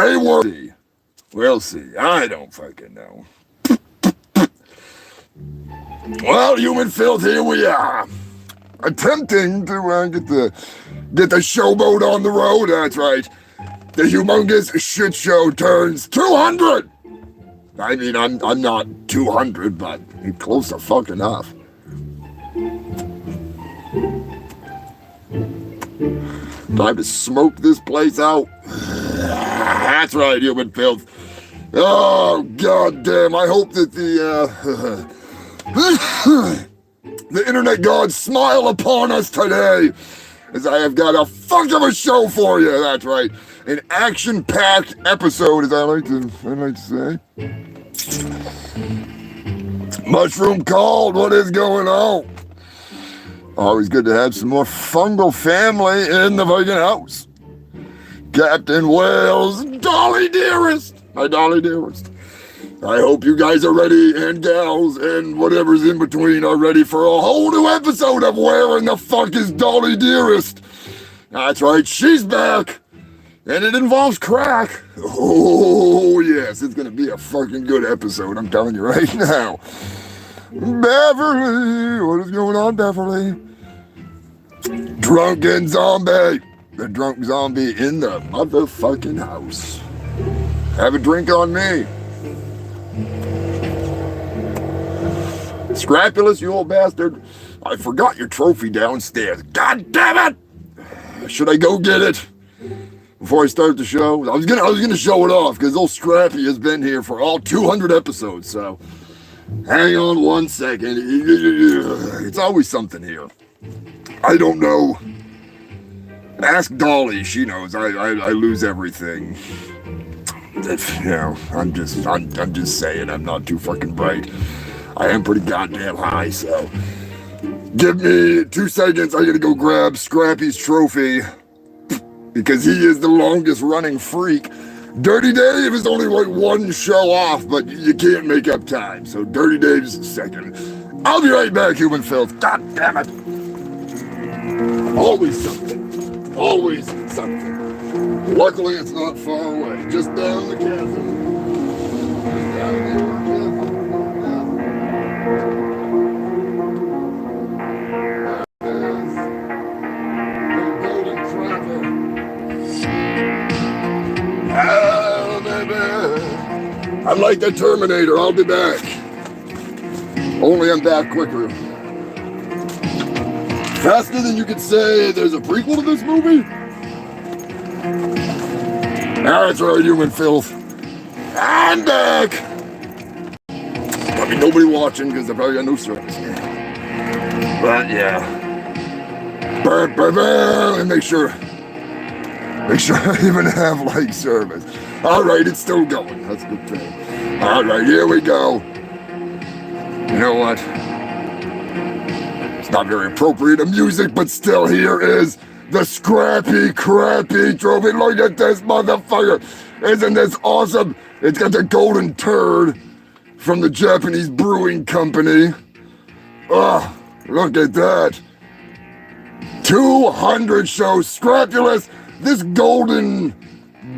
They were. We'll see. I don't fucking know. Well, human filth, here we are. Attempting to get the showboat on the road. That's right. The Humongous Shit Show turns 200. I mean, I'm not 200, but close to fucking enough. Time to smoke this place out. That's right, human filth. Oh, goddamn. I hope that the internet gods smile upon us today, as I have got a fuck of a show for you. That's right. An action-packed episode, as I like to say. Mushroom called. What is going on? Always good to have some more fungal family in the fucking house. Captain Wales, Dolly Dearest, my Dolly Dearest. I hope you guys are ready, and gals, and whatever's in between are ready for a whole new episode of Where in the Fuck is Dolly Dearest? That's right, she's back, and it involves crack. Oh, yes, it's gonna be a fucking good episode, I'm telling you right now. Beverly, what is going on, Beverly? Drunken zombie. The drunk zombie in the motherfucking house. Have a drink on me. Scrapulous, you old bastard. I forgot your trophy downstairs. God damn it! Should I go get it before I start the show? I was gonna show it off because old Scrappy has been here for all 200 episodes. So hang on one second. It's always something here. I don't know. Ask Dolly. She knows. I lose everything. You know, I'm just saying. I'm not too fucking bright. I am pretty goddamn high, so give me 2 seconds. I gotta go grab Scrappy's trophy because he is the longest running freak. Dirty Dave is only like 1 show off, but you can't make up time. So Dirty Dave's second. I'll be right back, human filth. God damn it. Always something. Always something. Luckily, it's not far away. Just down the chasm. I'm like the Terminator, I'll be back. Only I'm back quicker. Faster than you could say there's a prequel to this movie? That's right, human filth. I'm back! Probably nobody watching because I probably got no service. But yeah. And make sure I even have like service. Alright, it's still going. That's a good thing. Alright, here we go. You know what? It's not very appropriate to music, but still here is the Scrappy Crappy trophy. Look at this motherfucker. Isn't this awesome? It's got the golden turd from the Japanese brewing company. Oh, look at that. 200 shows. Scrapulous. This golden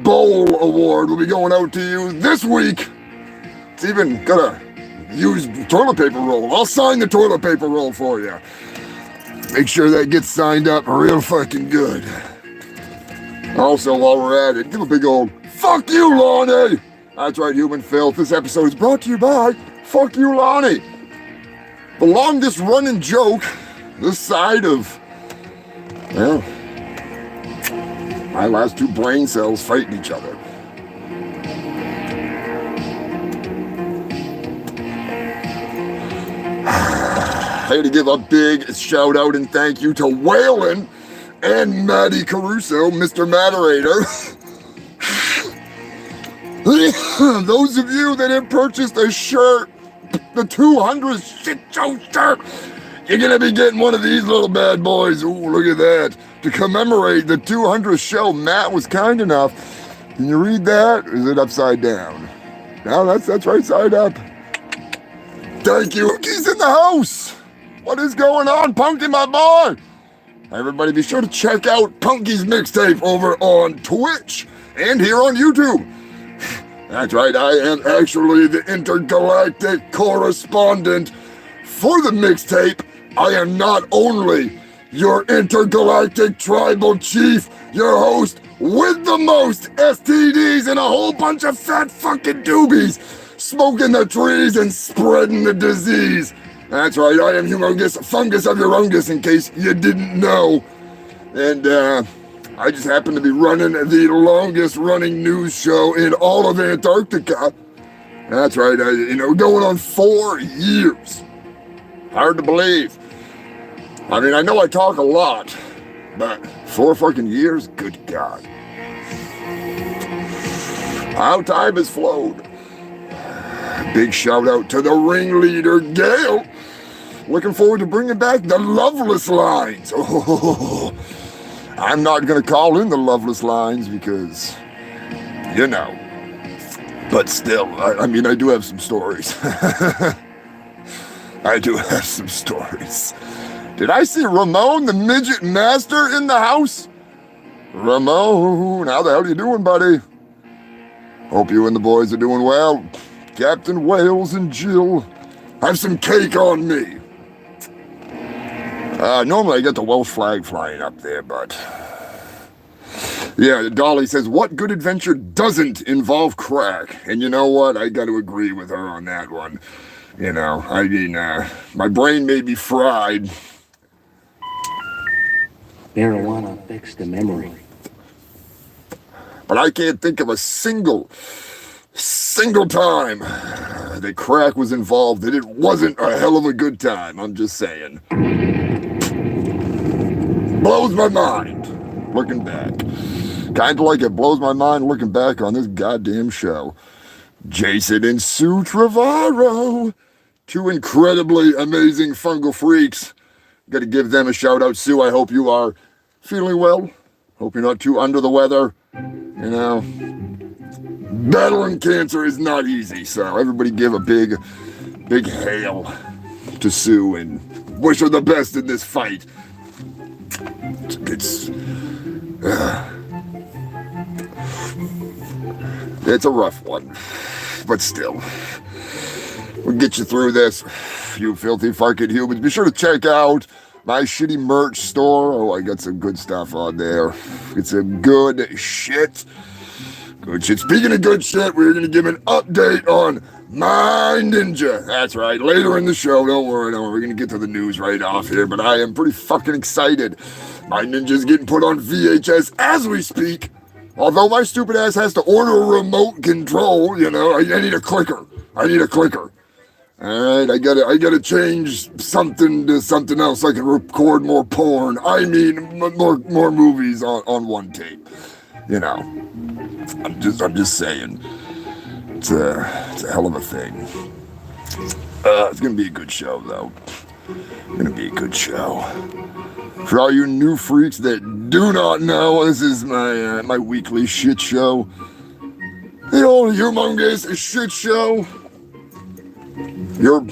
bowl award will be going out to you this week. It's even gonna use toilet paper roll. I'll sign the toilet paper roll for you. Make sure that gets signed up real fucking good. Also, while we're at it, give a big old fuck you, Lonnie. That's right, human filth. This episode is brought to you by Fuck You, Lonnie. The longest running joke this side of, well, my last 2 brain cells fighting each other. I had to give a big shout out and thank you to Waylon and Maddie Caruso, Mr. Moderator. Those of you that have purchased a shirt, the 200 Shit Show shirt, you're gonna be getting one of these little bad boys. Ooh, look at that. To commemorate the 200th show, Matt was kind enough. Can you read that? Or is it upside down? No, that's right side up. Thank you. He's in the house. What is going on, Punky, my boy? Everybody be sure to check out Punky's mixtape over on Twitch and here on YouTube. That's right, I am actually the intergalactic correspondent for the mixtape. I am not only your intergalactic tribal chief, your host with the most STDs and a whole bunch of fat fucking doobies, smoking the trees and spreading the disease. That's right, I am Humongous, fungus of your ungus, in case you didn't know. And I just happen to be running the longest running news show in all of Antarctica. That's right, going on 4 years. Hard to believe. I mean, I know I talk a lot, but 4 fucking years? Good God. How time has flowed. Big shout out to the ringleader, Gail. Looking forward to bringing back the Loveless lines. Oh, I'm not going to call in the Loveless lines because, but still, I mean, I do have some stories. I do have some stories. Did I see Ramon, the midget master, in the house? Ramon, how the hell are you doing, buddy? Hope you and the boys are doing well. Captain Wales and Jill, have some cake on me. Normally I get the Welsh flag flying up there, but... Yeah, Dolly says, what good adventure doesn't involve crack? And you know what? I got to agree with her on that one. My brain may be fried. Marijuana affects the memory. But I can't think of a single time that crack was involved that it wasn't a hell of a good time. I'm just saying. Blows my mind looking back. Kind of like it blows my mind looking back on this goddamn show. Jason and Sue Trevorrow, 2 incredibly amazing fungal freaks. Got to give them a shout out. Sue, I hope you are feeling well. Hope you're not too under the weather. Battling cancer is not easy, so everybody give a big hail to Sue and wish her the best in this fight. It's a rough one, but still, we'll get you through this, you filthy fucking humans. Be sure to check out my shitty merch store. Oh, I got some good stuff on there. It's some good shit. Good shit. Speaking of good shit, we're going to give an update on my ninja. That's right. Later in the show, don't worry. We're going to get to the news right off here, but I am pretty fucking excited. My ninja's getting put on VHS as we speak. Although my stupid ass has to order a remote control, I need a clicker. All right, I gotta change something to something else so I can record more porn. I mean, more movies on one tape. I'm just saying. It's a hell of a thing. It's gonna be a good show, though. For all you new freaks that do not know, this is my weekly shit show. The old Humongous shit show. Your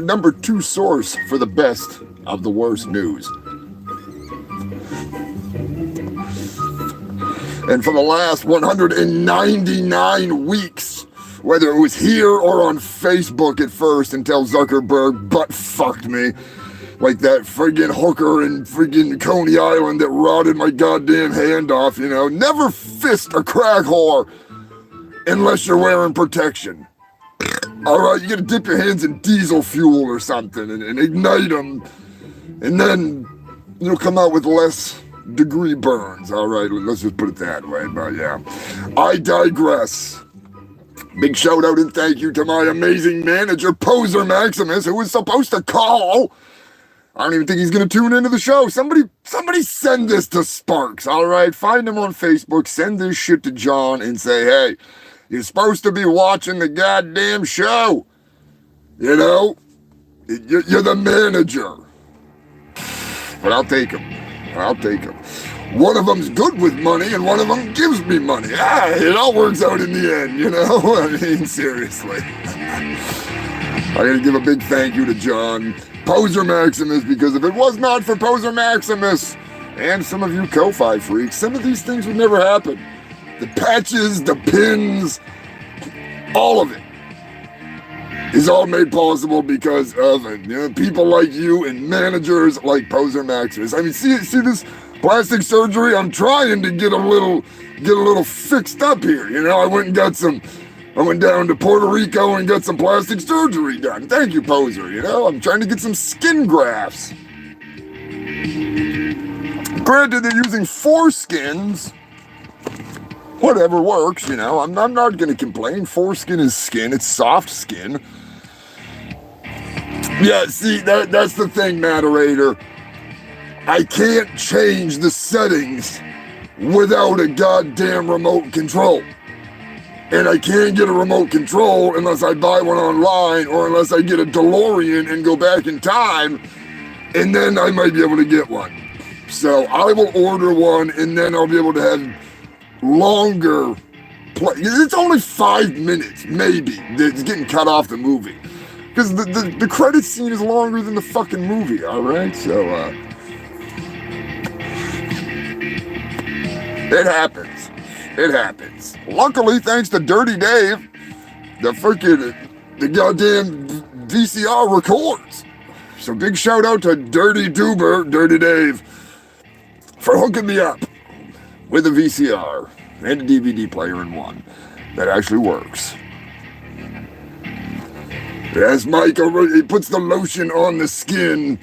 number 2 source for the best of the worst news. And for the last 199 weeks, whether it was here or on Facebook at first until Zuckerberg butt-fucked me, like that friggin' hooker in friggin' Coney Island that rotted my goddamn hand off, never fist a crack whore unless you're wearing protection. All right, you gotta dip your hands in diesel fuel or something and ignite them, and then you'll come out with less degree burns. All right, let's just put it that way, but yeah. I digress. Big shout out and thank you to my amazing manager, Poser Maximus, who was supposed to call. I don't even think he's gonna tune into the show. Somebody send this to Sparks, all right? Find him on Facebook, send this shit to John and say, hey, you're supposed to be watching the goddamn show. You're the manager. But I'll take him. One of them's good with money and one of them gives me money. It all works out in the end, I mean, seriously. I gotta give a big thank you to John, Poser Maximus, because if it was not for Poser Maximus and some of you Ko-Fi freaks, some of these things would never happen. the patches, the pins, all of it is all made possible because of people like you and managers like Poser Maximus. I mean, see this plastic surgery? I'm trying to get a little fixed up here. I went down to Puerto Rico and got some plastic surgery done. Thank you, Poser. I'm trying to get some skin grafts. Granted, they're using foreskins. Whatever works, I'm not going to complain. Foreskin is skin. It's soft skin. Yeah, see, that's the thing, Moderator. I can't change the settings without a goddamn remote control. And I can't get a remote control unless I buy one online or unless I get a DeLorean and go back in time, and then I might be able to get one. So I will order one, and then I'll be able to have longer play. It's only 5 minutes, maybe. It's getting cut off the movie. Because the credit scene is longer than the fucking movie, alright? So, it happens. It happens. Luckily, thanks to Dirty Dave, the goddamn VCR records. So big shout out to Dirty Dave, for hooking me up with a VCR and a DVD player in one that actually works. As Mike, he puts the lotion on the skin,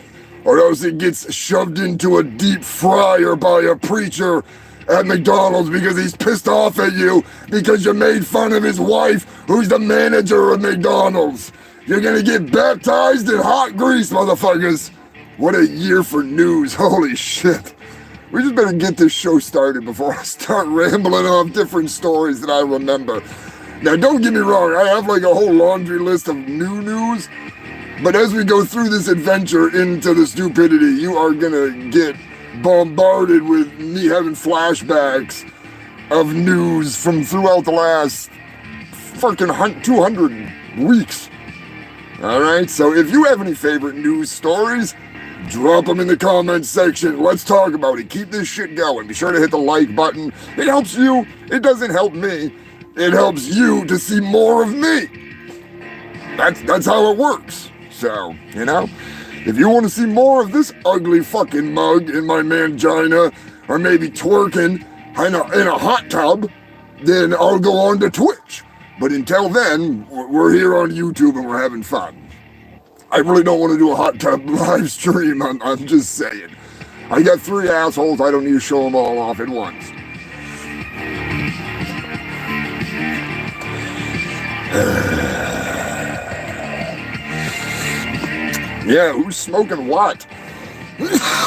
or else it gets shoved into a deep fryer by a preacher at McDonald's because he's pissed off at you because you made fun of his wife, who's the manager of McDonald's. You're gonna get baptized in hot grease, motherfuckers. What a year for news. Holy shit. We just better get this show started before I start rambling off different stories that I remember. Now, don't get me wrong, I have like a whole laundry list of new news, but as we go through this adventure into the stupidity, you are gonna get bombarded with me having flashbacks of news from throughout the last fucking 200 weeks. Alright, so if you have any favorite news stories, drop them in the comments section. Let's talk about it. Keep this shit going. Be sure to hit the like button. It helps you. It doesn't help me. It helps you to see more of me. That's how it works. So, if you want to see more of this ugly fucking mug in my mangina, or maybe twerking in a hot tub, then I'll go on to Twitch. But until then, we're here on YouTube and we're having fun. I really don't want to do a hot tub live stream, I'm just saying. I got 3 assholes, I don't need to show them all off at once. Yeah, who's smoking what?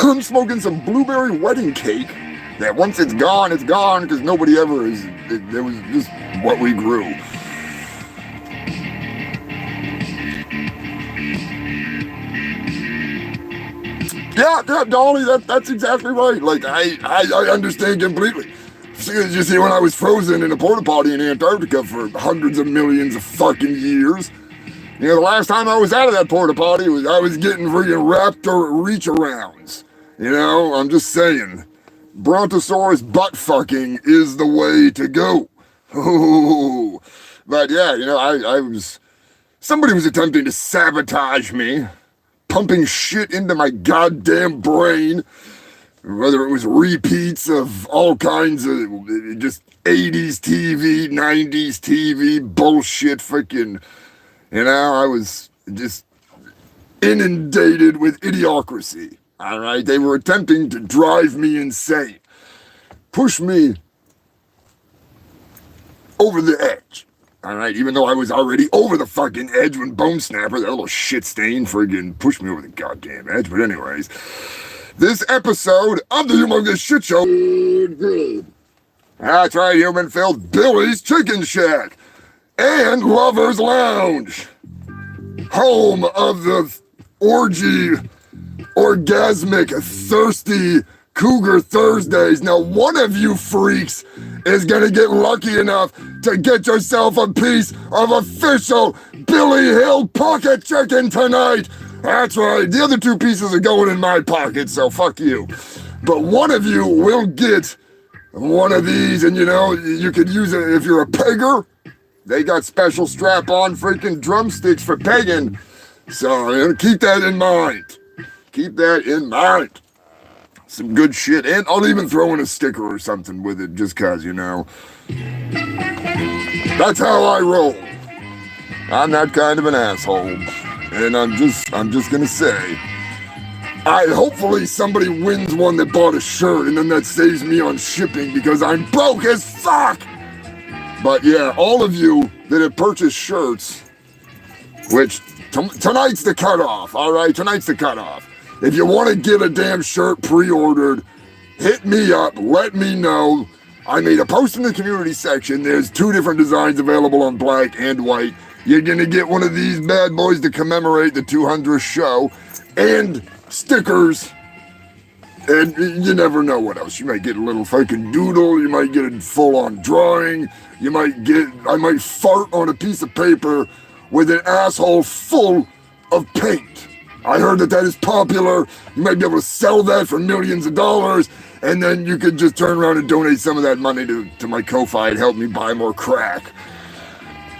I'm smoking some blueberry wedding cake that once it's gone, because nobody ever is. It was just what we grew. Yeah, Dolly, that's exactly right. Like, I understand completely. You see, when I was frozen in a porta potty in Antarctica for hundreds of millions of fucking years, the last time I was out of that porta potty, I was getting friggin' raptor reach-arounds. I'm just saying. Brontosaurus butt fucking is the way to go. Oh, but yeah, somebody was attempting to sabotage me, pumping shit into my goddamn brain, whether it was repeats of all kinds of just 80s TV, 90s TV, bullshit freaking, I was just inundated with idiocracy, all right? They were attempting to drive me insane, push me over the edge, all right? Even though I was already over the fucking edge when Bone Snapper, that little shit stain, friggin' pushed me over the goddamn edge. But anyways, this episode of the Humongous Shit Show, that's right, human filled Billy's Chicken Shack and Lover's Lounge, home of the orgasmic, thirsty Cougar Thursdays. Now, one of you freaks is gonna get lucky enough to get yourself a piece of official Billy Hill pocket chicken tonight. That's right, the other 2 pieces are going in my pocket, so fuck you. But one of you will get one of these, and you could use it if you're a pegger. They got special strap-on freaking drumsticks for pegging. So keep that in mind. Keep that in mind. Some good shit. And I'll even throw in a sticker or something with it just cause, That's how I roll. I'm that kind of an asshole. And I'm just gonna say, hopefully somebody wins one that bought a shirt, and then that saves me on shipping because I'm broke as fuck. But yeah, all of you that have purchased shirts, which tonight's the cutoff, all right? Tonight's the cutoff. If you want to get a damn shirt pre-ordered, hit me up, let me know. I made a post in the community section. There's 2 different designs available on black and white. You're going to get one of these bad boys to commemorate the 200th show, and stickers. And you never know what else. You might get a little fucking doodle. You might get a full-on drawing. I might fart on a piece of paper with an asshole full of paint. I heard that is popular. You might be able to sell that for millions of dollars, and then you could just turn around and donate some of that money to my Ko-Fi and help me buy more crack.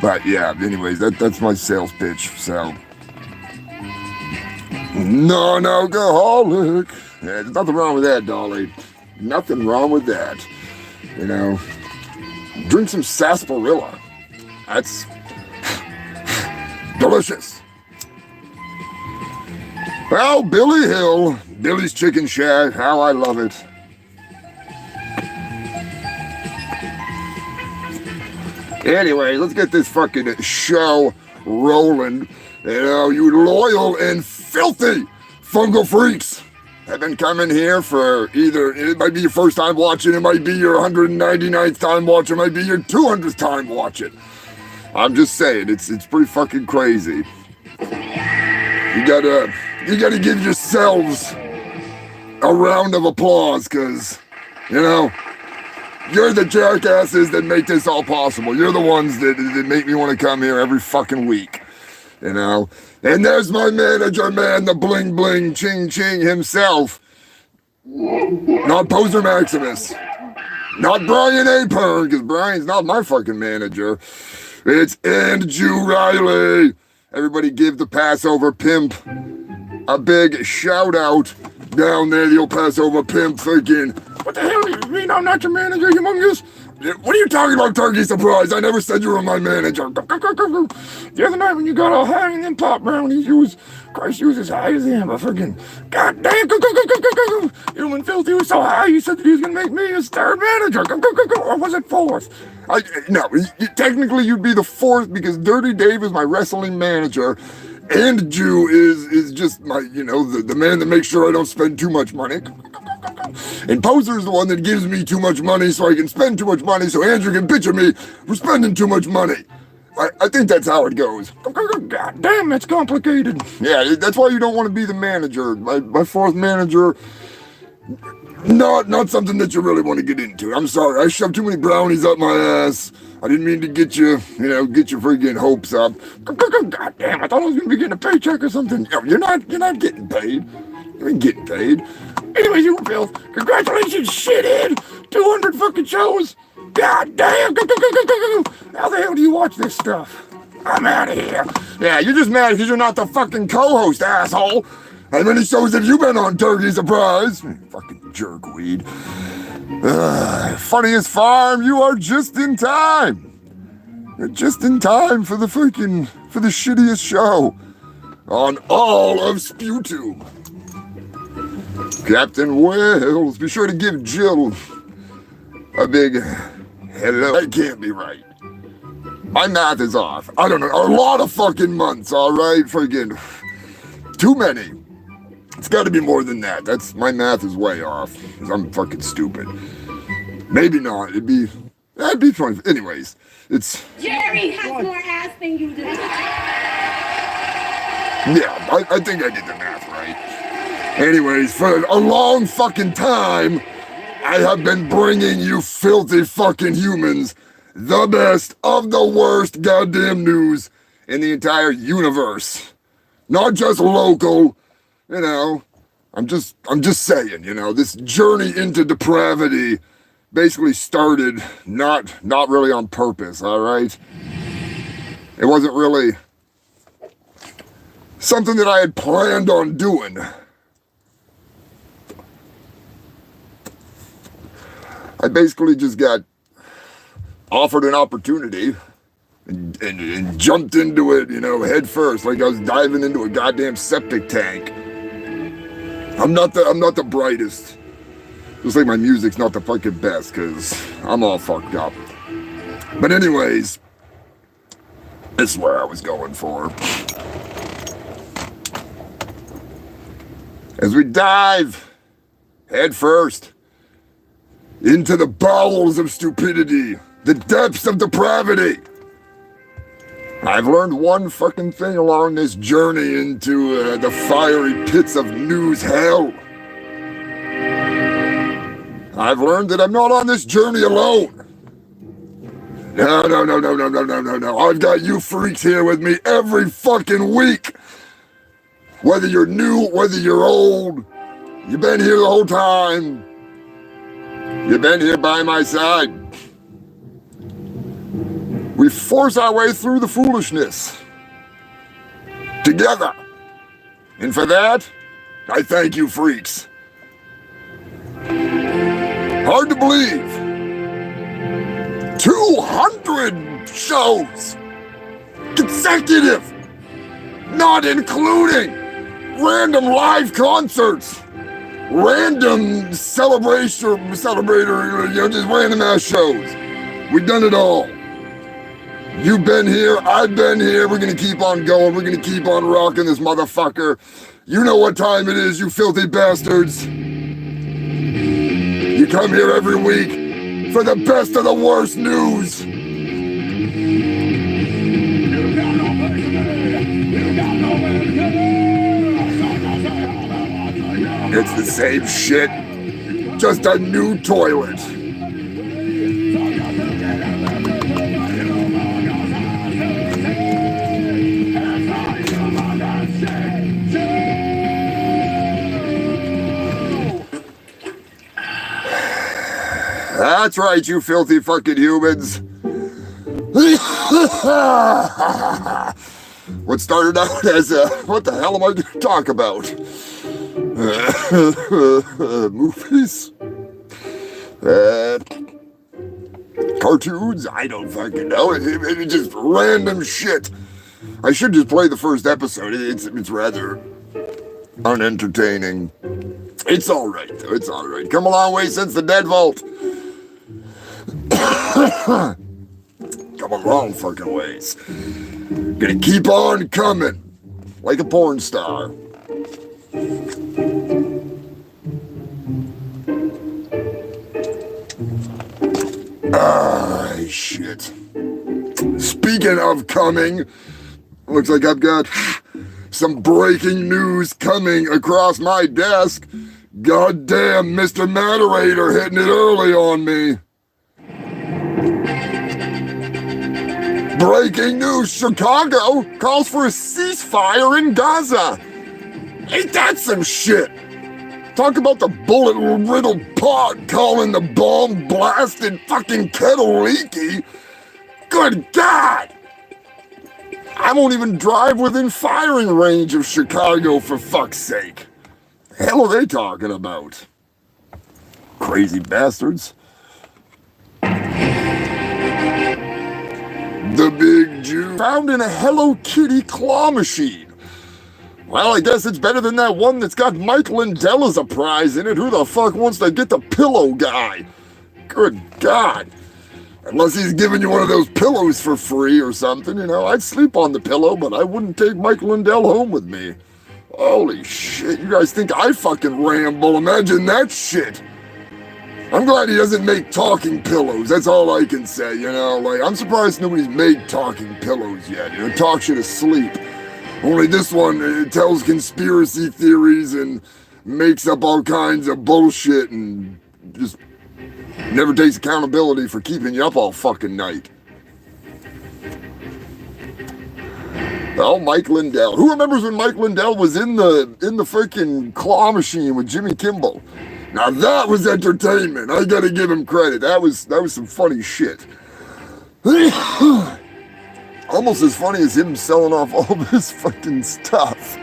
But yeah, anyways, that's my sales pitch, so. Non-alcoholic. Yeah, there's nothing wrong with that, Dolly. Nothing wrong with that. Drink some sarsaparilla. That's delicious. Well, Billy Hill, Billy's Chicken Shack, how I love it. Anyway, let's get this fucking show rolling. You loyal and filthy fungal freaks have been coming here for it might be your first time watching, it might be your 199th time watching, it might be your 200th time watching. I'm just saying, it's pretty fucking crazy. You gotta give yourselves a round of applause, because, you're the jackasses that make this all possible. You're the ones that make me want to come here every fucking week. And there's my manager, man, the bling bling ching ching himself. Not Poser Maximus. Not Brian Apern, because Brian's not my fucking manager. It's Andrew Riley. Everybody give the Passover pimp a big shout out down there, the old Passover pimp thinking, what the hell do you mean I'm not your manager, Humongous? What are you talking about, Turkey Surprise? I never said you were my manager. The other night when you got all high and then pop brownies, you was as high as him. I freaking, goddamn, Human Filthy was so high, you said that he was going to make me his 3rd manager. Or was it 4th? No, technically you'd be the 4th because Dirty Dave is my wrestling manager. And Jew is just my, the man that makes sure I don't spend too much money. And Poser's the one that gives me too much money so I can spend too much money so Andrew can bitch at me for spending too much money. I think that's how it goes. God damn, that's complicated. Yeah, that's why you don't want to be the manager. My 4th manager, not something that you really want to get into. I'm sorry, I shoved too many brownies up my ass. I didn't mean to get you, get your freaking hopes up. God damn, I thought I was going to be getting a paycheck or something. You're not getting paid. You ain't getting paid. Anyways, you filth. Congratulations, shithead. 200 fucking shows. God damn. How the hell do you watch this stuff? I'm out of here. Yeah, you're just mad because you're not the fucking co-host, asshole. How many shows have you been on, Turkey Surprise? Fucking jerkweed. Funniest farm, you are just in time. You're just in time for the shittiest show on all of Spewtube. Captain Wells, be sure to give Jill a big hello. That can't be right. My math is off. I don't know. A lot of fucking months, all right? Freaking too many. It's got to be more than that. My math is way off. Because I'm fucking stupid. Maybe not. It'd be 20. Anyways, it's... Jerry has more ass than you do. Yeah, I think I did the math right. Anyways, for a long fucking time, I have been bringing you filthy fucking humans the best of the worst goddamn news in the entire universe. Not just local, I'm just saying, this journey into depravity basically started not really on purpose, all right? It wasn't really something that I had planned on doing. I basically just got offered an opportunity and jumped into it, head first, like I was diving into a goddamn septic tank. I'm not the brightest. Just like my music's not the fucking best, because I'm all fucked up. But anyways, this is where I was going for. As we dive head first into the bowels of stupidity, the depths of depravity, I've learned one fucking thing along this journey into the fiery pits of news hell. I've learned that I'm not on this journey alone. No. I've got you freaks here with me every fucking week. Whether you're new, whether you're old, you've been here the whole time. You've been here by my side. We force our way through the foolishness together. And for that, I thank you, freaks. Hard to believe. 200 shows. Consecutive. Not including random live concerts. Random celebrator, just random ass shows. We've done it all. You've been here, I've been here, we're gonna keep on going, we're gonna keep on rocking this motherfucker. You know what time it is, you filthy bastards. You come here every week for the best of the worst news. It's the same shit, just a new toilet. That's right, you filthy fucking humans. What started out as what the hell am I going to talk about? Movies? Cartoons? I don't fucking know. It's just random shit. I should just play the first episode. It's rather unentertaining. It's alright, though. It's alright. Come a long way since the Dead Vault. Come a long fucking ways. Gonna keep on coming. Like a porn star. Shit. Speaking of coming, looks like I've got some breaking news coming across my desk. Goddamn, Mr. Moderator hitting it early on me. Breaking news, Chicago calls for a ceasefire in Gaza. Ain't that some shit? Talk about the bullet-riddled pot calling the bomb-blasted fucking kettle leaky. Good God! I won't even drive within firing range of Chicago, for fuck's sake. The hell are they talking about? Crazy bastards. The Big Jew found in a Hello Kitty claw machine. Well, I guess it's better than that one that's got Mike Lindell as a prize in it. Who the fuck wants to get the pillow guy? Good God. Unless he's giving you one of those pillows for free or something, I'd sleep on the pillow, but I wouldn't take Mike Lindell home with me. Holy shit, you guys think I fucking ramble? Imagine that shit. I'm glad he doesn't make talking pillows. That's all I can say, I'm surprised nobody's made talking pillows yet. Talk shit asleep. Only this one, it tells conspiracy theories and makes up all kinds of bullshit and just never takes accountability for keeping you up all fucking night. Oh, Mike Lindell. Who remembers when Mike Lindell was in the freaking claw machine with Jimmy Kimmel? Now that was entertainment. I gotta give him credit. That was some funny shit. Almost as funny as him selling off all this fucking stuff.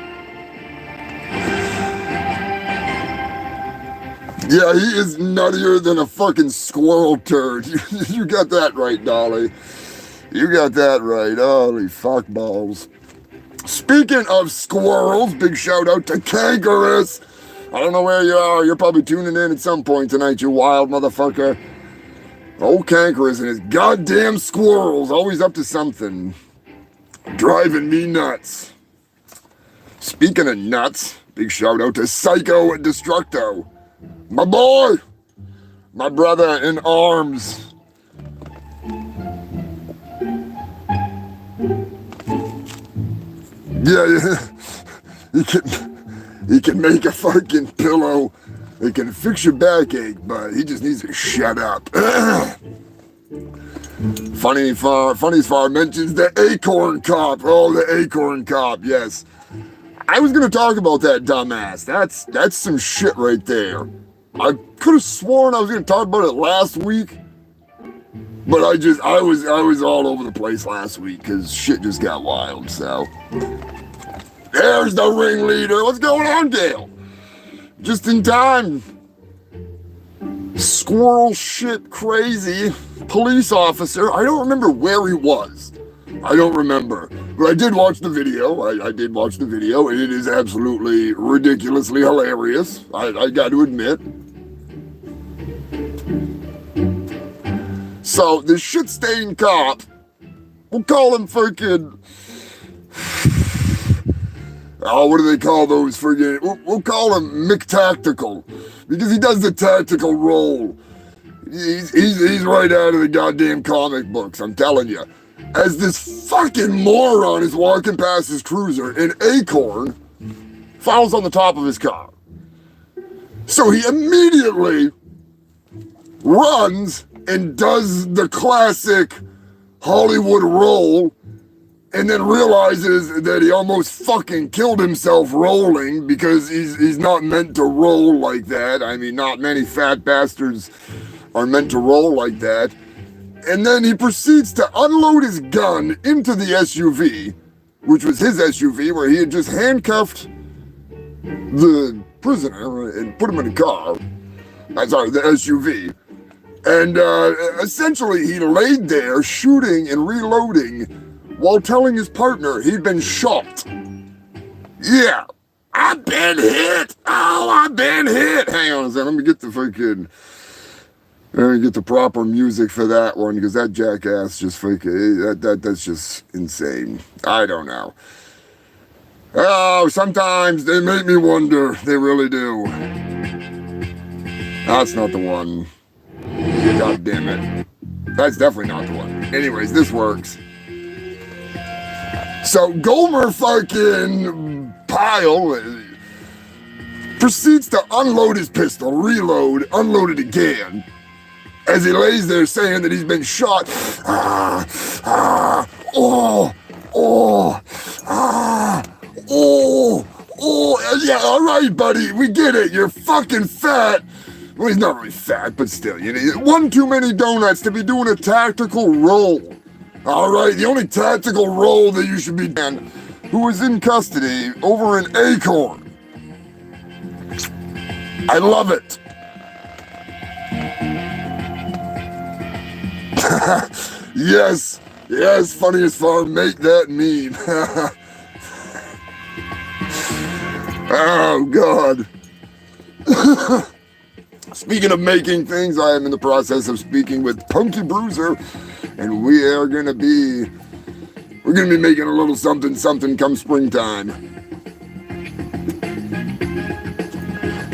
Yeah, he is nuttier than a fucking squirrel turd. You got that right, Dolly. You got that right. Holy fuck balls. Speaking of squirrels, big shout out to Kangaroo. I don't know where you are. You're probably tuning in at some point tonight, you wild motherfucker. Old Kangaroo and his goddamn squirrels, always up to something. Driving me nuts. Speaking of nuts, big shout out to Psycho Destructo. My boy! My brother in arms. Yeah. He can make a fucking pillow. It can fix your backache, but he just needs to shut up. Funniest Far mentions the Acorn Cop. Oh, the Acorn Cop, yes. I was gonna talk about that dumbass. That's some shit right there. I could have sworn I was gonna talk about it last week, but I was all over the place last week because shit just got wild. So there's the ringleader. What's going on, Gail? Just in time. Squirrel shit crazy police officer. I don't remember where he was. I don't remember. But I did watch the video. I did watch the video, and it is absolutely ridiculously hilarious. I got to admit. So, the shit-stained cop, we'll call him freaking... Oh, what do they call those friggin'? We'll call him McTactical, because he does the tactical role. He's right out of the goddamn comic books, I'm telling you. As this fucking moron is walking past his cruiser, an acorn falls on the top of his car. So he immediately runs and does the classic Hollywood roll, and then realizes that he almost fucking killed himself rolling because he's not meant to roll like that. I mean, not many fat bastards are meant to roll like that. And then he proceeds to unload his gun into the SUV, which was his SUV, where he had just handcuffed the prisoner and put him in a car. Sorry, the SUV. And essentially he laid there shooting and reloading while telling his partner he'd been shot. Yeah, I've been hit. Oh, I've been hit. Hang on a second, let me get the proper music for that one, because that jackass just freaking, that's just insane. I don't know. Oh, sometimes they make me wonder. They really do. That's not the one. God damn it. That's definitely not the one. Anyways, this works. So Gomer fucking Pyle proceeds to unload his pistol, reload, unload it again, as he lays there saying that he's been shot. Yeah, all right, buddy, we get it. You're fucking fat. Well, he's not really fat, but still, you know, one too many donuts to be doing a tactical roll. All right, the only tactical role that you should be doing, who is in custody over in Acorn. I love it. Yes, Funniest Farm, make that meme. Oh, God. Speaking of making things, I am in the process of speaking with Punky Bruiser, and we're gonna be making a little something come springtime.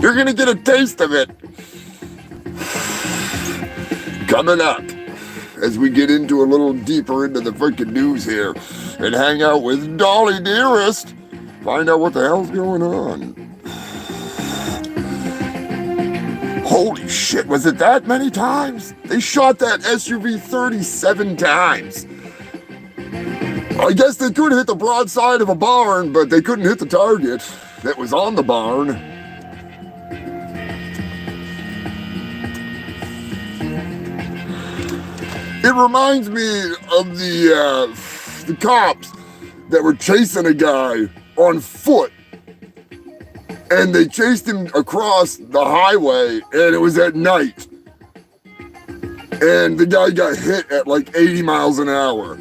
You're gonna get a taste of it coming up as we get into a little deeper into the freaking news here and hang out with Dolly Dearest, find out what the hell's going on. Holy shit, was it that many times? They shot that SUV 37 times. I guess they could hit the broadside of a barn, but they couldn't hit the target that was on the barn. reminds me of the cops that were chasing a guy on foot. And they chased him across the highway, and it was at night. And the guy got hit at like 80 miles an hour.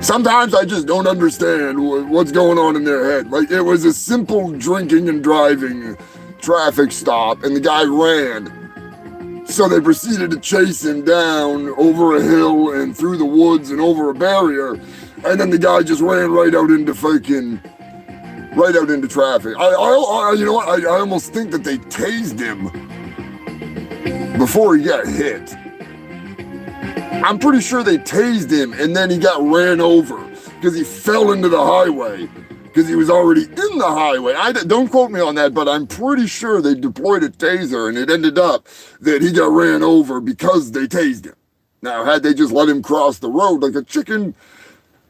Sometimes I just don't understand what's going on in their head. Like, it was a simple drinking and driving traffic stop, and the guy ran. So they proceeded to chase him down over a hill and through the woods and over a barrier. And then the guy just ran right out into traffic. You know what? I almost think that they tased him before he got hit. I'm pretty sure they tased him and then he got ran over because he fell into the highway because he was already in the highway. Don't quote me on that, but I'm pretty sure they deployed a taser and it ended up that he got ran over because they tased him. Now, had they just let him cross the road like a chicken,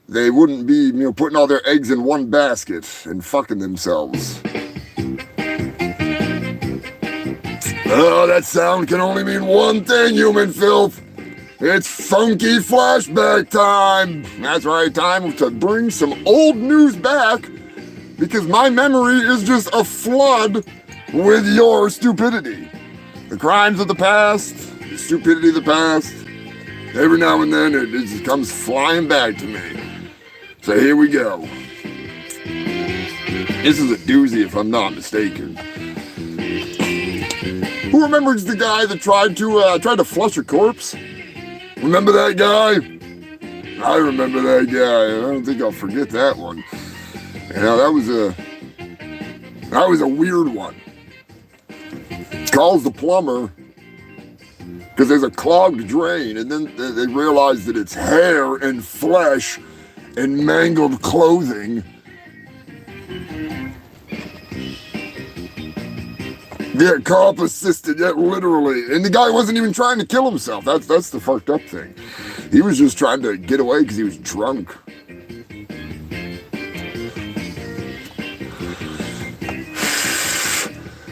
they wouldn't be, putting all their eggs in one basket and fucking themselves. Oh, that sound can only mean one thing, human filth. It's funky flashback time. That's right, time to bring some old news back because my memory is just a flood with your stupidity. The crimes of the past, the stupidity of the past. Every now and then it just comes flying back to me. So here we go. This is a doozy if I'm not mistaken. Who remembers the guy that tried to flush a corpse? Remember that guy? I remember that guy. I don't think I'll forget that one. That was a weird one. Calls the plumber because there's a clogged drain, and then they realize that it's hair and flesh and mangled clothing. Yeah, cop assisted, yeah, literally. And the guy wasn't even trying to kill himself. That's the fucked up thing. He was just trying to get away because he was drunk.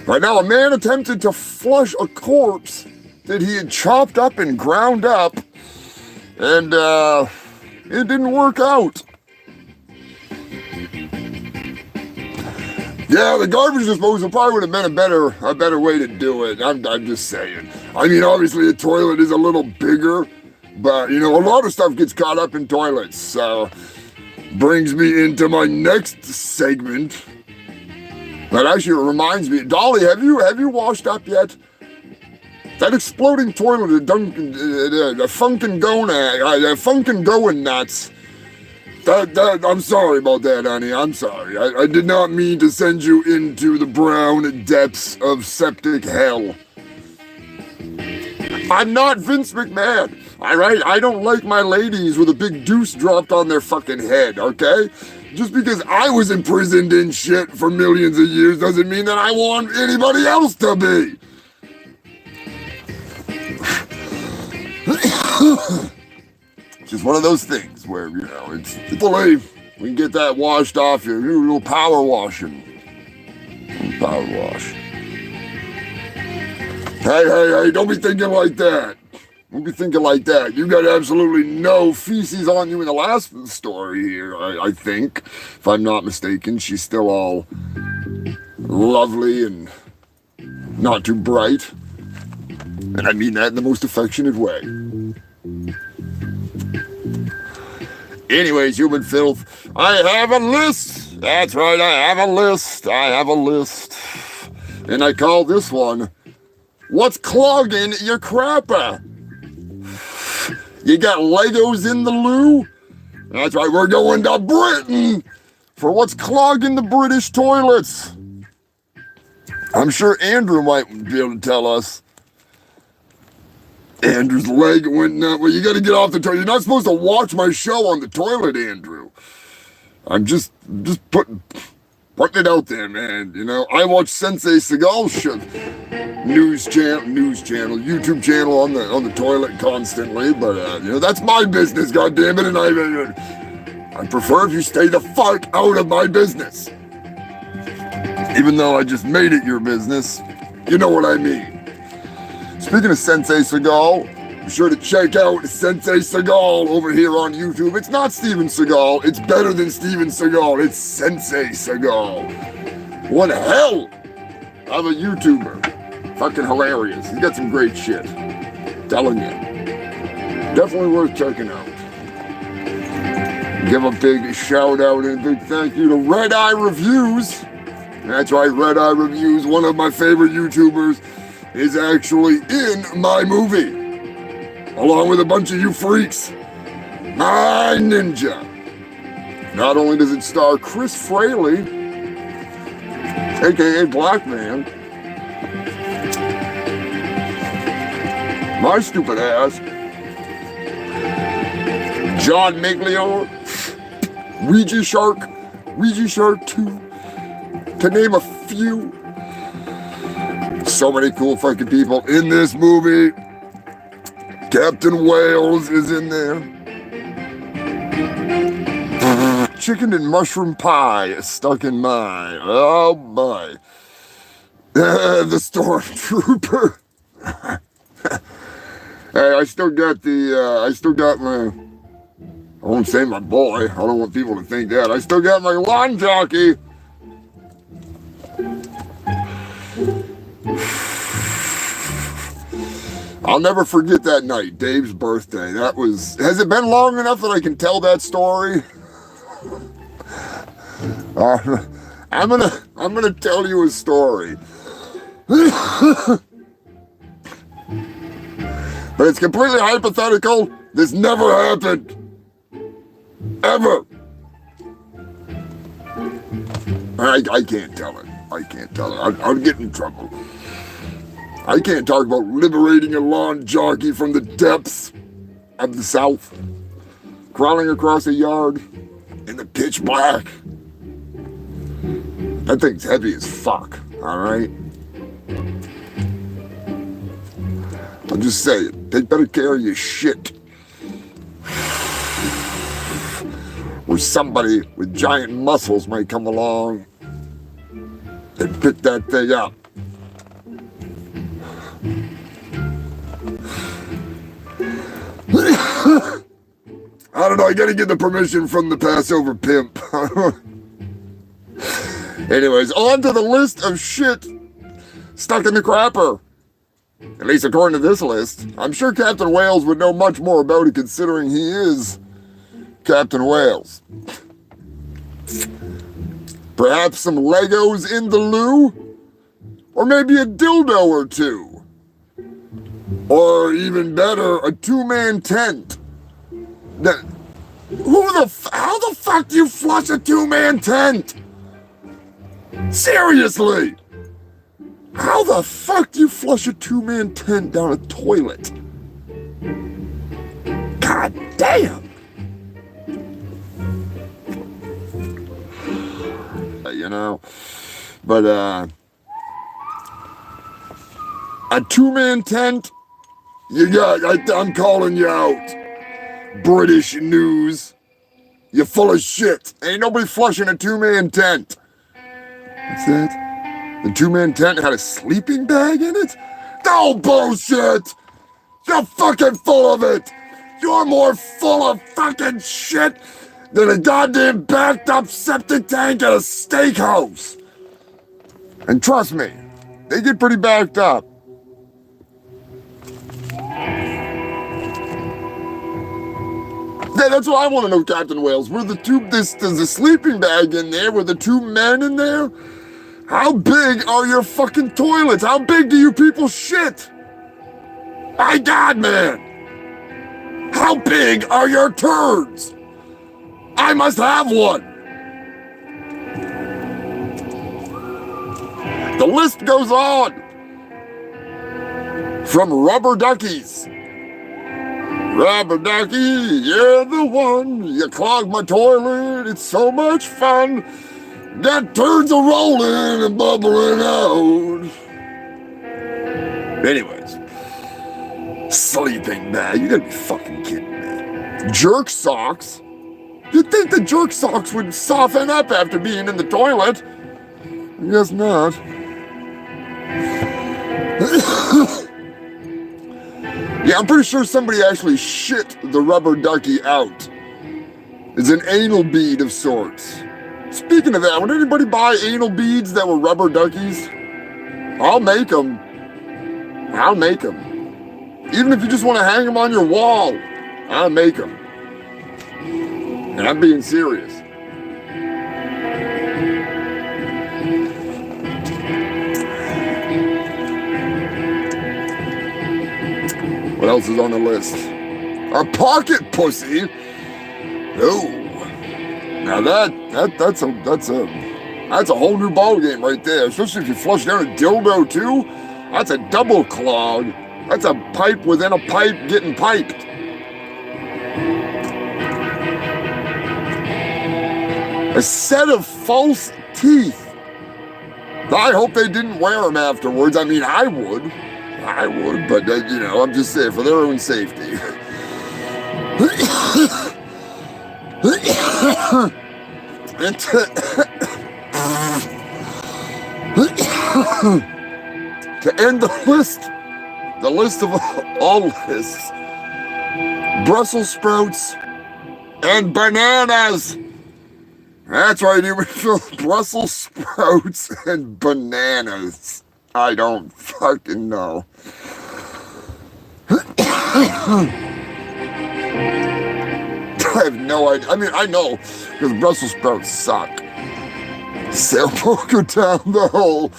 Right now, a man attempted to flush a corpse that he had chopped up and ground up, and it didn't work out. Yeah, the garbage disposal probably would have been a better way to do it. I'm just saying. I mean, obviously a toilet is a little bigger, but a lot of stuff gets caught up in toilets. So, brings me into my next segment. That actually reminds me, Dolly, have you washed up yet? That exploding toilet at Dunkin', Funkin' Going Nuts. I'm sorry about that, honey. I'm sorry. I did not mean to send you into the brown depths of septic hell. I'm not Vince McMahon, all right? I don't like my ladies with a big deuce dropped on their fucking head, okay? Just because I was imprisoned in shit for millions of years doesn't mean that I want anybody else to be. Just one of those things where, it's a leaf. We can get that washed off you. Do a little power washing. Power wash. Hey, don't be thinking like that. Don't be thinking like that. You got absolutely no feces on you in the last story here, I think. If I'm not mistaken, she's still all lovely and not too bright. And I mean that in the most affectionate way. Anyways, human filth, I have a list. That's right, I have a list. And I call this one, What's Clogging Your Crapper? You got Legos in the loo? That's right, we're going to Britain for what's clogging the British toilets. I'm sure Andrew might be able to tell us. Andrew's leg went nuts. Well, you gotta get off the toilet. You're not supposed to watch my show on the toilet, Andrew. I'm just putting it out there, man. I watch Sensei Seagal's news channel, YouTube channel on the toilet constantly. But that's my business, goddammit, and I prefer if you stay the fuck out of my business. Even though I just made it your business, you know what I mean. Speaking of Sensei Seagal, be sure to check out Sensei Seagal over here on YouTube. It's not Steven Seagal. It's better than Steven Seagal. It's Sensei Seagal. One hell of a YouTuber. Fucking hilarious. He's got some great shit. Telling you. Definitely worth checking out. Give a big shout out and a big thank you to Red Eye Reviews. That's right, Red Eye Reviews, one of my favorite YouTubers, is actually in my movie. Along with a bunch of you freaks. My Ninja. Not only does it star Chris Fraley, aka Black Man, my stupid ass, John Migliore, Ouija Shark 2, to name a few. So many cool fucking people in this movie. Captain Wales is in there. Chicken and mushroom pie is stuck in my, oh boy. The Stormtrooper. Hey, I still got my, I won't say my boy. I don't want people to think that. I still got my lawn jockey. I'll never forget that night, Dave's birthday. That was, has it been long enough that I can tell that story? I'm gonna tell you a story. But it's completely hypothetical. This never happened. Ever. I can't tell it. I can't tell it. I'd get in trouble. I can't talk about liberating a lawn jockey from the depths of the South. Crawling across a yard in the pitch black. That thing's heavy as fuck, alright? I'll just say it. Take better care of your shit. Or somebody with giant muscles might come along and pick that thing up. I don't know, I gotta get the permission from the Passover pimp. Anyways, on to the list of shit stuck in the crapper. At least according to this list. I'm sure Captain Wales would know much more about it considering he is Captain Wales. Perhaps some Legos in the loo? Or maybe a dildo or two? Or even better, a two-man tent? How the fuck do you flush a two-man tent? Seriously! How the fuck do you flush a two-man tent down a toilet? God damn! You know, but a two-man tent, I'm calling you out. British news. You're full of shit. Ain't nobody flushing a two-man tent. What's that? The two-man tent had a sleeping bag in it? No bullshit! You're fucking full of it! You're more full of fucking shit than a goddamn backed up septic tank at a steakhouse. And trust me, they get pretty backed up. Yeah, that's what I want to know, Captain Wales. There's a sleeping bag in there? Were the two men in there? How big are your fucking toilets? How big do you people shit? My God, man. How big are your turds? I must have one. The list goes on. From rubber duckies. Rubber ducky, you're the one. You clog my toilet, it's so much fun. Got turds a rolling and bubbling out. Anyways, sleeping bag, you gotta be fucking kidding me. Jerk socks? You'd think the jerk socks would soften up after being in the toilet. I guess not. Yeah, I'm pretty sure somebody actually shit the rubber ducky out. It's an anal bead of sorts. Speaking of that, would anybody buy anal beads that were rubber duckies? I'll make them. I'll make them. Even if you just want to hang them on your wall, I'll make them. And I'm being serious. What else is on the list? A pocket pussy. Oh, now that's a whole new ball game right there. Especially if you flush down a dildo too. That's a double clog. That's a pipe within a pipe getting piped. A set of false teeth. I hope they didn't wear them afterwards. I mean, I would, but you know, I'm just saying for their own safety. And to end the list of all lists, Brussels sprouts and bananas. That's right, you feel Brussels sprouts and bananas. I don't fucking know. I have no idea. I mean, I know, because Brussels sprouts suck. Sailboat go down the hole.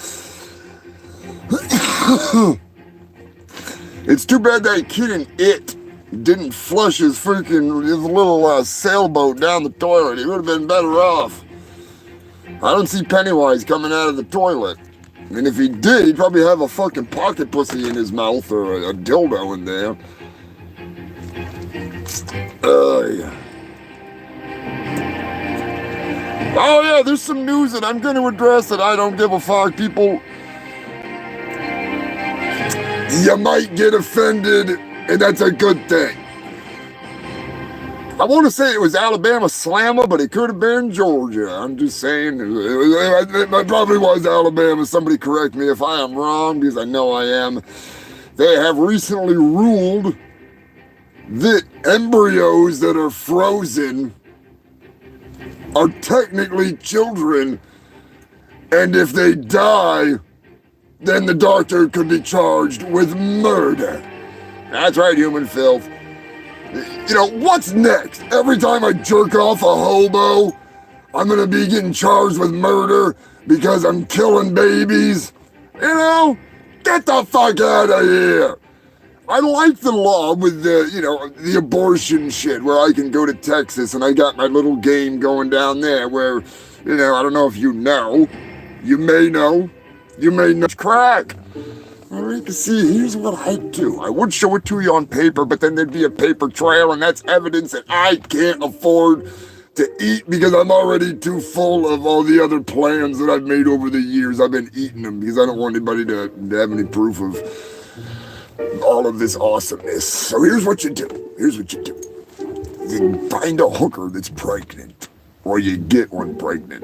It's too bad that kid in It didn't flush his little sailboat down the toilet. He would have been better off. I don't see Pennywise coming out of the toilet. And if he did, he'd probably have a fucking pocket pussy in his mouth or a dildo in there. Yeah. Oh yeah, there's some news that I'm going to address that I don't give a fuck. People, you might get offended, and that's a good thing. I want to say it was Alabama Slammer, but it could have been Georgia. I'm just saying, it probably was Alabama. Somebody correct me if I am wrong, because I know I am. They have recently ruled that embryos that are frozen are technically children, and if they die, then the doctor could be charged with murder. That's right, human filth. You know, what's next? Every time I jerk off a hobo, I'm gonna be getting charged with murder because I'm killing babies? You know, get the fuck out of here. I like the law with the abortion shit where I can go to Texas and I got my little game going down there where, I don't know if you know, you may know crack. All right, you see, here's what I'd do. I would show it to you on paper, but then there'd be a paper trail, and that's evidence that I can't afford to eat because I'm already too full of all the other plans that I've made over the years. I've been eating them because I don't want anybody to have any proof of all of this awesomeness. So here's what you do. You find a hooker that's pregnant, or you get one pregnant.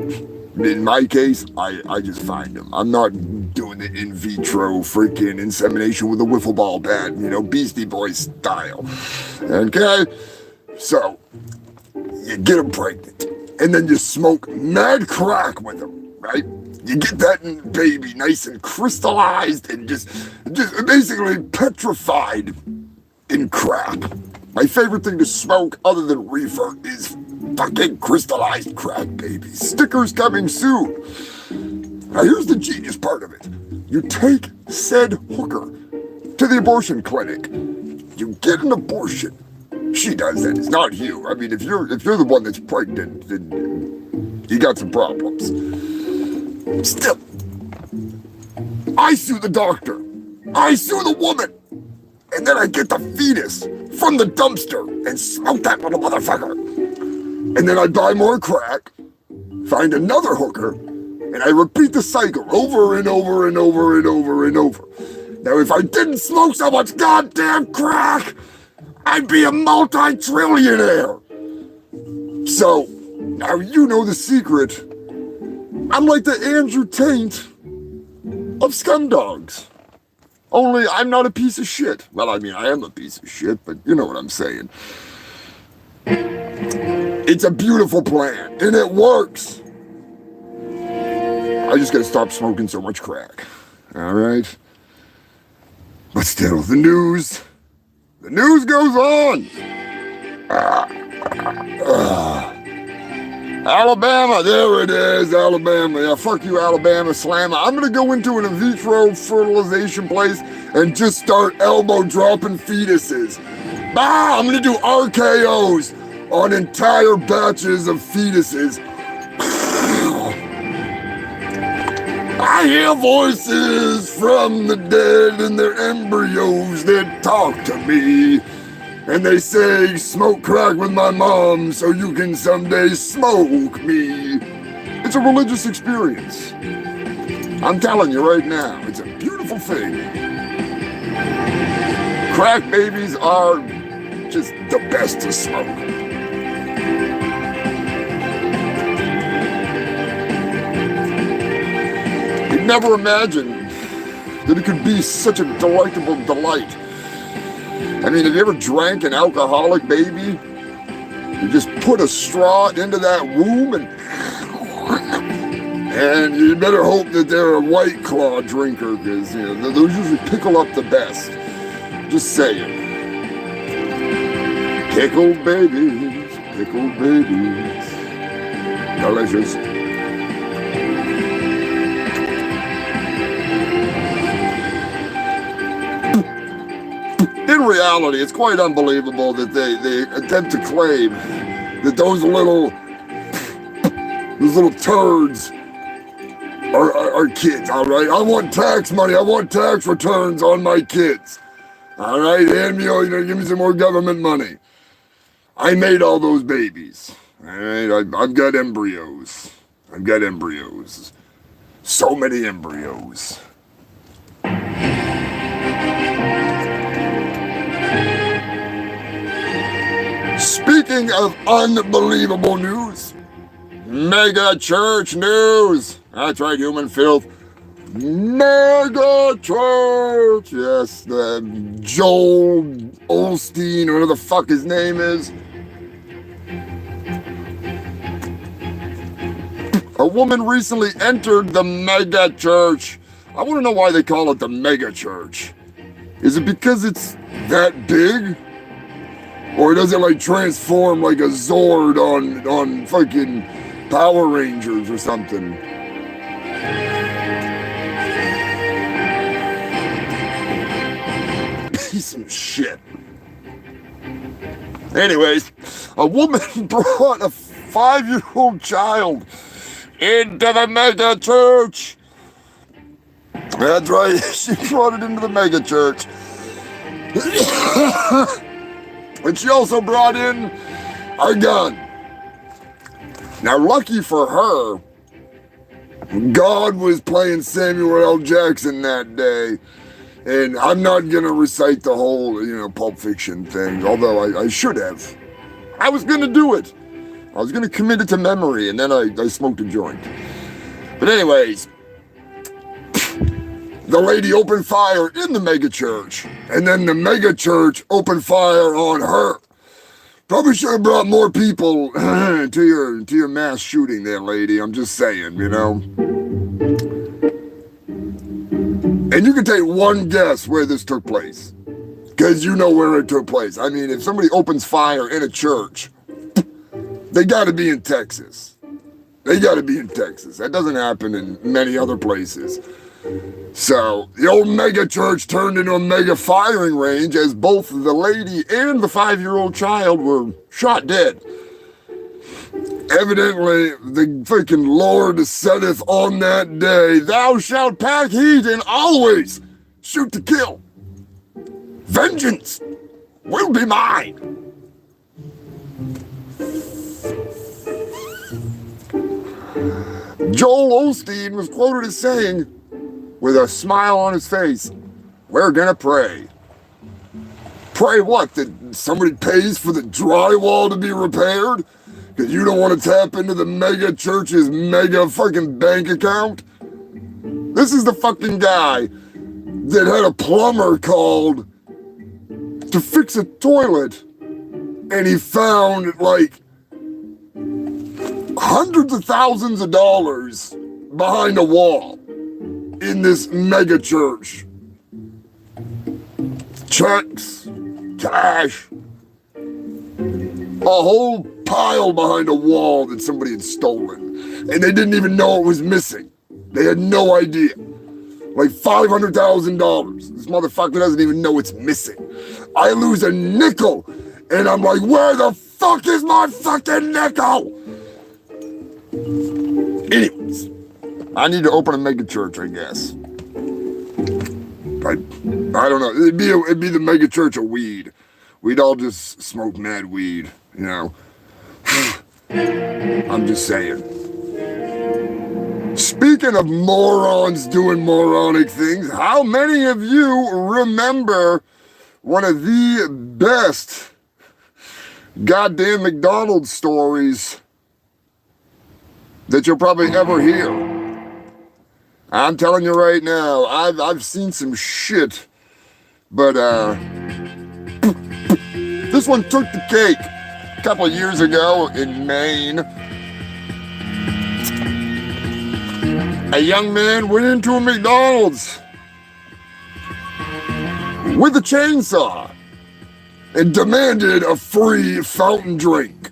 In my case, I just find them. I'm not doing the in vitro freaking insemination with a wiffle ball bat, Beastie Boys style. Okay? So, you get them pregnant, and then you smoke mad crack with them, right? You get that baby nice and crystallized and just basically petrified in crap. My favorite thing to smoke other than reefer is fucking crystallized crack babies. Stickers coming soon. Now here's the genius part of it. You take said hooker to the abortion clinic. You get an abortion. She does that. It's not you. I mean, if you're the one that's pregnant, then you got some problems. Still, I sue the doctor. I sue the woman. And then I get the fetus from the dumpster and smoke that little motherfucker. And then I buy more crack, find another hooker, and I repeat the cycle over and over and over and over and over. Now, if I didn't smoke so much goddamn crack, I'd be a multi-trillionaire. So, now you know the secret. I'm like the Andrew Tate of scumdogs. Only I'm not a piece of shit. Well, I mean, I am a piece of shit, but you know what I'm saying. It's a beautiful plan, and it works. I just gotta stop smoking so much crack. All right? But still, the news goes on. Alabama, there it is, Alabama. Yeah, fuck you, Alabama slammer. I'm gonna go into an in vitro fertilization place and just start elbow dropping fetuses. Bah, I'm gonna do RKOs on entire batches of fetuses. I hear voices from the dead and their embryos that talk to me. And they say, smoke crack with my mom so you can someday smoke me. It's a religious experience. I'm telling you right now, it's a beautiful thing. Crack babies are just the best to smoke. You'd never imagine that it could be such a delectable delight. I mean, have you ever drank an alcoholic baby? You just put a straw into that womb and you better hope that they're a White Claw drinker, because you know, those usually pickle up the best. Just saying. Pickled babies, delicious. In reality, it's quite unbelievable that they attempt to claim that those little turds are kids, all right? I want tax money. I want tax returns on my kids. All right, hand me, give me some more government money. I made all those babies. All right, I've got embryos. So many embryos. Speaking of unbelievable news, mega church news. That's right, human filth. Mega church. Yes, the Joel Osteen, or whatever the fuck his name is. A woman recently entered the mega church. I want to know why they call it the mega church. Is it because it's that big? Or does it like transform like a Zord on fucking Power Rangers or something? Piece of shit. Anyways, a woman brought a 5-year-old child into the mega church. That's right, she brought it into the mega church. And she also brought in a gun. Now, lucky for her, God was playing Samuel L. Jackson that day. And I'm not going to recite the whole, Pulp Fiction thing, although I should have. I was going to do it. I was going to commit it to memory, and then I smoked a joint. But anyways, the lady opened fire in the mega church, and then the mega church opened fire on her. Probably should have brought more people to your mass shooting there, lady. I'm just saying, And you can take one guess where this took place, because you know where it took place. I mean, if somebody opens fire in a church, they got to be in Texas. That doesn't happen in many other places. So, the old mega church turned into a mega firing range as both the lady and the 5-year-old child were shot dead. Evidently, the freaking Lord saideth on that day, thou shalt pack heat and always shoot to kill. Vengeance will be mine. Joel Osteen was quoted as saying, with a smile on his face, we're gonna pray. Pray what? That somebody pays for the drywall to be repaired? Because you don't want to tap into the mega church's mega fucking bank account? This is the fucking guy that had a plumber called to fix a toilet, and he found like hundreds of thousands of dollars behind a wall in this mega church. Checks, cash, a whole pile behind a wall that somebody had stolen, and they didn't even know it was missing. They had no idea. Like $500,000. This motherfucker doesn't even know it's missing. I lose a nickel, and I'm like, where the fuck is my fucking nickel? Anyways, I need to open a mega church, I guess. I don't know. It'd be the mega church of weed. We'd all just smoke mad weed, you know. I'm just saying. Speaking of morons doing moronic things, how many of you remember one of the best goddamn McDonald's stories that you'll probably ever hear? I'm telling you right now, I've seen some shit, but this one took the cake. A couple of years ago in Maine, a young man went into a McDonald's with a chainsaw and demanded a free fountain drink.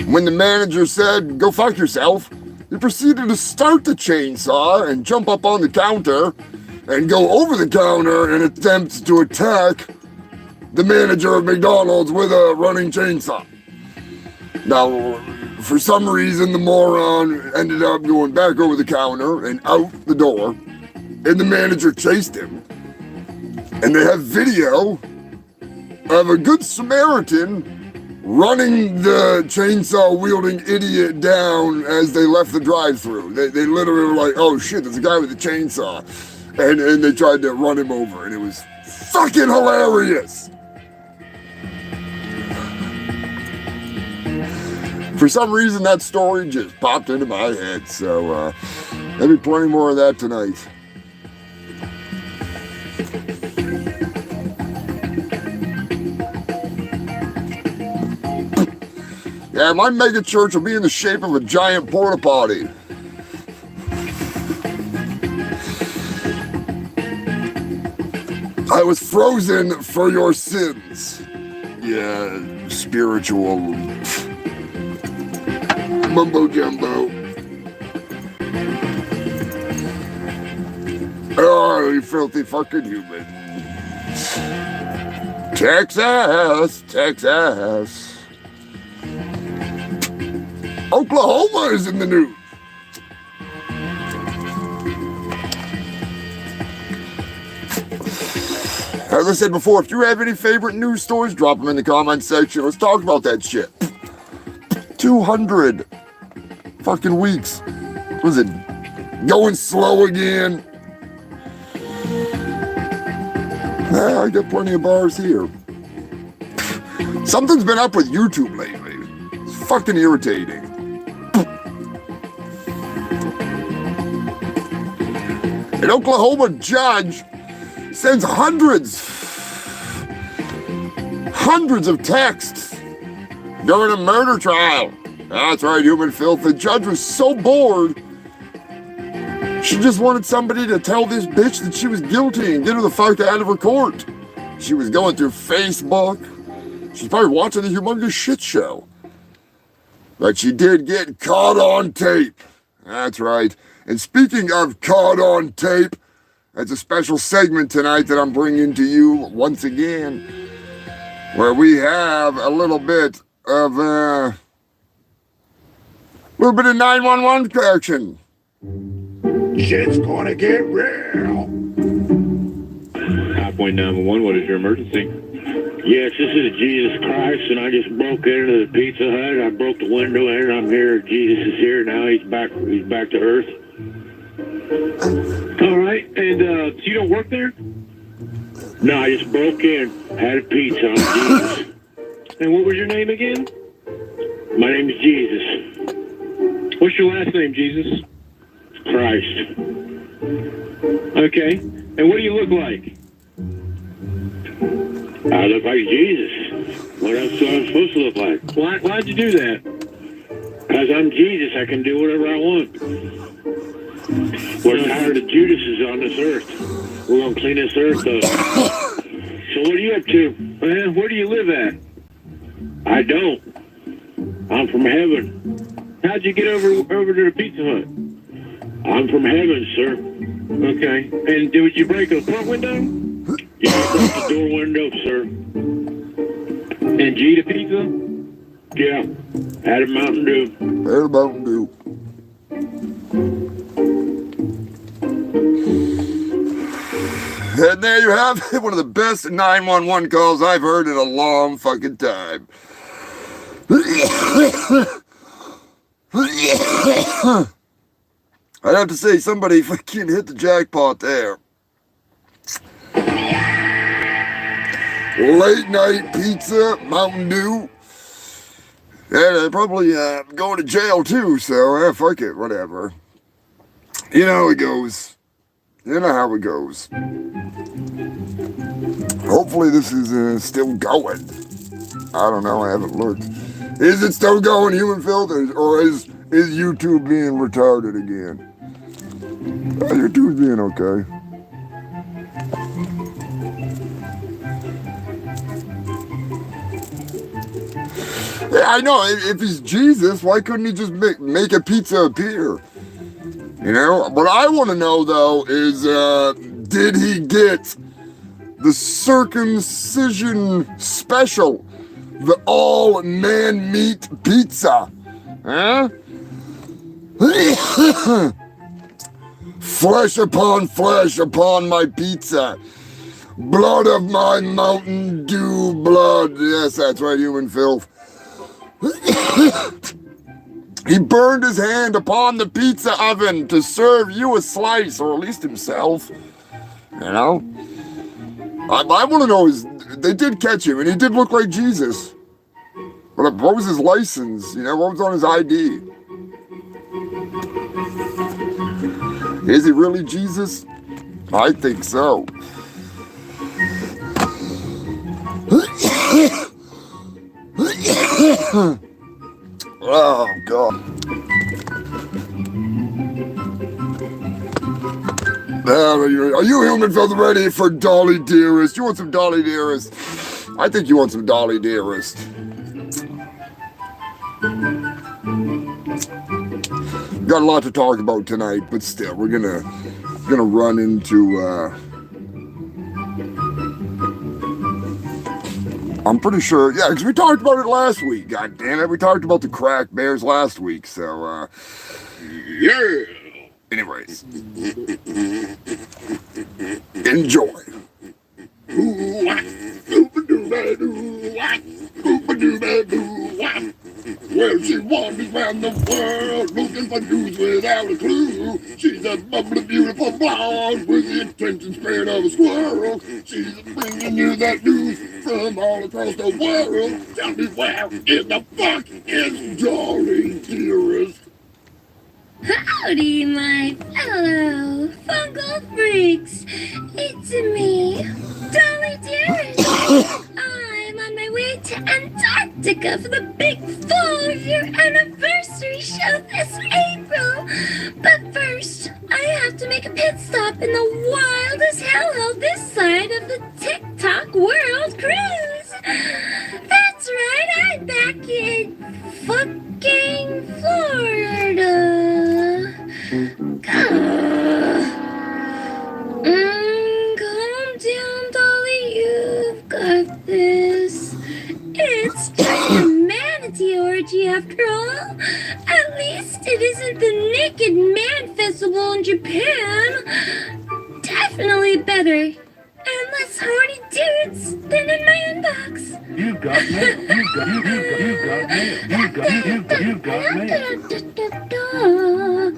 When the manager said, "Go fuck yourself," he proceeded to start the chainsaw and jump up on the counter and go over the counter and attempt to attack the manager of McDonald's with a running chainsaw. Now, for some reason, the moron ended up going back over the counter and out the door, and the manager chased him. And they have video of a good Samaritan running the chainsaw-wielding idiot down as they left the drive-thru. They literally were like, oh shit, there's a guy with a chainsaw. And they tried to run him over, and it was fucking hilarious. For some reason, that story just popped into my head, so there'll be plenty more of that tonight. Yeah, my mega church will be in the shape of a giant porta potty. I was frozen for your sins. Yeah, spiritual mumbo jumbo. Oh, you filthy fucking humans. Texas, Texas. Oklahoma is in the news. As I said before, if you have any favorite news stories, drop them in the comment section. Let's talk about that shit. 200 fucking weeks. Was it going slow again? Nah, I got plenty of bars here. Something's been up with YouTube lately. It's fucking irritating. An Oklahoma judge sends hundreds of texts during a murder trial. That's right, human filth. The judge was so bored, she just wanted somebody to tell this bitch that she was guilty and get her the fuck out of her court. She was going through Facebook. She's probably watching the Humongous Shit show. But she did get caught on tape. That's right. And speaking of caught on tape, that's a special segment tonight that I'm bringing to you once again, where we have a little bit of 911 action. Shit's gonna get real. Halfway 911, what is your emergency? Yes, this is Jesus Christ, and I just broke into the Pizza Hut. I broke the window in, and I'm here. Jesus is here now. He's back to earth. All right, and so you don't work there? No, I just broke in, had a pizza. I'm Jesus. And what was your name again? My name is Jesus What's your last name, Jesus? Christ. Okay. And what do you look like? I look like Jesus. What else do I supposed to look like? Why'd you do that? Because I'm Jesus, I can do whatever I want. We're tired of Judases on this earth. We're going to clean this earth up. So what are you up to? Where do you live at? I don't. I'm from heaven. How'd you get over to the Pizza Hut? I'm from heaven, sir. Okay. And did you break a front window? Yeah, I broke the door window, sir. And G to pizza? Yeah. Had a Mountain Dew. Had a Mountain Dew. And there you have it, one of the best 911 calls I've heard in a long fucking time. I'd have to say somebody fucking hit the jackpot there. Late night pizza, Mountain Dew. And they're probably going to jail too, so fuck it, whatever. You know how it goes. You know how it goes. Hopefully this is still going. I don't know, I haven't looked. Is it still going, Human Filters, or is YouTube being retarded again? YouTube's being okay. Yeah, I know, if he's Jesus, why couldn't he just make a pizza appear? You know, what I want to know, though, is did he get the circumcision special? The all-man meat pizza? Huh? Flesh upon my pizza. Blood of my Mountain Dew blood. Yes, that's right, human filth. He burned his hand upon the pizza oven to serve you a slice, or at least himself. You know? I want to know, they did catch him, and he did look like Jesus. But what was his license? You know, what was on his ID? Is he really Jesus? I think so. Oh, God. Are you human filth ready for Dolly Dearest? You want some Dolly Dearest? I think you want some Dolly Dearest. Got a lot to talk about tonight, but still, we're gonna run into. I'm pretty sure, yeah, because we talked about it last week. God damn it, we talked about the crack bears last week. So, yeah. Anyways, enjoy. Well, she wanders around the world looking for news without a clue. She's a bubbly, beautiful blonde with the attention span of a squirrel. She's bringing you that news from all across the world. Tell me, where in the fuck is Dolly Dearest? Howdy, my fellow fungal freaks. It's me, Dolly Dearest. I'm on my way to Antarctica for the big 4-year anniversary show this April. But first, I have to make a pit stop in the wildest hellhole this side of the TikTok world cruise. That's right, I'm back in fucking Florida. Calm down, Dolly, you've got this. It's just a manatee orgy after all. At least it isn't the Naked Man Festival in Japan. Definitely better. And less horny dudes than in my inbox. You got mail. You got mail.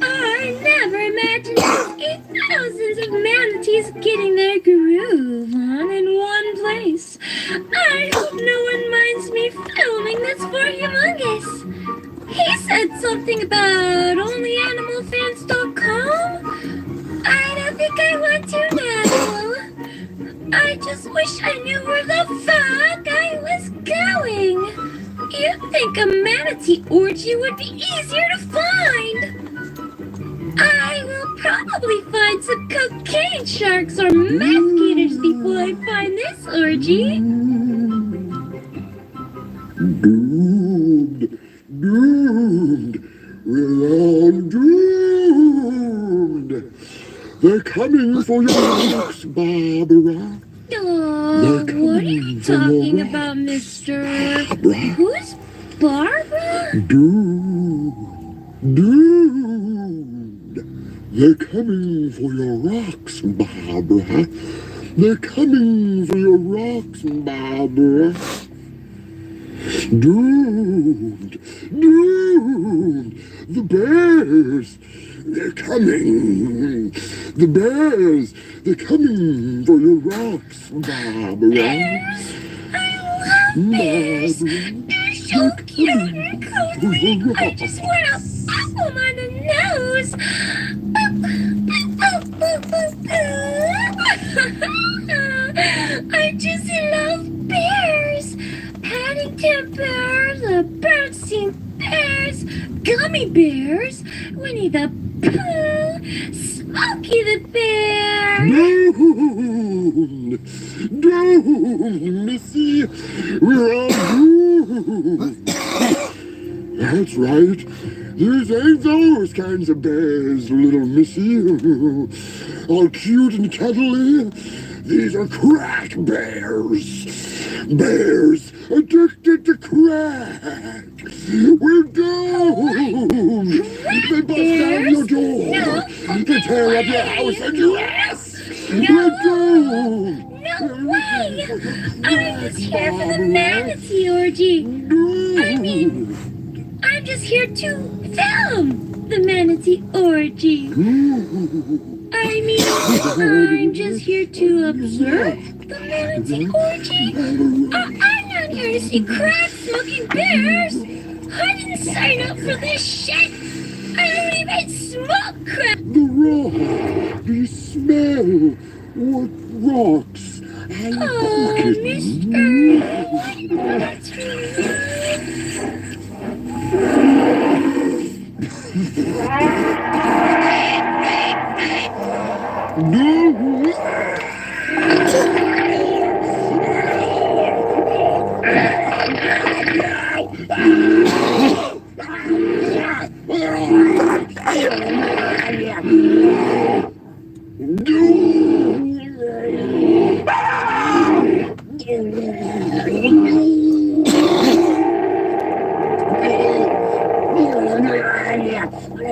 I never imagined 8,000s of manatees getting their groove on in one place. I hope no one minds me filming this for Humongous. He said something about onlyanimalfans.com. I don't think I want to know. I just wish I knew where the fuck I was going. You'd think a manatee orgy would be easier to find. I will probably find some cocaine sharks or meth gators before I find this orgy. Doomed, doomed, we're all doomed. They're coming for your rocks, Barbara. Oh, what are you talking about, mister? Who's Barbara? Doomed, doomed. They're coming for your rocks, Barbara. They're coming for your rocks, Barbara. Doomed, doomed. The bears, they're coming. The bears, they're coming for your rocks, Barbara. Bears? I love bears. They're so cute and cuddly. I just want to pop them on the nose. I just love bears. Paddington bears, the Bernstein bears, gummy bears, Winnie the Pooh, Smokey the Bear. Doomed, doomed, Missy. We're all doomed. That's right. These ain't those kinds of bears, little Missy. All cute and cuddly. These are crack bears. Bears addicted to crack. We're doomed. They bust down your door. They tear up your house and your ass. We're doomed. No way! I'm just here for the manatee orgy. I'm just here to film the manatee orgy. I'm just here to observe the manatee orgy. I'm not here to see crack-smoking bears. I didn't sign up for this shit. I don't even smoke crack. The rock. Do you smell what rocks? Oh, mister. That's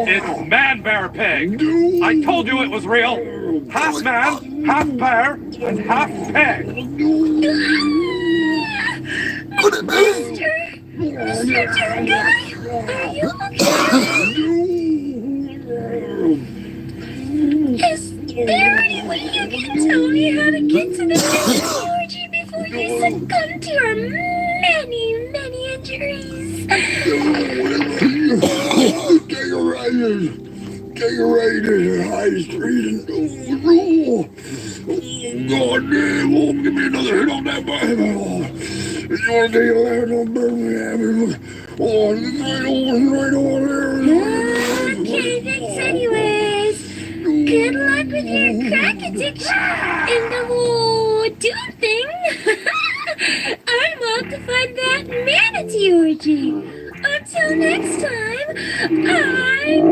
It's Man Bear Pig. I told you it was real. Half man, half bear, and half pig. Could it be? Mr. Tour Guy, are you okay? Is there any way you can tell me how to get to the manatee orgy before you succumb to your many, many injuries? Gatorade high street and God damn, give me another hit on that Bible. You want to take a left on Birmingham? Oh, right over there. Okay, thanks anyways. Good luck with your crack addiction and the whole dude thing. I'm off to find that manatee orgy. Until next time, I'm going.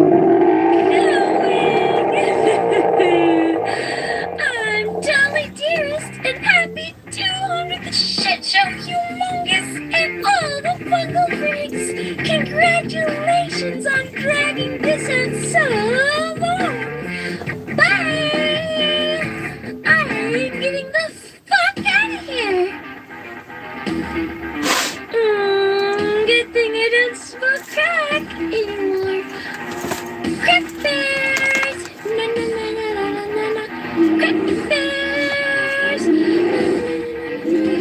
I'm Dolly Dearest and happy 200th Shit Show Humongous and all the Fungal Freaks. Congratulations on dragging this out so long. Bye! I'm getting the fuck out of here. Good thing I don't smoke crack anymore. Crack bears! Na na na na na na na. Crack bears!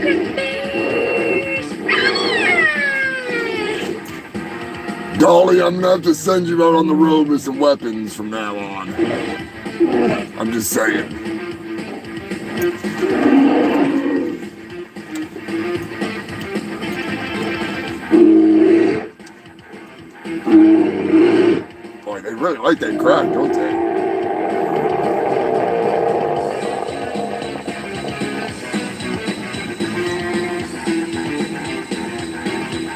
Crack bears! Ah! Dolly, I'm gonna have to send you out on the road with some weapons from now on. I'm just saying. Boy, they really like that crack, don't they?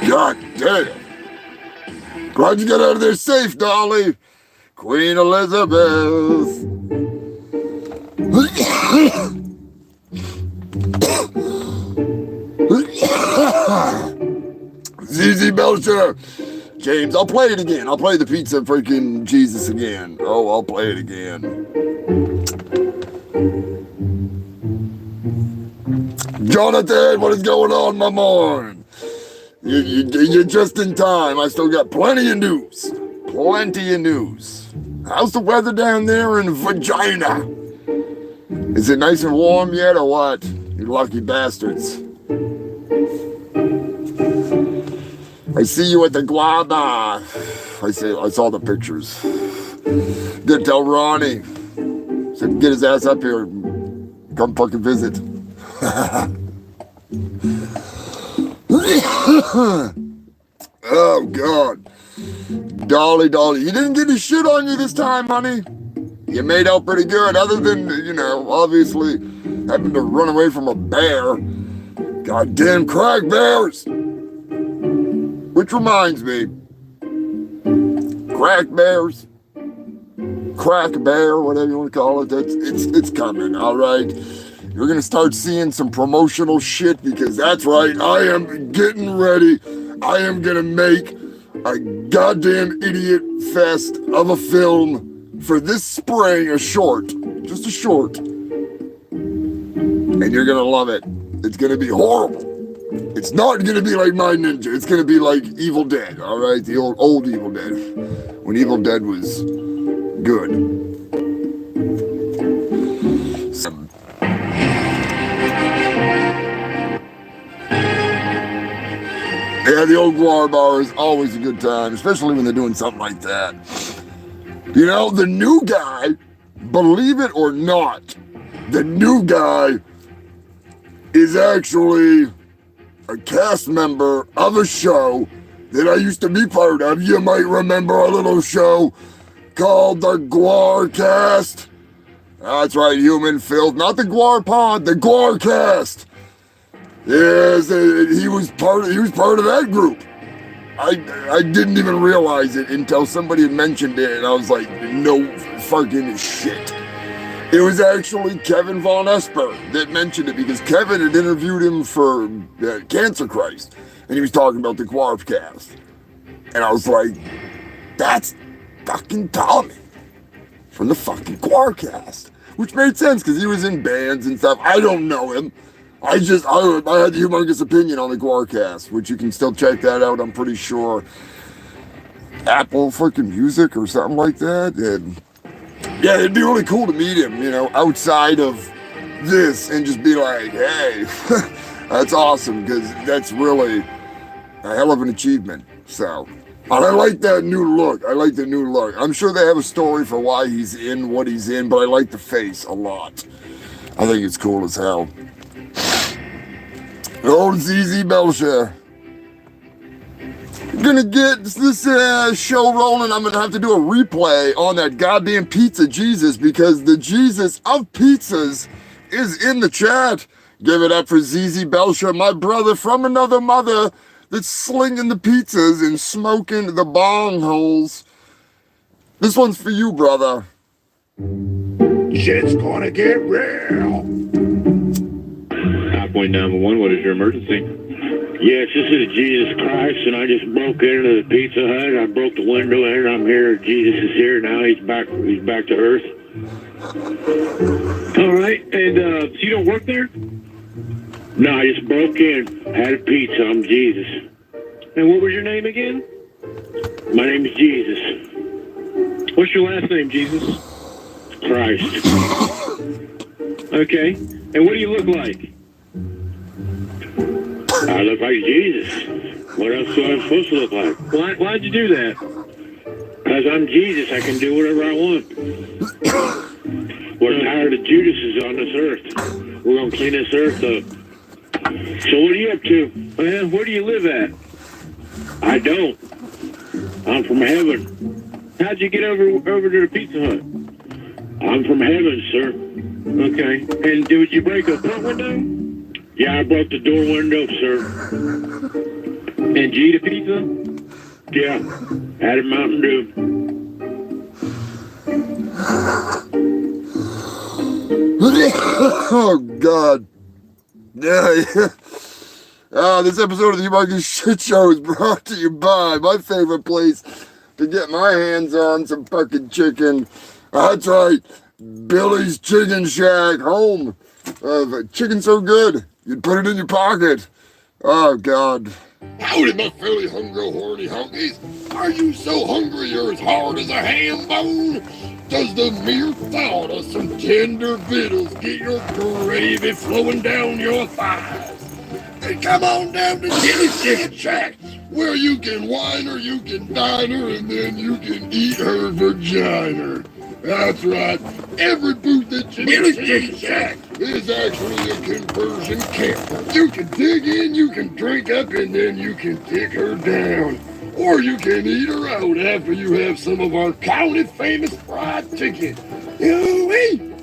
God damn. Glad you got out of there safe, Dolly. Queen Elizabeth. ZZ Belcher. James, I'll play it again. I'll play the pizza freaking Jesus again. Oh, I'll play it again. Jonathan, what is going on, my man? You're just in time. I still got plenty of news. Plenty of news. How's the weather down there in Virginia? Is it nice and warm yet or what? You lucky bastards. I see you at the Guava. I saw the pictures. Did tell Ronnie. Said get his ass up here. Come fucking visit. Oh, God. Dolly. You didn't get any shit on you this time, honey. You made out pretty good, other than, obviously having to run away from a bear. Goddamn crack bears. Which reminds me, crack bears, crack bear, whatever you want to call it, it's coming, all right? You're going to start seeing some promotional shit because that's right, I am getting ready. I am going to make a goddamn idiot fest of a film for this spring, a short, just a short. And you're going to love it. It's going to be horrible. It's not going to be like My Ninja. It's going to be like Evil Dead, all right? The old Evil Dead. When Evil Dead was good. Yeah, the old Guar Bar is always a good time, especially when they're doing something like that. The new guy, believe it or not, the new guy is actually a cast member of a show that I used to be part of. You might remember a little show called the Guar Cast. That's right, human filth. Not the Guar Pod, the Guar Cast. Yes, he was part of that group. I didn't even realize it until somebody had mentioned it, and I was like, no fucking shit. It was actually Kevin Von Esper that mentioned it because Kevin had interviewed him for Cancer Christ, and he was talking about the Guar Cast. And I was like, that's fucking Tommy from the fucking Guar Cast, which made sense because he was in bands and stuff. I don't know him. I had the Humongous opinion on the Guar Cast, which you can still check that out. I'm pretty sure Apple freaking Music or something like that. And yeah, it'd be really cool to meet him, outside of this and just be like, hey, that's awesome, because that's really a hell of an achievement. So, and I like that new look. I'm sure they have a story for why he's in what he's in, but I like the face a lot. I think it's cool as hell. Old ZZ Belcher. Gonna get this show rolling. I'm gonna have to do a replay on that goddamn pizza Jesus because the Jesus of pizzas is in the chat. Give it up for ZZ Belcher, my brother from another mother that's slinging the pizzas and smoking the bong holes. This one's for you, brother. Shit's gonna get real. Point 911, what is your emergency? Yes, this is Jesus Christ, and I just broke into the Pizza Hut. I broke the window in. I'm here. Jesus is here now. He's back to earth. All right, and so you don't work there? No, I just broke in. Had a pizza. I'm Jesus. And what was your name again? My name is Jesus. What's your last name, Jesus? Christ. Okay, and what do you look like? I look like Jesus. What else do I supposed to look like? Why'd you do that? Because I'm Jesus. I can do whatever I want. We're tired of Judases on this earth. We're gonna clean this earth up. So what are you up to? Man, where do you live at? I don't. I'm from heaven. How'd you get over to the Pizza Hut? I'm from heaven, sir. Okay. And did you break a front window? Yeah, I broke the door window, sir. And did you eat a pizza? Yeah. Had a Mountain Dew. Oh, God. Yeah. This episode of the Humongous Shit Show is brought to you by my favorite place to get my hands on some fucking chicken. That's right. Billy's Chicken Shack, home of chicken so good, you'd put it in your pocket. Oh, God. Howdy, my fairly hungry, horny honkies. Are you so hungry you're as hard as a ham bone? Does the mere thought of some tender victuals get your gravy flowing down your thighs? Then come on down to Billy's Chicken Shack, where you can wine her, you can dine her, and then you can eat her vagina. That's right. Every booth at Billy's Chicken Shack is actually a conversion camper. You can dig in, you can drink up, and then you can take her down. Or you can eat her out after you have some of our county famous fried chicken. Yoo-wee!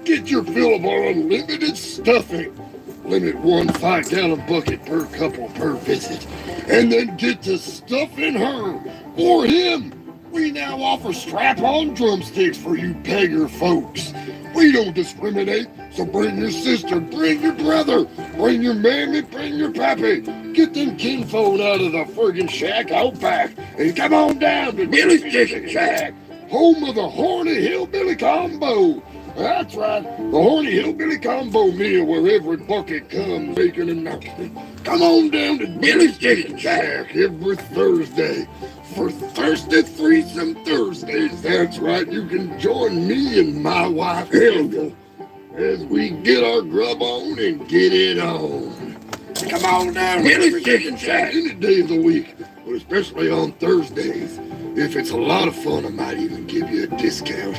Get your fill of our unlimited stuffing. Limit 1 5-gallon bucket per couple per visit. And then get to stuffing her or him. We now offer strap-on drumsticks for you beggar folks. We don't discriminate, so bring your sister, bring your brother, bring your mammy, bring your pappy. Get them kinfolk out of the friggin' shack out back and come on down to Billy's Chicken Shack, home of the Horny Hillbilly Combo. That's right, the Horny Hillbilly Combo meal where every bucket comes making an announcement. Come on down to Billy's Chicken Shack every Thursday for Thirsty Threesome Thursdays. That's right, you can join me and my wife Helga as we get our grub on and get it on. Come on down to Billy's Chicken Shack any day of the week, but especially on Thursdays. If it's a lot of fun, I might even give you a discount.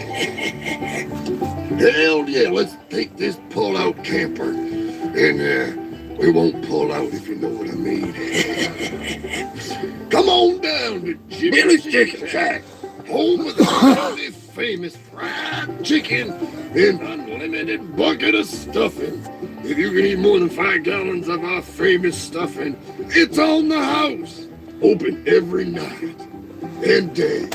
Hell yeah, let's take this pull-out camper. And we won't pull out if you know what I mean. Come on down to Billy's Chicken Shack, home of the really famous fried chicken and unlimited bucket of stuffing. If you can eat more than 5 gallons of our famous stuffing, it's on the house. Open every night and day.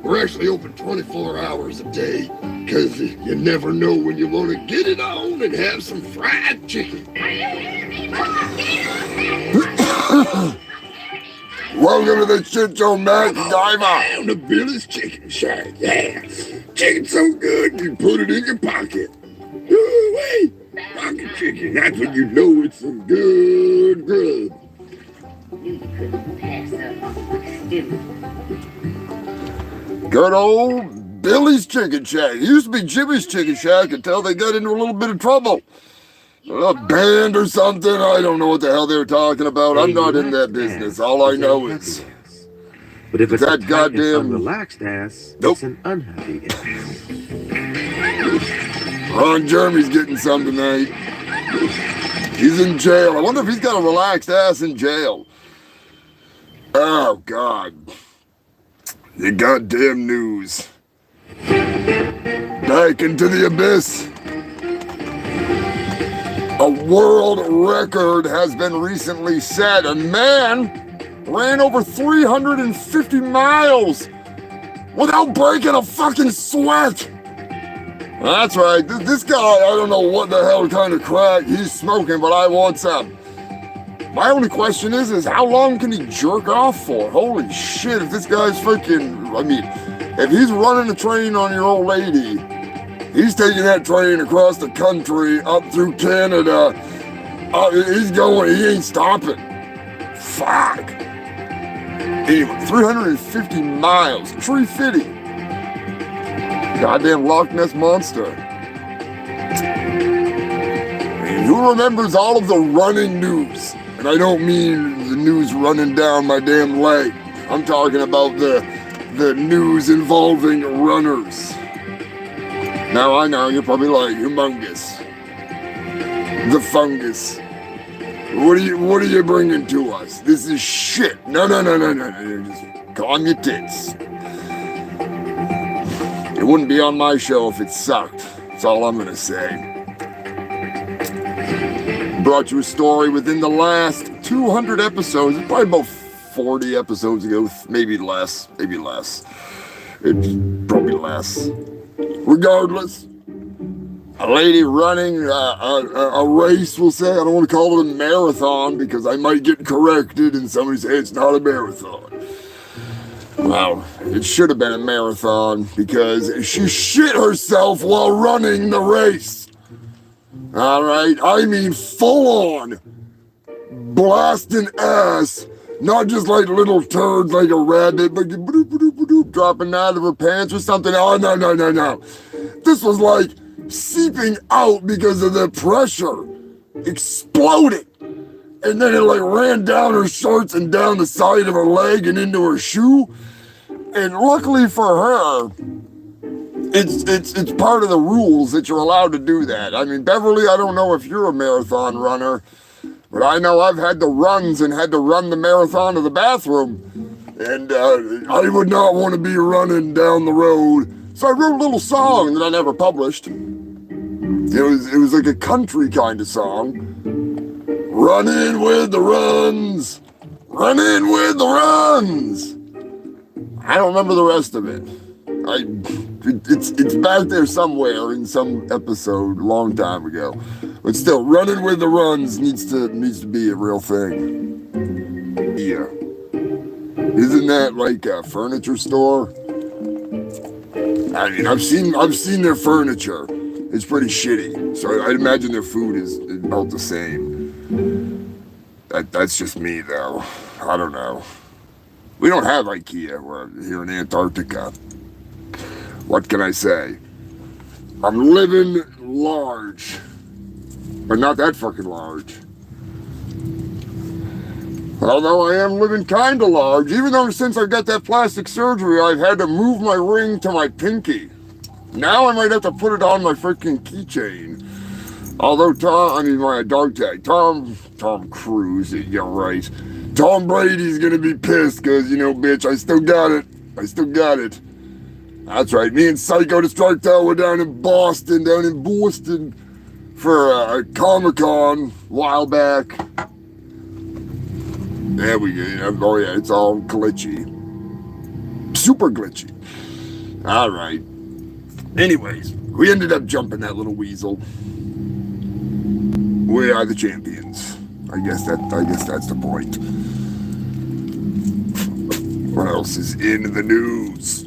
We're actually open 24 hours a day, because you never know when you want to get it on and have some fried chicken. Welcome to the Shit Show, Mac Diver. Down to Billy's Chicken Shack, yeah. Chicken so good, you put it in your pocket. Ooh-wee. Pocket chicken, that's when you know it's some good grub. Good old Billy's Chicken Shack. It used to be Jimmy's Chicken Shack until they got into a little bit of trouble. A band or something. I don't know what the hell they were talking about. I'm not in that business. All I know is but if it's that a goddamn relaxed ass, nope. It's an unhappy ass. Ron Jeremy's getting some tonight. He's in jail. I wonder if he's got a relaxed ass in jail. Oh, God. The goddamn news. Back into the abyss. A world record has been recently set. A man ran over 350 miles without breaking a fucking sweat. That's right. This guy, I don't know what the hell kind of crack he's smoking, but I want some. My only question is how long can he jerk off for? Holy shit, if this guy's freaking, if he's running a train on your old lady, he's taking that train across the country, up through Canada. He's going, he ain't stopping. Fuck. Anyway, 350 miles, 350. Goddamn Loch Ness Monster. And who remembers all of the running news? And I don't mean the news running down my damn leg. I'm talking about the news involving runners. Now I know you're probably like, humongous. The fungus. What are you bringing to us? This is shit. No. Just calm your tits. It wouldn't be on my show if it sucked. That's all I'm gonna say. Brought you a story within the last 200 episodes. Probably about 40 episodes ago. Maybe less. It's probably less. Regardless. A lady running a race, we'll say. I don't want to call it a marathon because I might get corrected and somebody say it's not a marathon. Well, it should have been a marathon because she shit herself while running the race. All right? I mean full on blasting ass. Not just like little turds like a rabbit, but dropping out of her pants or something. Oh, no. This was like seeping out because of the pressure, exploding, and then it like ran down her shorts and down the side of her leg and into her shoe. And luckily for her, it's part of the rules that you're allowed to do that. I mean, Beverly, I don't know if you're a marathon runner, but I know I've had the runs and had to run the marathon to the bathroom, and I would not want to be running down the road. So I wrote a little song that I never published. It was like a country kind of song. Running with the runs. Running with the runs. I don't remember the rest of it. It's back there somewhere in some episode a long time ago. But still, running with the runs needs to be a real thing. Yeah. Isn't that like a furniture store? I mean, I've seen their furniture. It's pretty shitty. So I'd imagine their food is about the same. That's just me, though. I don't know. We don't have IKEA. We're here in Antarctica. What can I say? I'm living large. But not that fucking large. Although I am living kinda large, even though since I got that plastic surgery, I've had to move my ring to my pinky. Now I might have to put it on my freaking keychain. Although my dog tag, Tom Cruise, yeah right. Tom Brady's gonna be pissed because, bitch, I still got it. That's right, me and Psycho Destructo were down in Boston, for a Comic-Con a while back. There we go. Oh yeah, it's all glitchy. Super glitchy. All right. Anyways, we ended up jumping that little weasel. We are the champions. I guess that's the point. What else is in the news?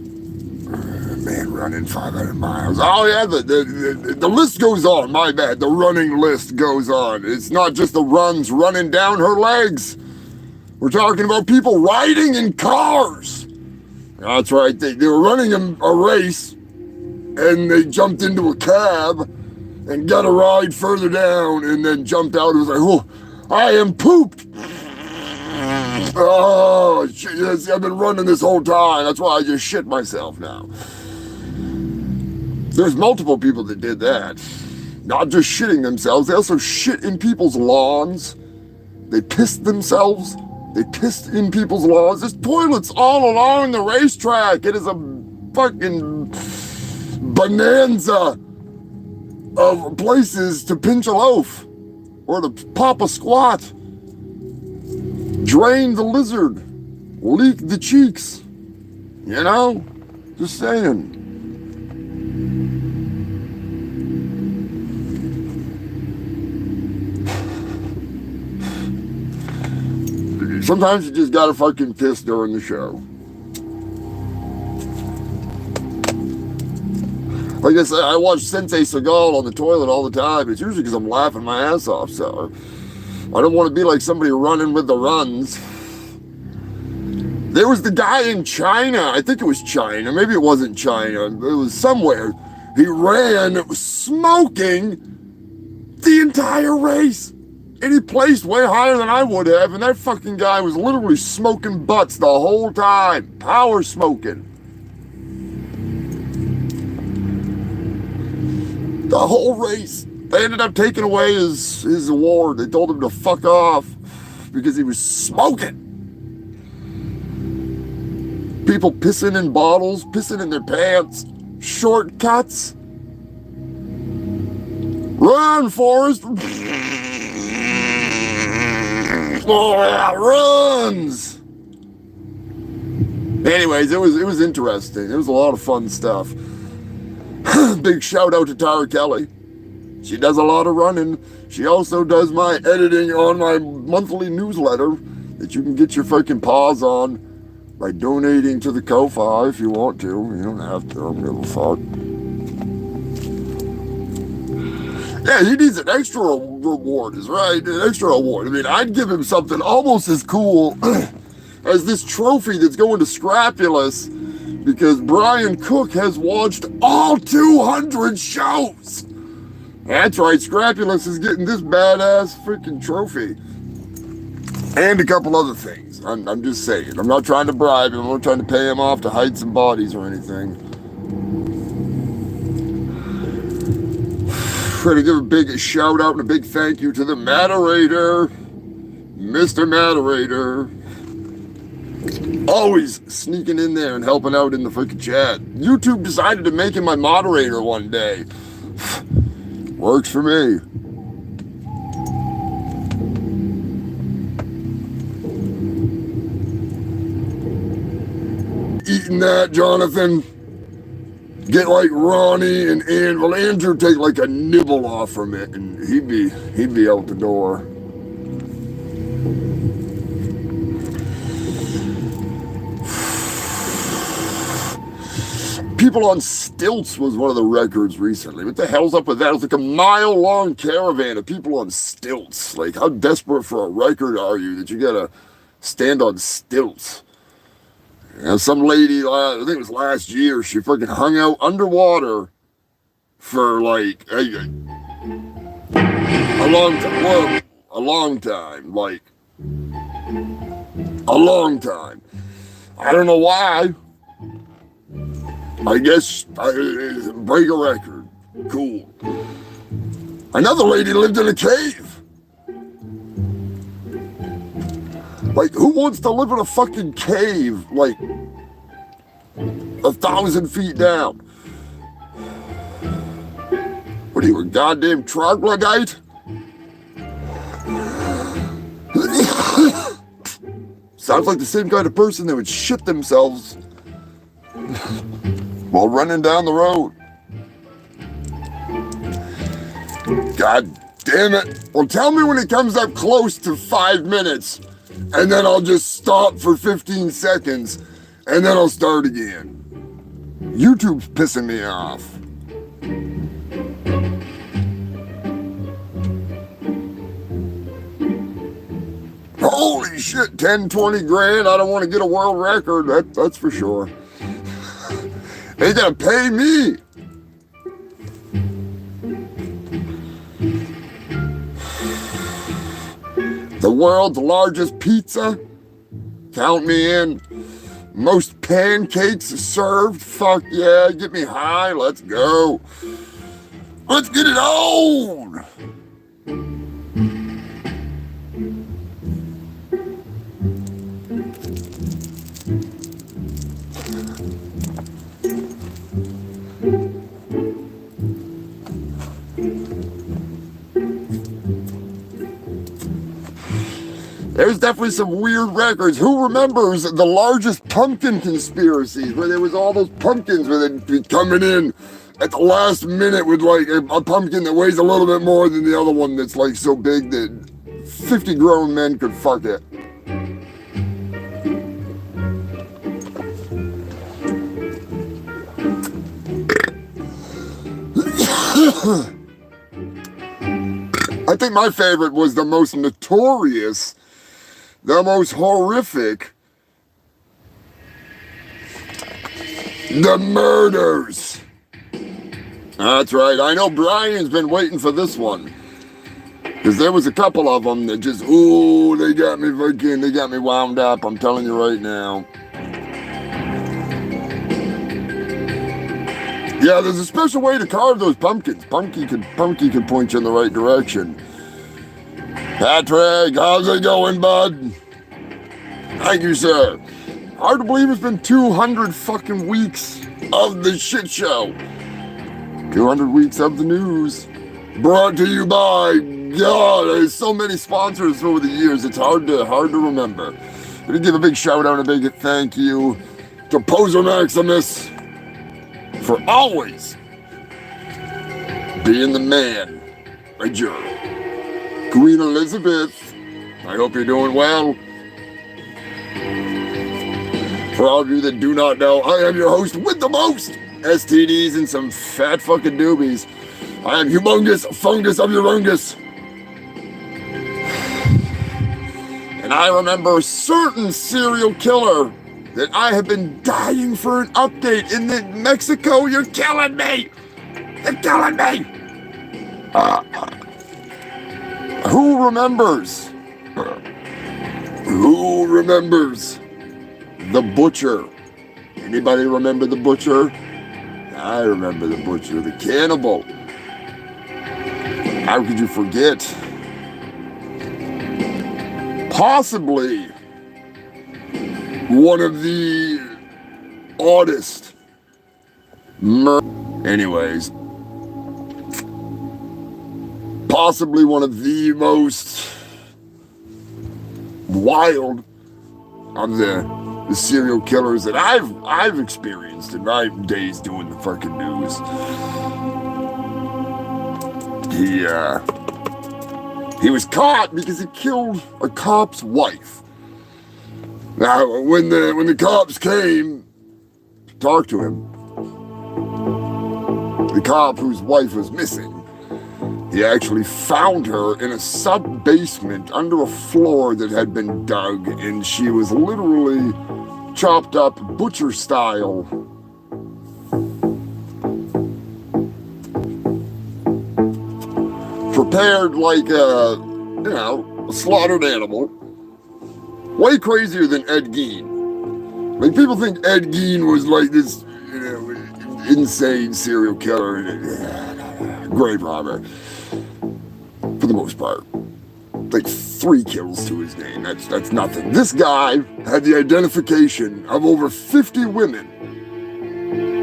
Man running 500 miles. Oh yeah, the list goes on. My bad. The running list goes on. It's not just the runs running down her legs. We're talking about people riding in cars. That's right. They were running a race, and they jumped into a cab and got a ride further down, and then jumped out. It was like, oh, I am pooped. Oh, shit, yes, I've been running this whole time. That's why I just shit myself now. There's multiple people that did that. Not just shitting themselves, they also shit in people's lawns. They pissed themselves. They pissed in people's lawns. There's toilets all along the racetrack. It is a fucking bonanza of places to pinch a loaf or to pop a squat. Drain the lizard. Leak the cheeks. Just saying. Sometimes you just gotta fucking piss during the show. Like I said, I watch Sensei Seagal on the toilet all the time. It's usually because I'm laughing my ass off, so I don't want to be like somebody running with the runs. There was the guy in China. I think it was China. Maybe it wasn't China. It was somewhere. He ran smoking the entire race. And he placed way higher than I would have, and that fucking guy was literally smoking butts the whole time. Power smoking. The whole race. They ended up taking away his award. They told him to fuck off because he was smoking. People pissing in bottles, pissing in their pants, shortcuts. Run, Forrest! Runs! Anyways, it was interesting. It was a lot of fun stuff. Big shout out to Tara Kelly. She does a lot of running. She also does my editing on my monthly newsletter that you can get your fucking paws on by donating to the Ko-Fi if you want to. You don't have to. I don't give a fuck. Yeah, he needs an extra reward, is right. An extra award. I mean, I'd give him something almost as cool as this trophy that's going to Scrapulous because Brian Cook has watched all 200 shows. That's right, Scrapulous is getting this badass freaking trophy. And a couple other things. I'm just saying. I'm not trying to bribe him. I'm not trying to pay him off to hide some bodies or anything. Try to give a big shout out and a big thank you to the moderator, Mr. Moderator. Always sneaking in there and helping out in the freaking chat. YouTube decided to make him my moderator one day. Works for me. Eating that, Jonathan. Get like Ronnie and well, Andrew take like a nibble off from it, and he'd be out the door. People on Stilts was one of the records recently. What the hell's up with that? It was like a mile-long caravan of people on stilts. Like, how desperate for a record are you that you gotta stand on stilts? You know, some lady, I think it was last year, she freaking hung out underwater for like a long time. Well, a long time. Like, a long time. I don't know why. I guess break a record. Cool. Another lady lived in a cave. Like, who wants to live in a fucking cave, like, 1,000 feet down? What are you, a goddamn troglodyte? Sounds like the same kind of person that would shit themselves while running down the road. God damn it. Well, tell me when it comes up close to 5 minutes, and then I'll just stop for 15 seconds, and then I'll start again. YouTube's pissing me off. Holy shit, 10, 20 grand. I don't want to get a world record, that's for sure. They gotta pay me. The world's largest pizza? Count me in. Most pancakes served? Fuck yeah, get me high, let's go. Let's get it on! There's definitely some weird records. Who remembers the largest pumpkin conspiracies, where there was all those pumpkins where they'd be coming in at the last minute with like a pumpkin that weighs a little bit more than the other one that's like so big that 50 grown men could fuck it. I think my favorite was the most notorious, the most horrific, the murders. That's right. I know Brian's been waiting for this one, because there was a couple of them that just, ooh, they got me wound up. I'm telling you right now. Yeah, there's a special way to carve those pumpkins. Punky can point you in the right direction. Patrick, how's it going, bud? Thank you, sir. Hard to believe it's been 200 fucking weeks of the shit show. 200 weeks of the news. Brought to you by, God, there's so many sponsors over the years, it's hard to remember. I'm gonna give a big shout out and a big thank you to Poser Maximus for always being the man. Right, Joe. Queen Elizabeth, I hope you're doing well. For all of you that do not know, I am your host with the most STDs and some fat fucking doobies. I am Humongous, fungus of Humongous. And I remember a certain serial killer that I have been dying for an update in Mexico. You're killing me! You're killing me! Who remembers? Who remembers the butcher? Anybody remember the butcher? I remember the butcher, the cannibal. How could you forget? Possibly one of the oddest anyways, possibly one of the most wild of the serial killers that I've experienced in my days doing the fucking news. He was caught because he killed a cop's wife. Now, when the cops came to talk to him, the cop whose wife was missing, he actually found her in a sub-basement under a floor that had been dug, and she was literally chopped up butcher style. Prepared like a slaughtered animal. Way crazier than Ed Gein. Like, people think Ed Gein was like this, insane serial killer, grave robber. For the most part. Like 3 kills to his name. That's nothing. This guy had the identification of over 50 women.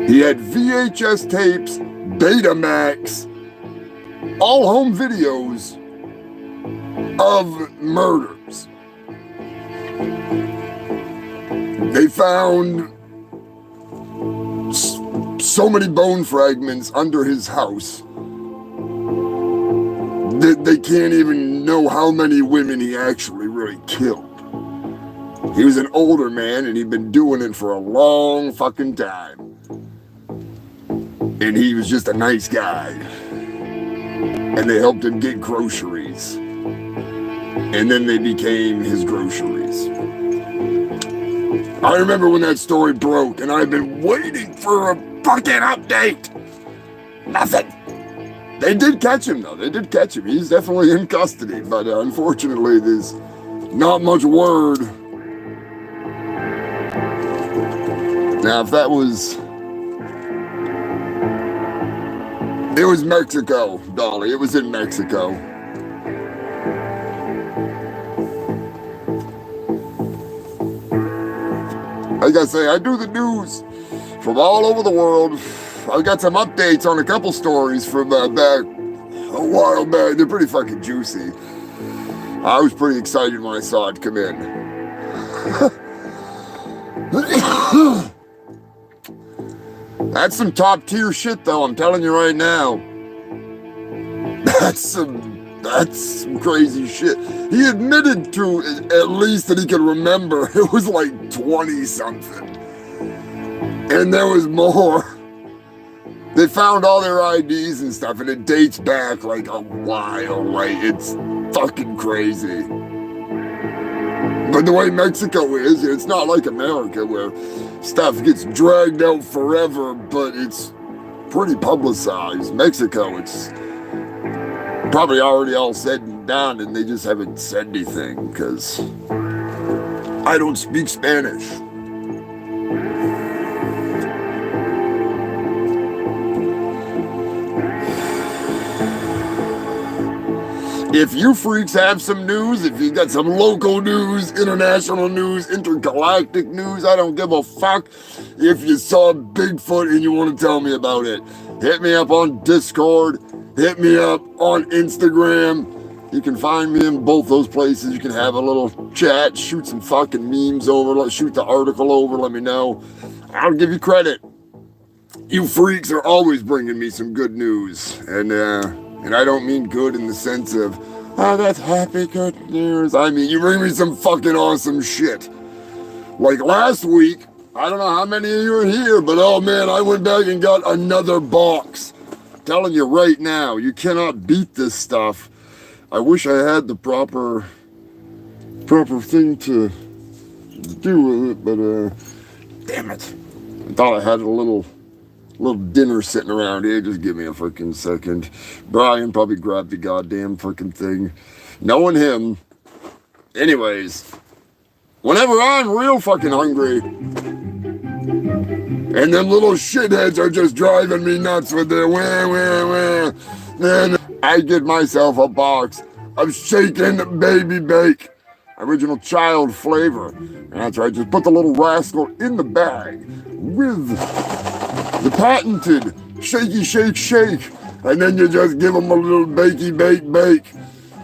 He had VHS tapes, Betamax, all home videos of murders. They found so many bone fragments under his house that they can't even know how many women he actually really killed. He was an older man and he'd been doing it for a long fucking time. And he was just a nice guy. And they helped him get groceries. And then they became his groceries. I remember when that story broke, and I've been waiting for a fucking update. Nothing. They did catch him, though. They did catch him. He's definitely in custody, but unfortunately, there's not much word. Now, if that was... It was Mexico, Dolly. It was in Mexico. Like I say, I do the news from all over the world. I got some updates on a couple stories from back a while back. They're pretty fucking juicy. I was pretty excited when I saw it come in. That's some top tier shit, though. I'm telling you right now. That's some crazy shit. He admitted to at least that he could remember. It was like 20 something. And there was more. They found all their IDs and stuff, and it dates back like a while. Like, it's fucking crazy. But the way Mexico is, it's not like America where stuff gets dragged out forever, but it's pretty publicized. Mexico, it's probably already all said and done, and they just haven't said anything, because I don't speak Spanish. If you freaks have some news, if you got some local news, international news, intergalactic news, I don't give a fuck. If you saw Bigfoot and you want to tell me about it, hit me up on Discord, hit me up on Instagram. You can find me in both those places. You can have a little chat, shoot some fucking memes over, shoot the article over, let me know. I'll give you credit. You freaks are always bringing me some good news. And I don't mean good in the sense of, oh, that's happy good news. I mean, you bring me some fucking awesome shit. Like last week, I don't know how many of you are here, but oh man, I went back and got another box. Telling you right now, you cannot beat this stuff. I wish I had the proper thing to do with it, but damn it. I thought I had a little dinner sitting around here. Just give me a freaking second. Brian probably grabbed the goddamn freaking thing. Knowing him. Anyways, whenever I'm real fucking hungry, and them little shitheads are just driving me nuts with their wah, then I get myself a box of shaken baby bake. Original child flavor. And that's right, just put the little rascal in the bag with the patented shaky shake shake. And then you just give them a little bakey bake.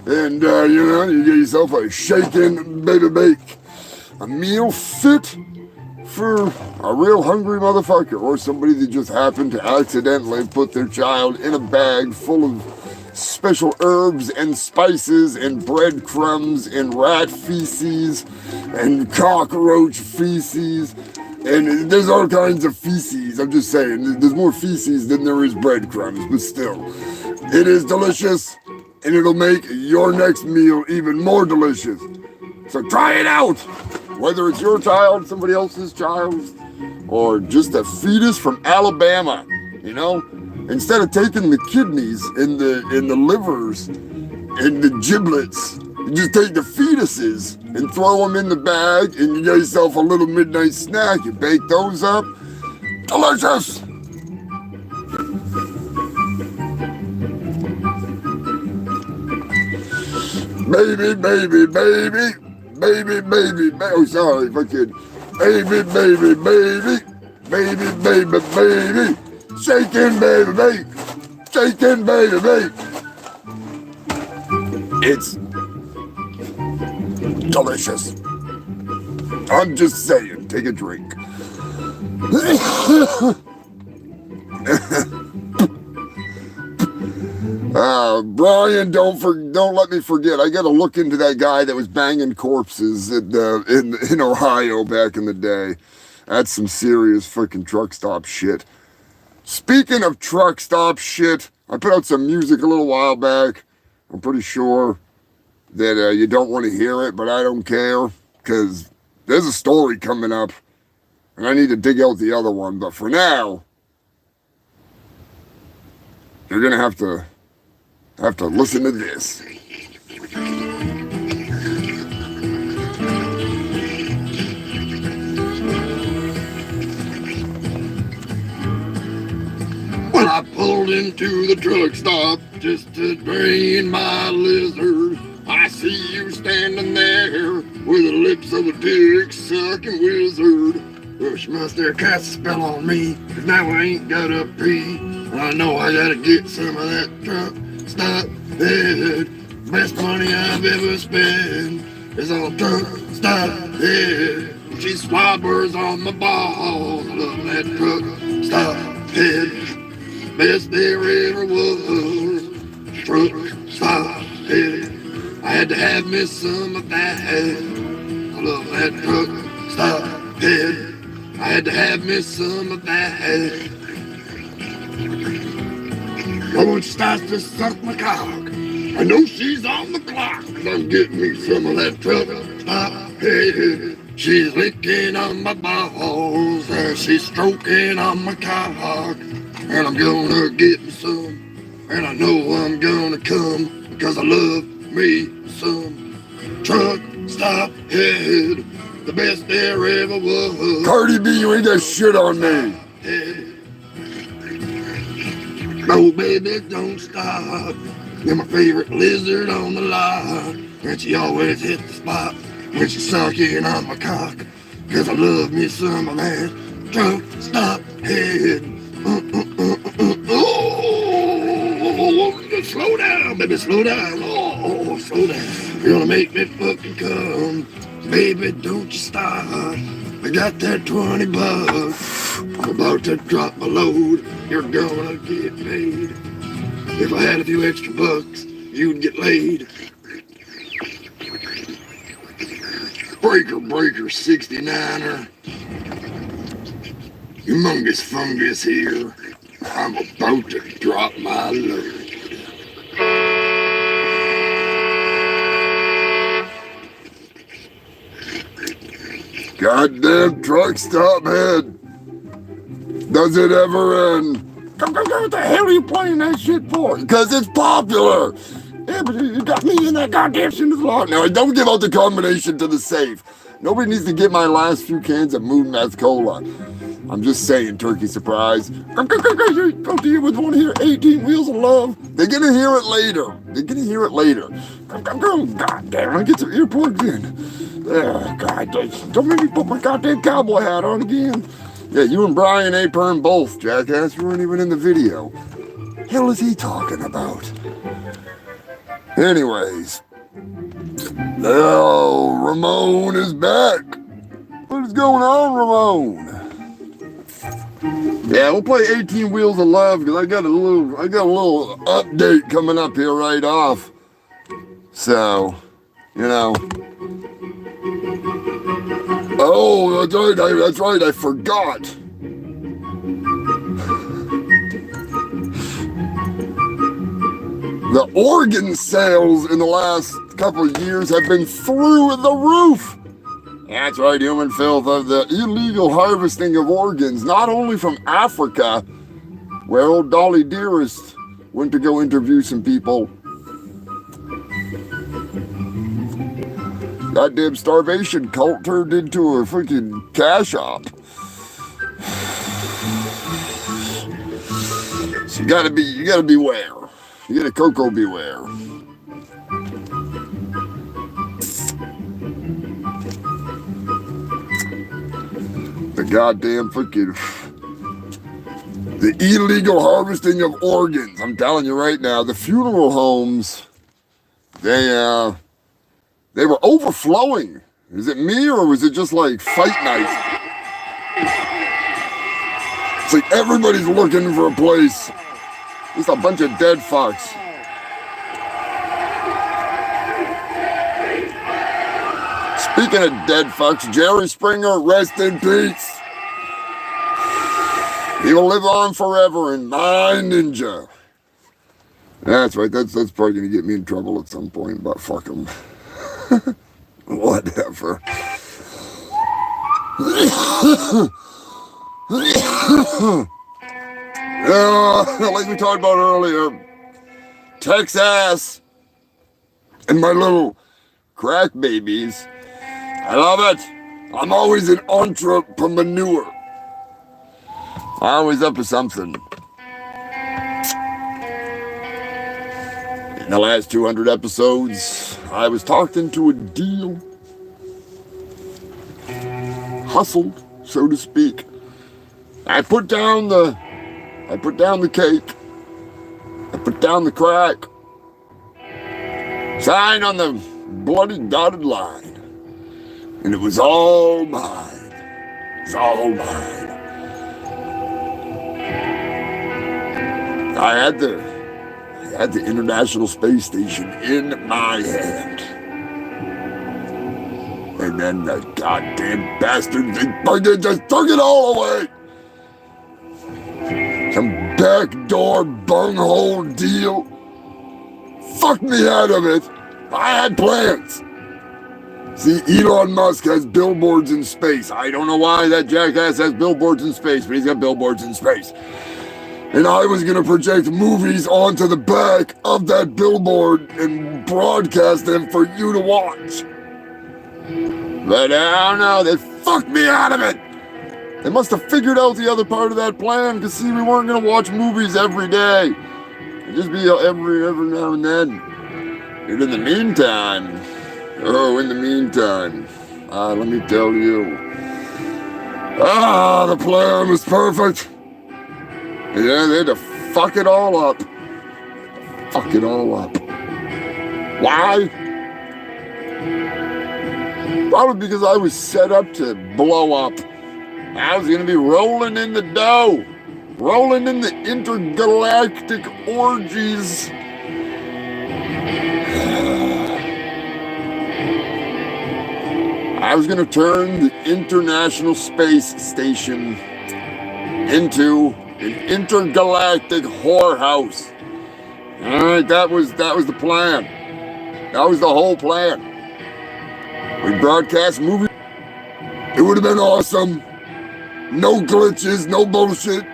And you get yourself a shaken baby bake. A meal fit for a real hungry motherfucker or somebody that just happened to accidentally put their child in a bag full of special herbs and spices and breadcrumbs and rat feces and cockroach feces. And there's all kinds of feces. I'm just saying, there's more feces than there is breadcrumbs, but still, it is delicious and it'll make your next meal even more delicious. So try it out. Whether it's your child, somebody else's child, or just a fetus from Alabama, you know? Instead of taking the kidneys and the livers and the giblets, you just take the fetuses and throw them in the bag and you get yourself a little midnight snack. You bake those up. Delicious! Baby, oh sorry, fucking baby, shaking baby bake, shaking baby bake. It's delicious. I'm just saying, take a drink. Brian, don't let me forget. I got to look into that guy that was banging corpses in Ohio back in the day. That's some serious freaking truck stop shit. Speaking of truck stop shit, I put out some music a little while back. I'm pretty sure that you don't want to hear it, but I don't care because there's a story coming up, and I need to dig out the other one. But for now, you're gonna have to listen to this. When I pulled into the truck stop just to drain my lizard, I see you standing there with the lips of a dick-sucking wizard. Well, she must have cast a spell on me, 'cause now I ain't got a pee. I know I gotta get some of that truck stop head. Best money I've ever spent is on truck stop head. She slobbers on my balls. I love that truck stop head. Best there ever was. Truck stop head. I had to have me some of that. I love that truck stop head. I had to have me some of that. But when she starts to suck my cock, I know she's on the clock. 'Cause I'm getting me some of that truck stop head. She's licking on my balls and she's stroking on my cock. And I'm gonna get me some, and I know I'm gonna come, because I love me some truck stop head. The best there ever was. Cardi B, you ain't got shit on me. No, baby, don't stop. You're my favorite lizard on the lot. And she always hit the spot when she's sucking on my cock. Cause I love me some of that truck stop head. Oh, slow down, baby, slow down. Oh, slow down. You're gonna make me fucking come. Baby, don't you stop. I got that $20. I'm about to drop my load. You're gonna get paid. If I had a few extra bucks, you'd get laid. Breaker, 69er. Humongous fungus here. I'm about to drop my load. Goddamn truck stop head. Does it ever end? What the hell are you playing that shit for? Because it's popular. Yeah, but you got me in that goddamn shit as long. Now, don't give out the combination to the safe. Nobody needs to get my last few cans of Moon Meth Cola. I'm just saying, turkey surprise. Go deal with one here, 18 Wheels of Love. They're gonna hear it later. God damn, I get some earplugs in. God, don't make me put my goddamn cowboy hat on again. Yeah, you and Brian A. Pern both, jackass. You weren't even in the video. Hell is he talking about? Anyways. Oh, Ramon is back. What is going on, Ramon? Yeah, we'll play 18 Wheels of Love because I got a little update coming up here right off. So, you know. Oh, that's right, I forgot. The organ sales in the last couple of years have been through the roof. That's right, human filth of the illegal harvesting of organs, not only from Africa, where old Dolly Dearest went to go interview some people. Goddamn starvation cult turned into a freaking cash op. So you gotta beware. You gotta Coco beware. The goddamn freaking the illegal harvesting of organs. I'm telling you right now, the funeral homes, they were overflowing. Is it me or was it just like fight night? It's like everybody's looking for a place. Just a bunch of dead fucks. Speaking of dead fucks, Jerry Springer, rest in peace. He will live on forever in my ninja. That's right, that's probably gonna get me in trouble at some point, but fuck him. Whatever. Like we talked about earlier, Texas and my little crack babies. I love it. I'm always an entrepreneur. Always up to something. In the last 200 episodes, I was talked into a deal. Hustled, so to speak. I put down the cake. I put down the crack. Signed on the bloody dotted line. And it was all mine. It's all mine. I had the International Space Station in my hand. And then the goddamn bastards, they just took it all away. Some backdoor bunghole deal. Fucked me out of it. I had plans. See, Elon Musk has billboards in space. I don't know why that jackass has billboards in space, but he's got billboards in space. And I was gonna project movies onto the back of that billboard and broadcast them for you to watch. But I don't know, they fucked me out of it. They must have figured out the other part of that plan, because see, we weren't gonna watch movies every day. Just be every now and then. And in the meantime, let me tell you. The plan was perfect. Yeah, they had to fuck it all up. Why? Probably because I was set up to blow up. I was gonna be rolling in the dough. Rolling in the intergalactic orgies. I was going to turn the International Space Station into an intergalactic whorehouse. All right, that was the plan. That was the whole plan. We broadcast movies. It would have been awesome. No glitches, no bullshit.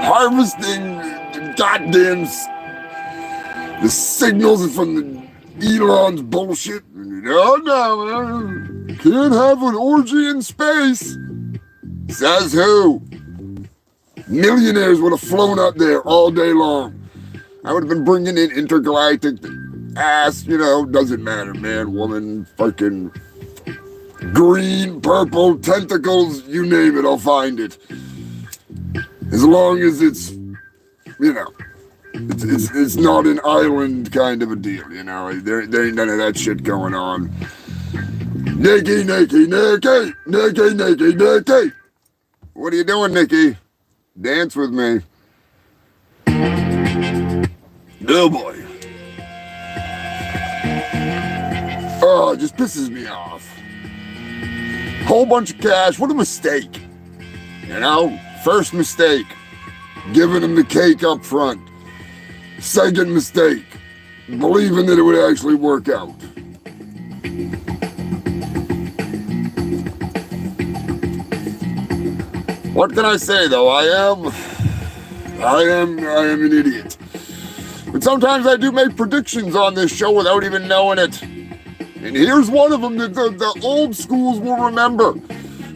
Harvesting the signals from the Elon's bullshit. No, man. Can't have an orgy in space. Says who? Millionaires would have flown up there all day long. I would have been bringing in intergalactic ass, doesn't matter, man, woman, fucking green, purple, tentacles, you name it, I'll find it. As long as it's, it's not an island kind of a deal, There ain't none of that shit going on. Nikki. What are you doing, Nikki? Dance with me. Oh, boy. Oh, it just pisses me off. Whole bunch of cash. What a mistake. First mistake. Giving him the cake up front. Second mistake. Believing that it would actually work out. What can I say, though? I am an idiot. But sometimes I do make predictions on this show without even knowing it. And here's one of them that the old schools will remember.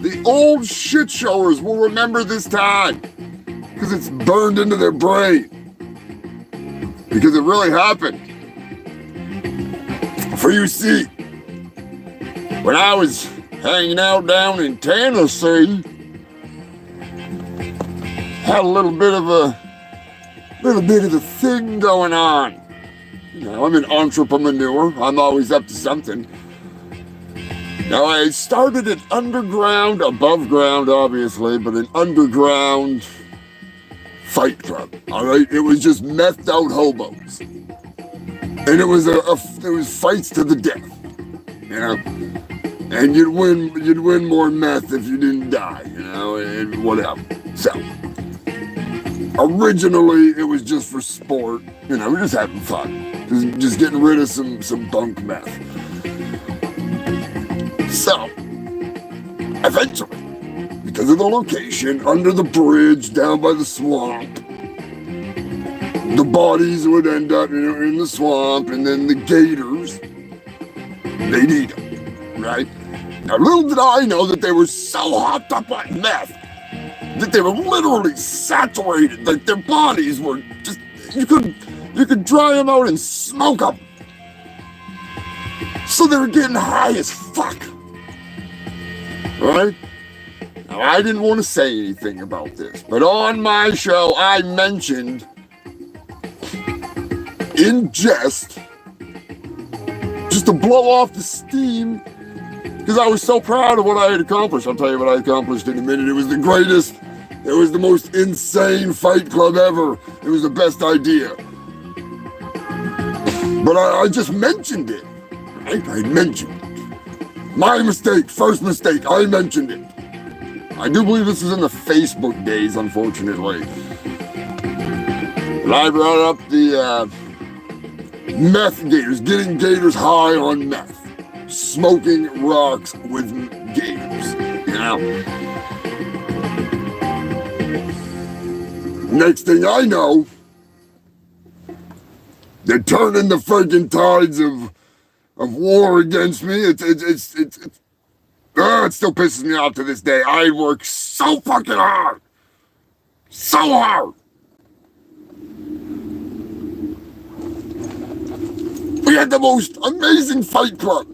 The old shit showers will remember this time. Because it's burned into their brain. Because it really happened. For you see, when I was hanging out down in Tennessee, had a little bit of a thing going on. I'm an entrepreneur. I'm always up to something. Now, I started an underground, above ground, obviously, but an underground fight club. All right, it was just methed out hobos, and it was fights to the death. And you'd win more meth if you didn't die. And whatever. So. Originally, it was just for sport. We're just having fun. Just getting rid of some bunk meth. So, eventually, because of the location, under the bridge, down by the swamp, the bodies would end up in the swamp, and then the gators, they'd eat them, right? Now, little did I know that they were so hopped up on meth that they were literally saturated, like their bodies were just, you could dry them out and smoke them. So they were getting high as fuck. Right? Now, I didn't want to say anything about this, but on my show, I mentioned, in jest, just to blow off the steam, because I was so proud of what I had accomplished. I'll tell you what I accomplished in a minute. It was the greatest. It was the most insane fight club ever. It was the best idea. But I just mentioned it. Right? I mentioned it. My mistake. First mistake. I mentioned it. I do believe this is in the Facebook days, unfortunately. But I brought up the meth gators. Getting gators high on meth. Smoking rocks with gators, Next thing I know, they're turning the freaking tides of war against me. It still pisses me off to this day. I work so fucking hard. So hard. We had the most amazing fight club.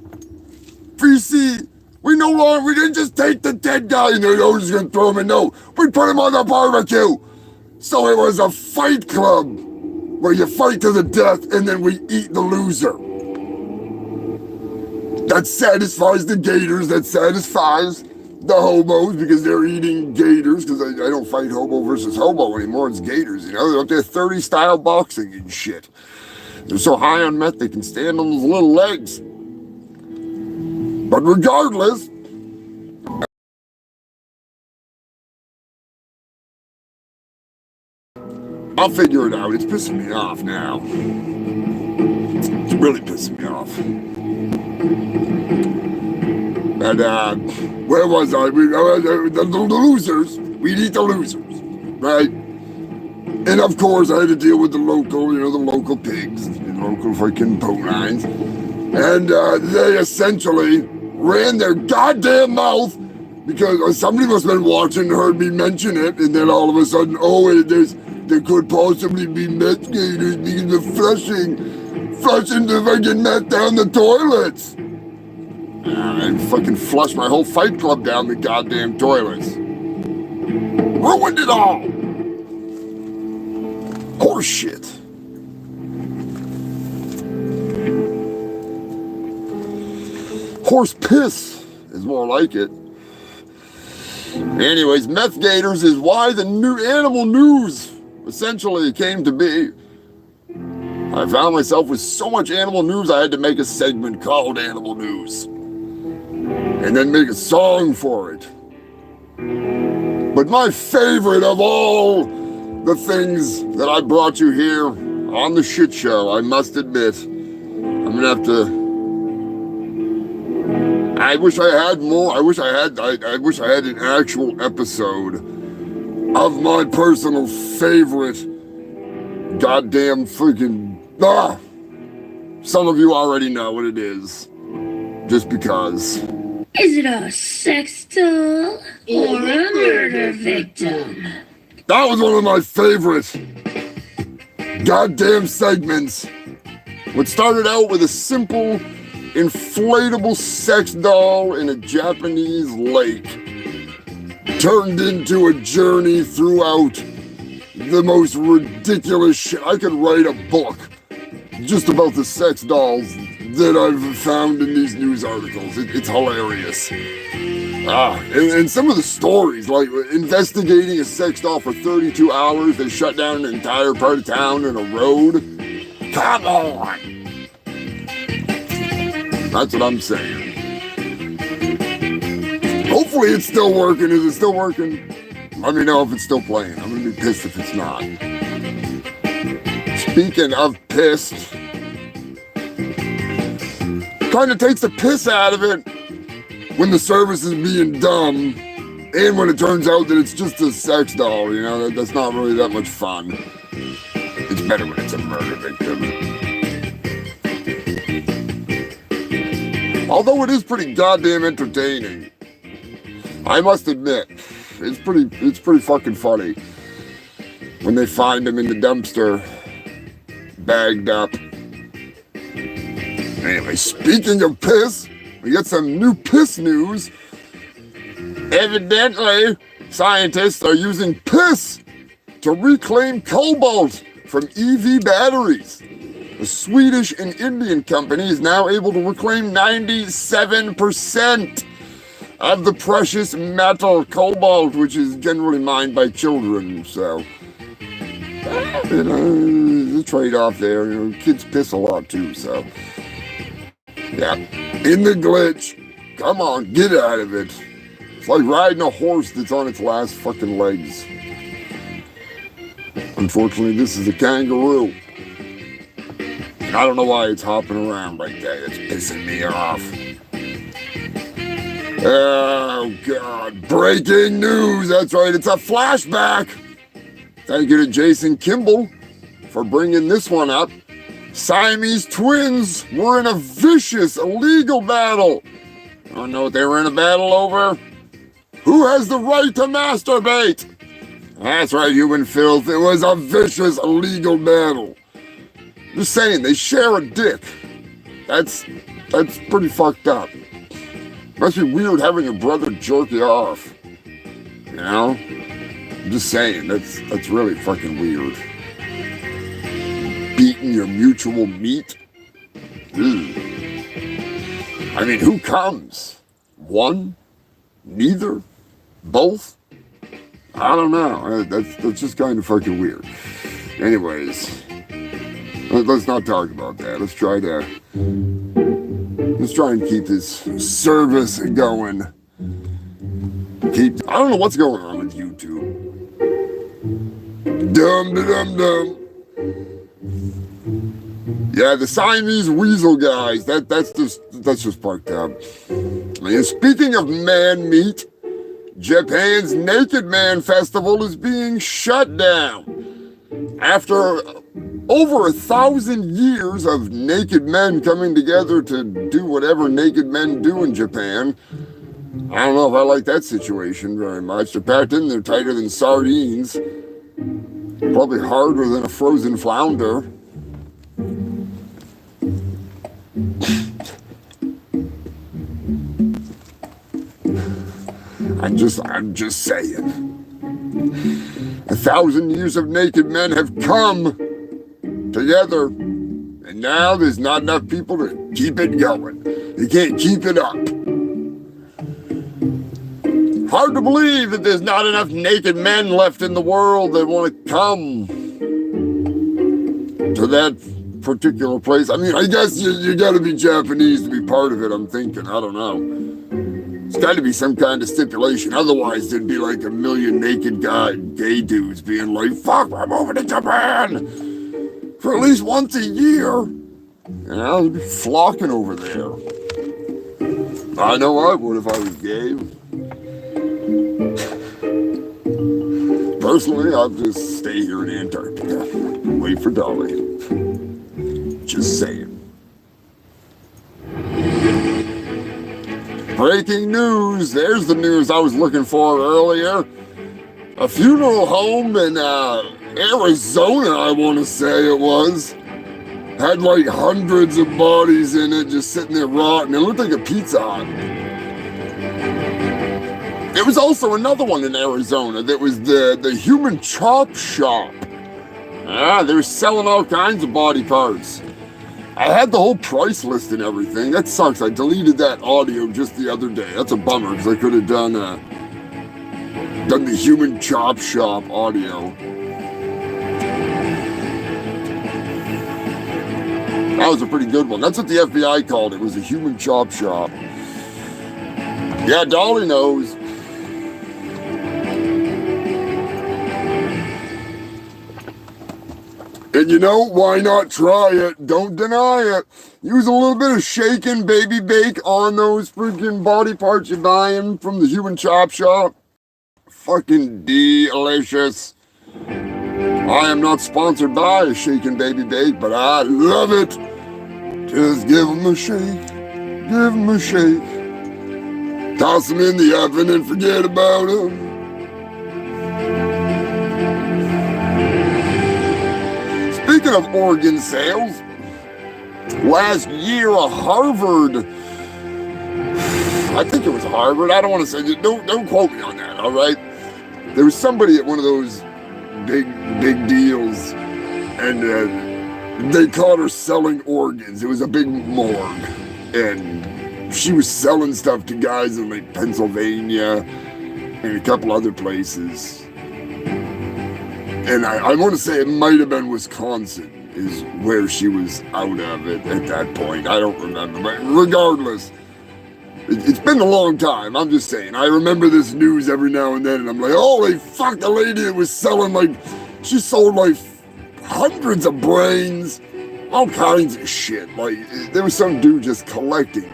For you see, we didn't just take the dead guy and we're just gonna throw him in. No, we put him on the barbecue. So it was a fight club where you fight to the death and then we eat the loser. That satisfies the gators, that satisfies the hobos because they're eating gators, because I don't fight hobo versus hobo anymore, it's gators, you know, they're up there 30 style boxing and shit. They're so high on meth they can stand on those little legs. But regardless, I'll figure it out. It's pissing me off now. It's really pissing me off. And where was I? The losers. We'd eat the losers, right? And of course, I had to deal with the local pigs, the local freaking bovines. And they essentially ran their goddamn mouth because somebody must have been watching and heard me mention it, and then all of a sudden, there could possibly be meth gators because of flushing the fucking meth down the toilets. And fucking flushed my whole fight club down the goddamn toilets. Ruined it all. Horse shit. Horse piss is more like it. Anyways, meth gators is why the new animal news essentially came to be. I found myself with so much animal news I had to make a segment called Animal News. And then make a song for it. But my favorite of all the things that I brought you here on the Shit Show, I must admit, I'm gonna have to. I wish I had more. I wish I had an actual episode of my personal favorite goddamn freaking. Some of you already know what it is. Just because. Is it a sex doll or a murder victim? That was one of my favorite goddamn segments. What started out with a simple inflatable sex doll in a Japanese lake turned into a journey throughout the most ridiculous shit. I could write a book just about the sex dolls that I've found in these news articles. It's hilarious. And some of the stories, like investigating a sex doll for 32 hours, they shut down an entire part of town and a road. Come on! That's what I'm saying. Hopefully it's still working. Is it still working? Let me know if it's still playing. I'm gonna be pissed if it's not. Speaking of pissed, kind of takes the piss out of it when the service is being dumb and when it turns out that it's just a sex doll, you know, that's not really that much fun. It's better when it's a murder victim. Although it is pretty goddamn entertaining. I must admit, it's pretty fucking funny when they find him in the dumpster, bagged up. Anyway, speaking of piss, we got some new piss news. Evidently, scientists are using piss to reclaim cobalt from EV batteries. The Swedish and Indian company is now able to reclaim 97% of the precious metal cobalt, which is generally mined by children, so, you know, the trade-off there. You know, kids piss a lot too, so. Yeah, in the glitch. Come on, get out of it. It's like riding a horse that's on its last fucking legs. Unfortunately, this is a kangaroo. And I don't know why it's hopping around like that. It's pissing me off. Oh, God. Breaking news. That's right. It's a flashback. Thank you to Jason Kimball for bringing this one up. Siamese twins were in a vicious, illegal battle. I don't know what they were in a battle over. Who has the right to masturbate? That's right, human filth. It was a vicious, illegal battle. Just saying, they share a dick. That's pretty fucked up. Must be weird having your brother jerk you off. You know? I'm just saying, that's really fucking weird. Beating your mutual meat? Ugh. I mean, who comes? One? Neither? Both? I don't know. That's just kind of fucking weird. Anyways, let's not talk about that. Let's try and keep this service going. I don't know what's going on with YouTube. Dum. Yeah, the Siamese weasel guys. That's just fucked up. And speaking of man meat, Japan's Naked Man Festival is being shut down. After over 1,000 years of naked men coming together to do whatever naked men do in Japan, I don't know if I like that situation very much. They're packed in there tighter than sardines. Probably harder than a frozen flounder. I'm just saying. 1,000 years of naked men have come together, and now there's not enough people to keep it going. They can't keep it up. Hard to believe that there's not enough naked men left in the world that want to come to that particular place. I mean, I guess you gotta be Japanese to be part of it, I'm thinking. I don't know. There's got to be some kind of stipulation. Otherwise, there'd be like a million naked gay dudes being like, fuck, we're moving to Japan for at least once a year. You know, they'd be flocking over there. I know I would if I was gay. Personally, I'll just stay here in Antarctica. Wait for Dolly. Just saying. Breaking news. There's the news I was looking for earlier. A funeral home in Arizona, I want to say it was, had like hundreds of bodies in it just sitting there rotting. It looked like a Pizza Hut. There was also another one in Arizona that was the Human Chop Shop. They were selling all kinds of body parts. I had the whole price list and everything. That sucks. I deleted that audio just the other day. That's a bummer because I could have done the Human Chop Shop audio. That was a pretty good one. That's what the FBI called it. It was a Human Chop Shop. Yeah, Dolly knows. And you know, why not try it? Don't deny it. Use a little bit of shaken baby bake on those freaking body parts you're buying from the Human Chop Shop. Fucking delicious. I am not sponsored by Shaken Baby Bake, but I love it. Just give them a shake. Give them a shake. Toss them in the oven and forget about them. Speaking of organ sales, last year a Harvard, I think it was Harvard, I don't want to say, don't quote me on that, all right? There was somebody at one of those big deals, and they caught her selling organs. It was a big morgue, and she was selling stuff to guys in like Pennsylvania and a couple other places. And I want to say it might have been Wisconsin is where she was out of it at that point. I don't remember, but regardless, it's been a long time. I'm just saying. I remember this news every now and then, and I'm like, holy fuck, the lady that was selling, like, she sold like hundreds of brains, all kinds of shit. Like, there was some dude just collecting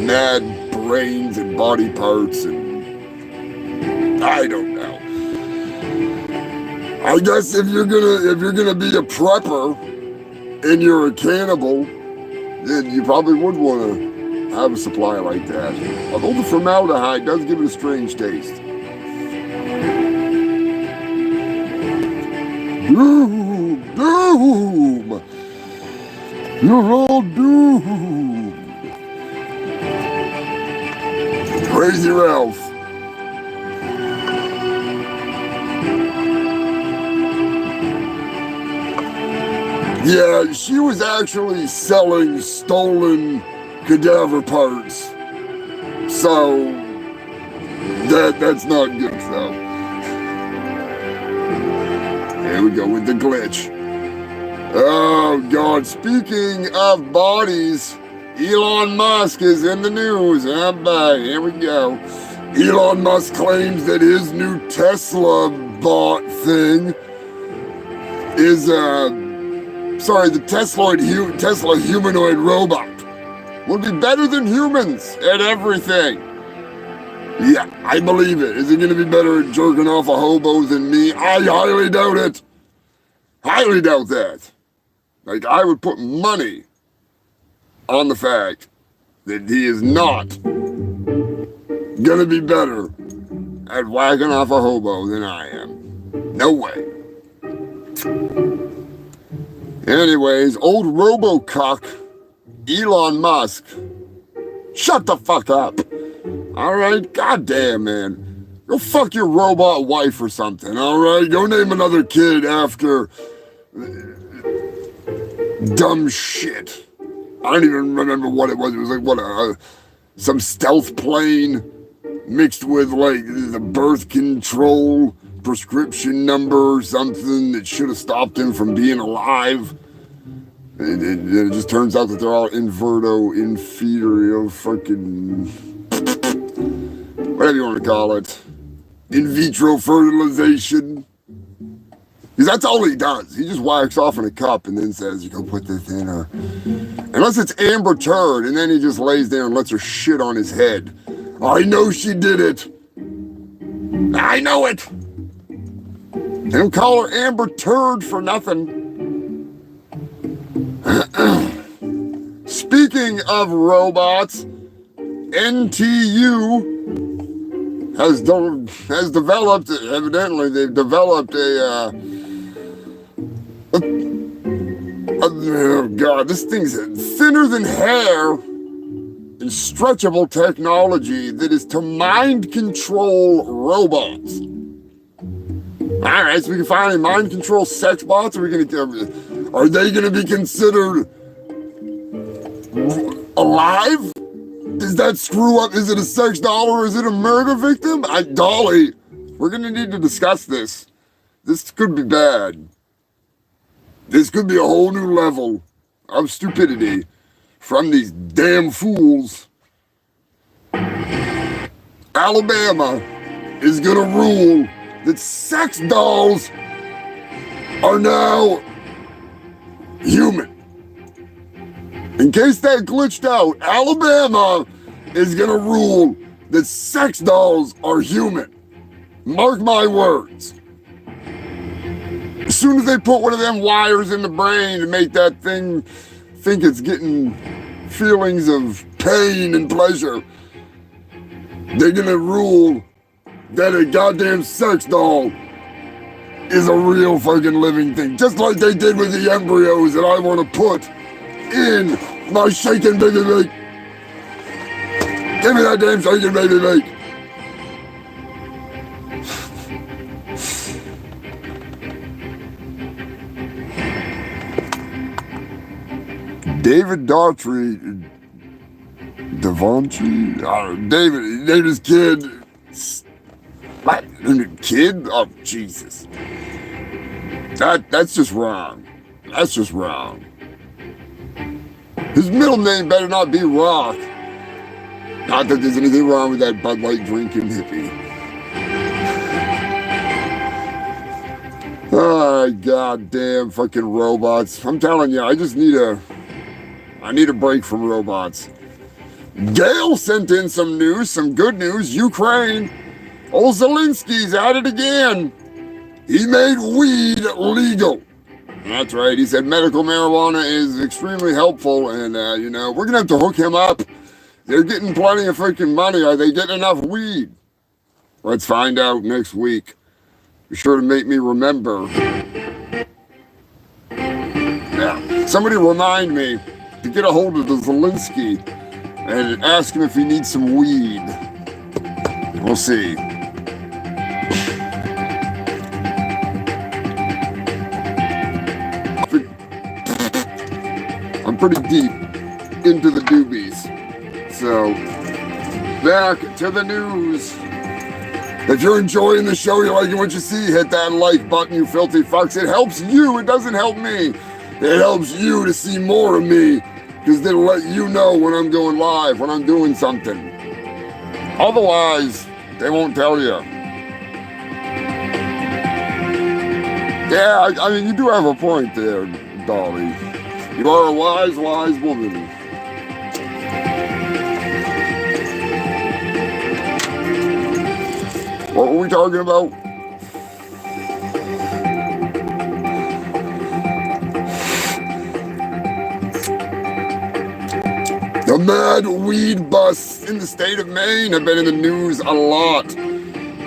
mad brains and body parts, and I don't know. I guess if you're gonna be a prepper and you're a cannibal, then you probably would want to have a supply like that. Although the formaldehyde does give it a strange taste. Doom! You're all doomed. Crazy Ralph. Yeah, she was actually selling stolen cadaver parts. So that's not good though. Here we go with the glitch. Oh God, speaking of bodies, Elon Musk is in the news. Here we go. Elon Musk claims that his new Tesla bot thing is the Tesla humanoid robot will be better than humans at everything. Yeah, I believe it. Is it going to be better at jerking off a hobo than me? I highly doubt it. Highly doubt that. Like, I would put money on the fact that he is not going to be better at whacking off a hobo than I am. No way. Anyways, old Robocock, Elon Musk. Shut the fuck up. Alright? Goddamn, man. Go fuck your robot wife or something, alright? Go name another kid after dumb shit. I don't even remember what it was. It was like, some stealth plane mixed with, like, the birth control prescription number or something that should have stopped him from being alive. It just turns out that they're all inferior, fucking, whatever you want to call it, in vitro fertilization. Because that's all he does. He just whacks off in a cup and then says, you go put this in her. Unless it's Amber Turd, and then he just lays there and lets her shit on his head. I know she did it. I know it. They don't call her Amber Turd for nothing. Speaking of robots, NTU has developed, evidently they've developed oh God, this thing's thinner than hair and stretchable technology that is to mind control robots. All right, so we can finally mind control sex bots. Are they gonna be considered alive? Does that screw up? Is it a sex doll or is it a murder victim? Dolly, we're gonna need to discuss this. This could be bad. This could be a whole new level of stupidity from these damn fools. Alabama is gonna rule that sex dolls are now human. In case that glitched out, Alabama is gonna rule that sex dolls are human. Mark my words. As soon as they put one of them wires in the brain to make that thing think it's getting feelings of pain and pleasure, they're gonna rule that a goddamn sex doll is a real fucking living thing. Just like they did with the embryos that I want to put in my shaken baby meat. Give me that damn shaken baby meat. David Daughtry, Devontree, David's kid. What? Kid? Oh, Jesus. That's just wrong. That's just wrong. His middle name better not be Rock. Not that there's anything wrong with that Bud Light drinking hippie. Oh, goddamn fucking robots. I'm telling you, I need a break from robots. Gail sent in some news, some good news. Ukraine. Old Zelensky's at it again. He made weed legal. That's right. He said medical marijuana is extremely helpful, and we're gonna have to hook him up. They're getting plenty of freaking money. Are they getting enough weed? Let's find out next week. Be sure to make me remember. Yeah. Somebody remind me to get a hold of the Zelensky and ask him if he needs some weed. We'll see. I'm pretty deep into the doobies. So, back to the news. If you're enjoying the show, you're liking what you see, hit that like button, you filthy fucks. It helps you, it doesn't help me. It helps you to see more of me, because it'll let you know when I'm going live, when I'm doing something. Otherwise, they won't tell you. Yeah, I mean, you do have a point there, Dolly. You are a wise, wise woman. What were we talking about? The mad weed busts in the state of Maine have been in the news a lot.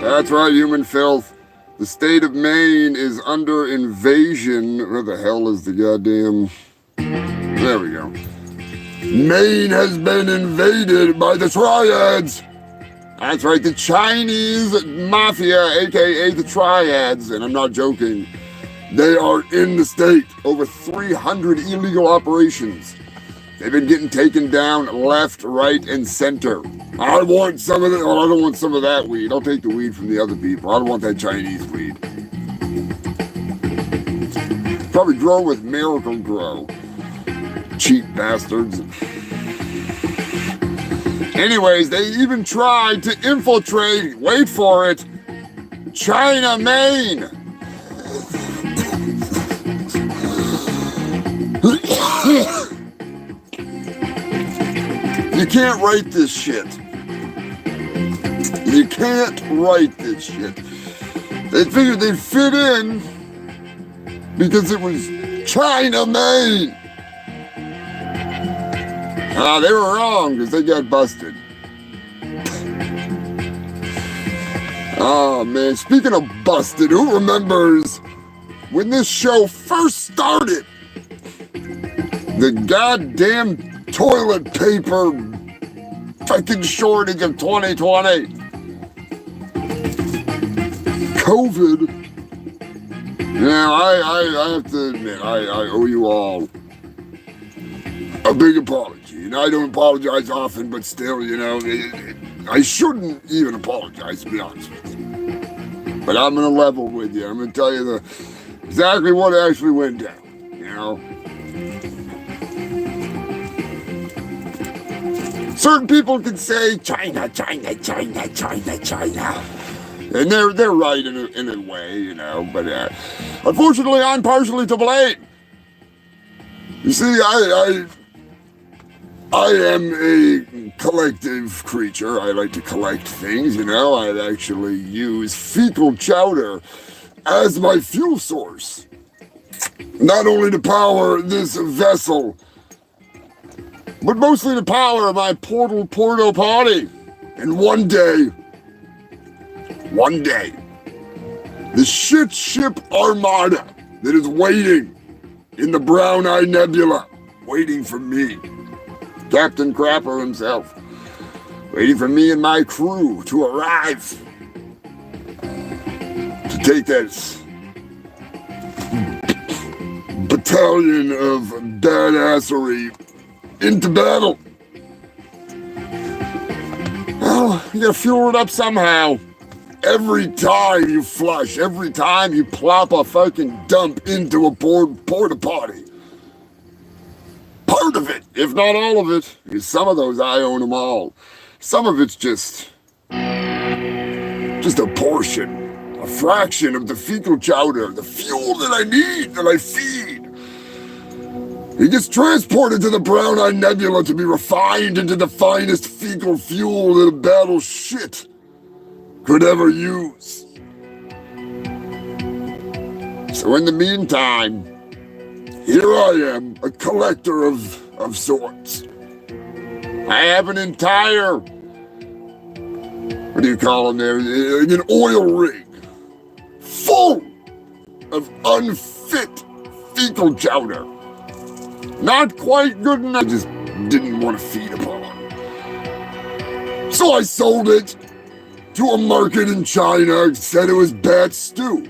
That's right, human filth. The state of Maine is under invasion. Where the hell is the goddamn... There we go. Maine has been invaded by the Triads. That's right, the Chinese Mafia, aka the Triads, and I'm not joking. They are in the state. Over 300 illegal operations. They've been getting taken down left, right, and center. I want some of that. Well, I don't want some of that weed. I'll take the weed from the other people. I don't want that Chinese weed. Probably grow with Miracle Grow. Cheap bastards. Anyways, they even tried to infiltrate, wait for it, China, Maine. You can't write this shit. You can't write this shit. They figured they'd fit in because it was China, Maine. They were wrong because they got busted. Oh man, speaking of busted, who remembers when this show first started? The goddamn toilet paper fucking shortage of 2020. COVID. Yeah, I have to admit, I owe you all a big apology. And I don't apologize often, but still, you know, I shouldn't even apologize, to be honest with you. But I'm gonna level with you. I'm gonna tell you exactly what actually went down, you know. Certain people can say China, China, China, China, China. And they're right in a way, you know, but unfortunately I'm partially to blame. You see, I am a collective creature. I like to collect things, you know. I actually use fecal chowder as my fuel source. Not only to power this vessel, but mostly to power my portal potty. And one day, the shit ship armada that is waiting in the Brown Eye Nebula, waiting for me, Captain Crapper himself, waiting for me and my crew to arrive to take this battalion of badassery into battle. Well, you gotta fuel it up somehow. Every time you flush, every time you plop a fucking dump into a porta potty, part of it, if not all of it, because some of those I own them all. Some of it's just a portion, a fraction of the fecal chowder, the fuel that I need, that I feed. It gets transported to the Brown Eye Nebula to be refined into the finest fecal fuel that a battle shit could ever use. So in the meantime, here I am, a collector of sorts. I have an entire, what do you call them there, an oil rig full of unfit fecal chowder. Not quite good enough. I just didn't want to feed upon. So I sold it to a market in China, said it was bat stew.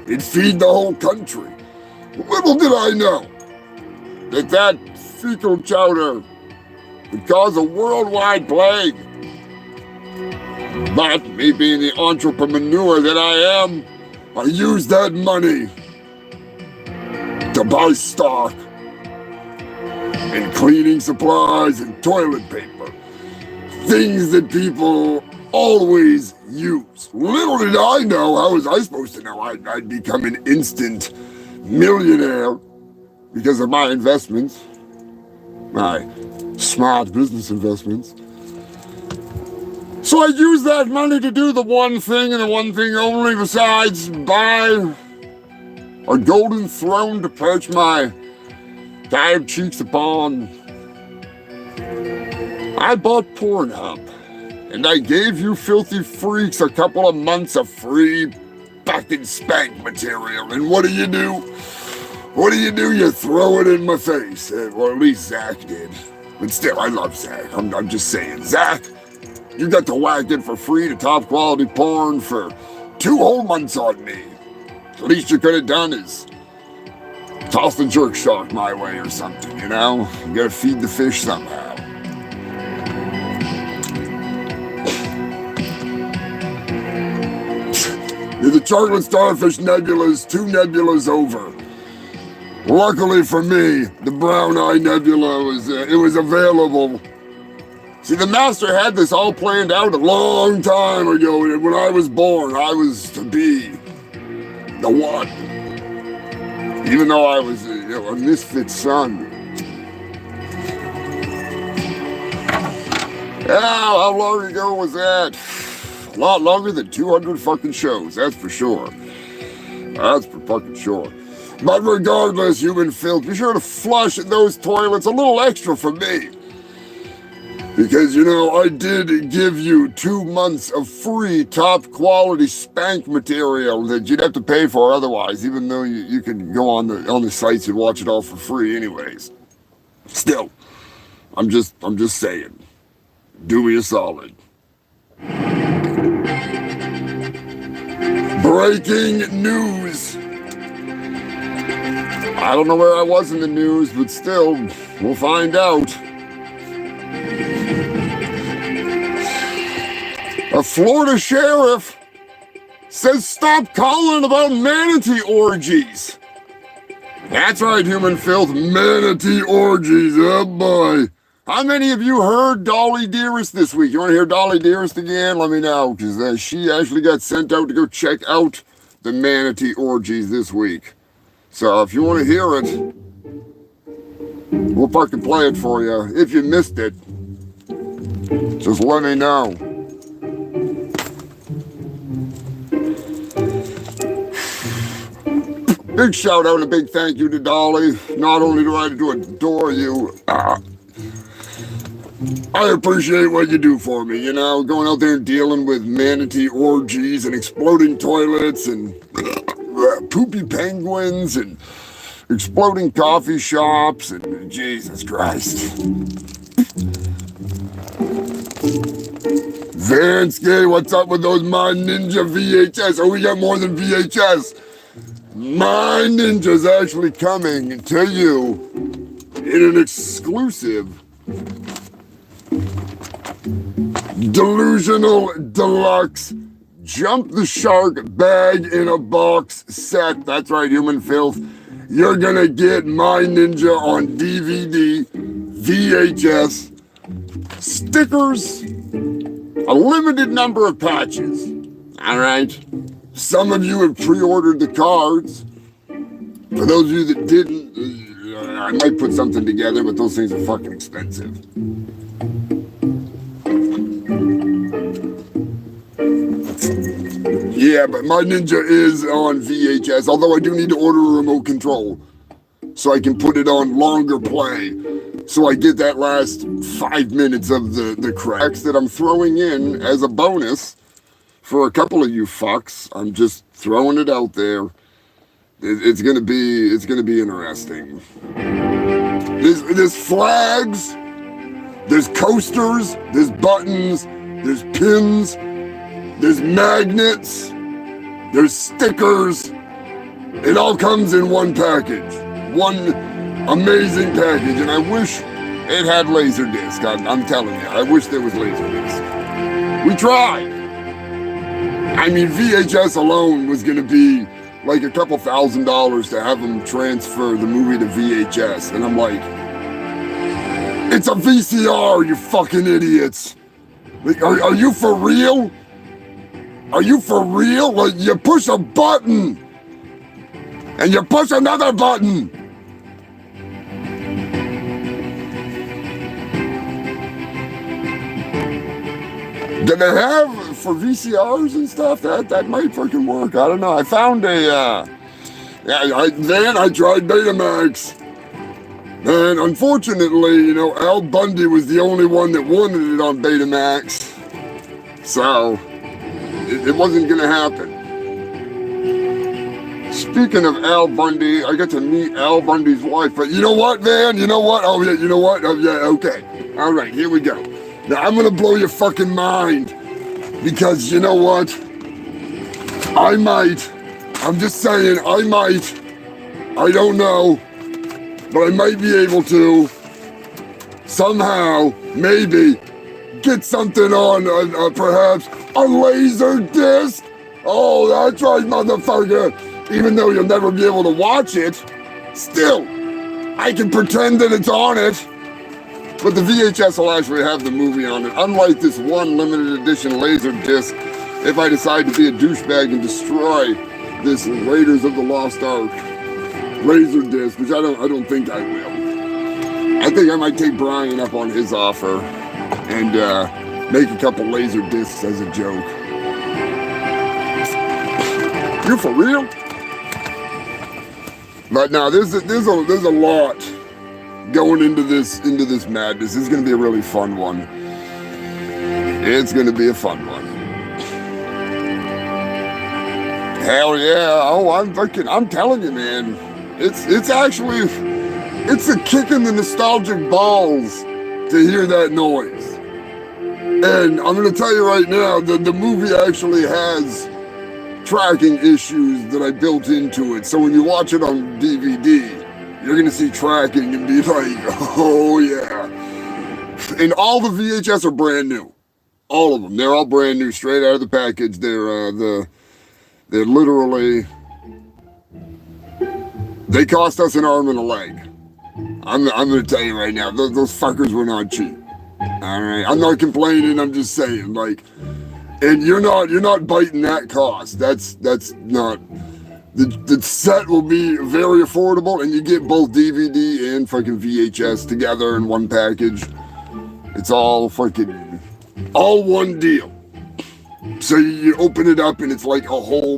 It'd feed the whole country. Little did I know that fecal chowder would cause a worldwide plague. But me being the entrepreneur that I am, I used that money to buy stock and cleaning supplies and toilet paper. Things that people always use. Little did I know, how was I supposed to know I'd become an instant millionaire because of my investments, my smart business investments. So I used that money to do the one thing and the one thing only besides buy a golden throne to perch my tired cheeks upon. I bought Pornhub, and I gave you filthy freaks a couple of months of free fucking spank material. And what do? You throw it in my face. Or at least Zach did. But still, I love Zach. I'm just saying, Zach, you got to whack it for free to top quality porn for 2 whole months on me. The least you could have done is toss the jerk shark my way or something, you know? You gotta feed the fish somehow. The chocolate starfish nebula is 2 nebulas over. Luckily for me, the brown eye nebula was available. See, the master had this all planned out a long time ago, and when I was born, I was to be the one. Even though I was a misfit son. Yeah, how long ago was that? A lot longer than 200 fucking shows, that's for sure. That's for fucking sure. But regardless, human filth, be sure to flush those toilets a little extra for me. Because, I did give you 2 months of free top quality spank material that you'd have to pay for otherwise, even though you could go on the sites and watch it all for free anyways. Still, I'm just saying, do me a solid. Breaking news. I don't know where I was in the news, but still, we'll find out. A Florida sheriff says stop calling about manatee orgies. That's right, human filth, manatee orgies, oh boy. How many of you heard Dolly Dearest this week? You want to hear Dolly Dearest again? Let me know, because she actually got sent out to go check out the manatee orgies this week. So if you want to hear it, we'll fucking play it for you. If you missed it, just let me know. Big shout out and a big thank you to Dolly. Not only do I adore you, I appreciate what you do for me, going out there and dealing with manatee orgies and exploding toilets and poopy penguins and exploding coffee shops and Jesus Christ. Vansky, what's up with those My Ninja VHS? Oh, we got more than VHS. My Ninja's actually coming to you in an exclusive delusional deluxe jump the shark bag in a box set. That's right, human filth. You're gonna get My Ninja on DVD, VHS, stickers, a limited number of patches. All right. Some of you have pre-ordered the cards. For those of you that didn't, I might put something together, but those things are fucking expensive. Yeah, but My Ninja is on VHS, although I do need to order a remote control so I can put it on longer play. So I get that last 5 minutes of the cracks that I'm throwing in as a bonus for a couple of you fucks. I'm just throwing it out there. It's gonna be interesting. There's flags, there's coasters, there's buttons, there's pins, there's magnets, there's stickers. It all comes in one package, one amazing package, and I wish it had Laserdisc. I'm telling you, I wish there was Laserdisc. We tried. I mean, VHS alone was going to be like a couple $1,000s to have them transfer the movie to VHS. And I'm like, it's a VCR, you fucking idiots. Like, are you for real? Are you for real? Like, you push a button and you push another button. Do they have for VCRs and stuff? That might fucking work. I don't know. I found a, then I tried Betamax. And unfortunately, you know, Al Bundy was the only one that wanted it on Betamax. So, it wasn't gonna happen. Speaking of Al Bundy, I got to meet Al Bundy's wife. But you know what, Van? You know what? Oh, yeah, you know what? Oh, yeah, okay. All right, here we go. Now, I'm gonna blow your fucking mind, because you know what? I might, I'm just saying, I might, I don't know, but I might be able to, somehow, maybe, get something on, perhaps, a laser disc. Oh, that's right, motherfucker. Even though you'll never be able to watch it, still, I can pretend that it's on it. But the VHS will actually have the movie on it, unlike this one limited edition laser disc. If I decide to be a douchebag and destroy this Raiders of the Lost Ark laser disc, which I don't think I will. I think I might take Brian up on his offer and make a couple laser discs as a joke. You for real? But now there's a lot going into this madness. It's gonna be a really fun one. It's gonna be a fun one. Hell yeah! Oh, I'm telling you, man. It's actually a kick in the nostalgic balls to hear that noise. And I'm gonna tell you right now that the movie actually has tracking issues that I built into it. So when you watch it on DVD, you're gonna see tracking and be like, oh yeah. And all the VHS are brand new. All of them. They're all brand new, straight out of the package. They're literally, they cost us an arm and a leg. I'm gonna tell you right now, those fuckers were not cheap. All right, I'm not complaining. I'm just saying, like, and you're not biting that cost. That's not. The set will be very affordable, and you get both DVD and fucking VHS together in one package. It's all one deal. So you open it up, and it's like a whole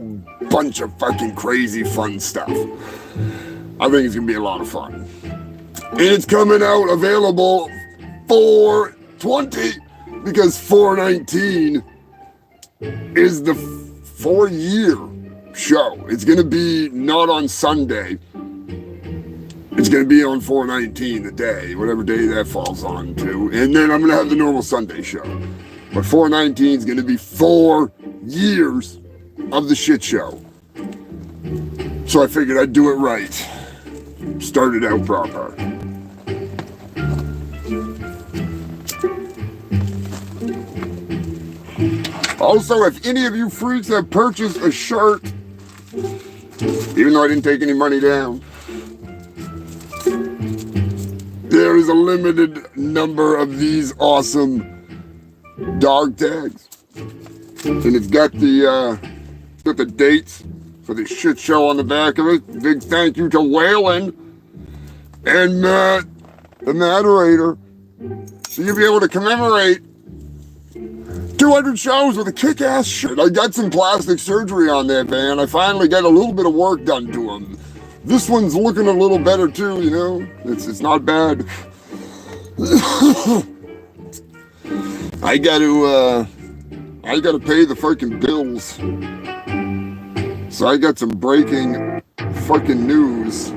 bunch of fucking crazy fun stuff. I think it's gonna be a lot of fun. And it's coming out available for $20, because $4.19 is the 4-year show. It's gonna be not on Sunday. It's gonna be on 4/19, the day, whatever day that falls on to. And then I'm gonna have the normal Sunday show. But 4/19 is gonna be 4 years of the shit show. So I figured I'd do it right. Start it out proper. Also, if any of you freaks have purchased a shirt, even though I didn't take any money down, there is a limited number of these awesome dog tags. And it's got the dates for the shit show on the back of it. Big thank you to Waylon and Matt, the moderator. So you'll be able to commemorate 200 shows with a kick-ass shirt. I got some plastic surgery on that van. I finally got a little bit of work done to them. This one's looking a little better too, you know? It's not bad. I gotta pay the fucking bills. So I got some breaking fucking news.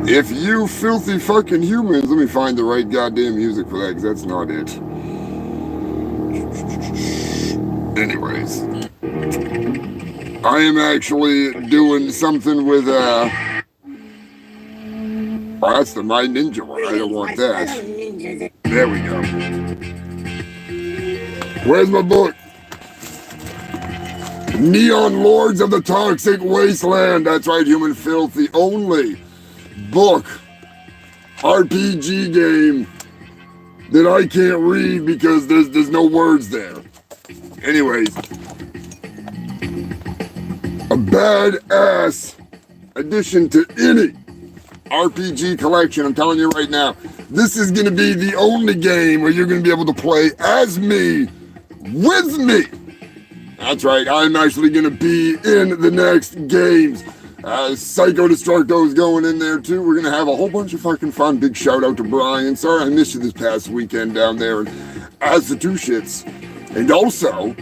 If you filthy fucking humans, let me find the right goddamn music for that, because that's not it. Anyways, I am actually doing something with, oh, that's the My Ninja one. I don't want that. There we go. Where's my book? Neon Lords of the Toxic Wasteland. That's right, Human Filth. The only book, RPG game that I can't read because there's no words there. Anyways, a badass addition to any RPG collection. I'm telling you right now, this is going to be the only game where you're going to be able to play as me, with me. That's right, I'm actually going to be in the next games. Psycho Destructo is going in there too. We're going to have a whole bunch of fucking fun. Big shout out to Brian. Sorry I missed you this past weekend down there. And as the two shits. And also,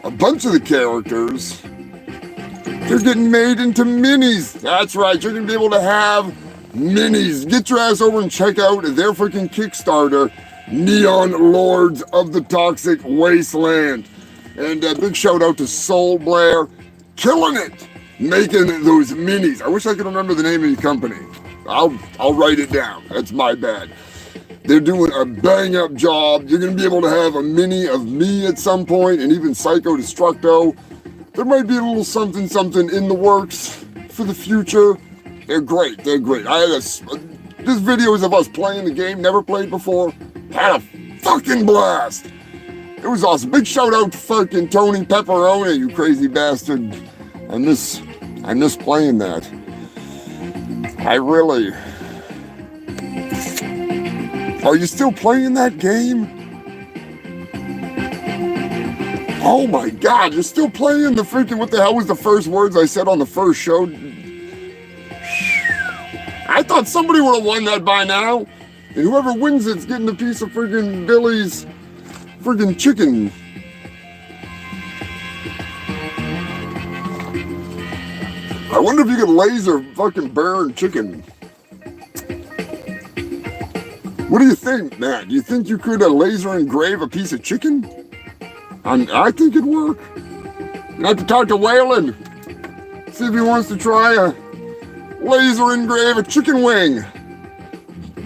a bunch of the characters, they're getting made into minis. That's right, you're going to be able to have minis. Get your ass over and check out their freaking Kickstarter, Neon Lords of the Toxic Wasteland. And a big shout out to Soul Blair, killing it, making those minis. I wish I could remember the name of the company. I'll write it down. That's my bad. They're doing a bang up job. You're gonna be able to have a mini of me at some point, and even Psycho Destructo. There might be a little something in the works for the future. They're great. They're great. I had this video is of us playing the game, never played before. Had a fucking blast. It was awesome. Big shout out to fucking Tony Pepperoni, you crazy bastard. I miss playing that. I really. Are you still playing that game? Oh my god, you're still playing the freaking, what the hell was the first words I said on the first show? I thought somebody would have won that by now. And whoever wins it's getting a piece of freaking Billy's freaking chicken. I wonder if you could laser fucking burn chicken. What do you think, Matt? Do you think you could laser engrave a piece of chicken? I think it'd work. You have to talk to Waylon. See if he wants to try a laser engrave a chicken wing.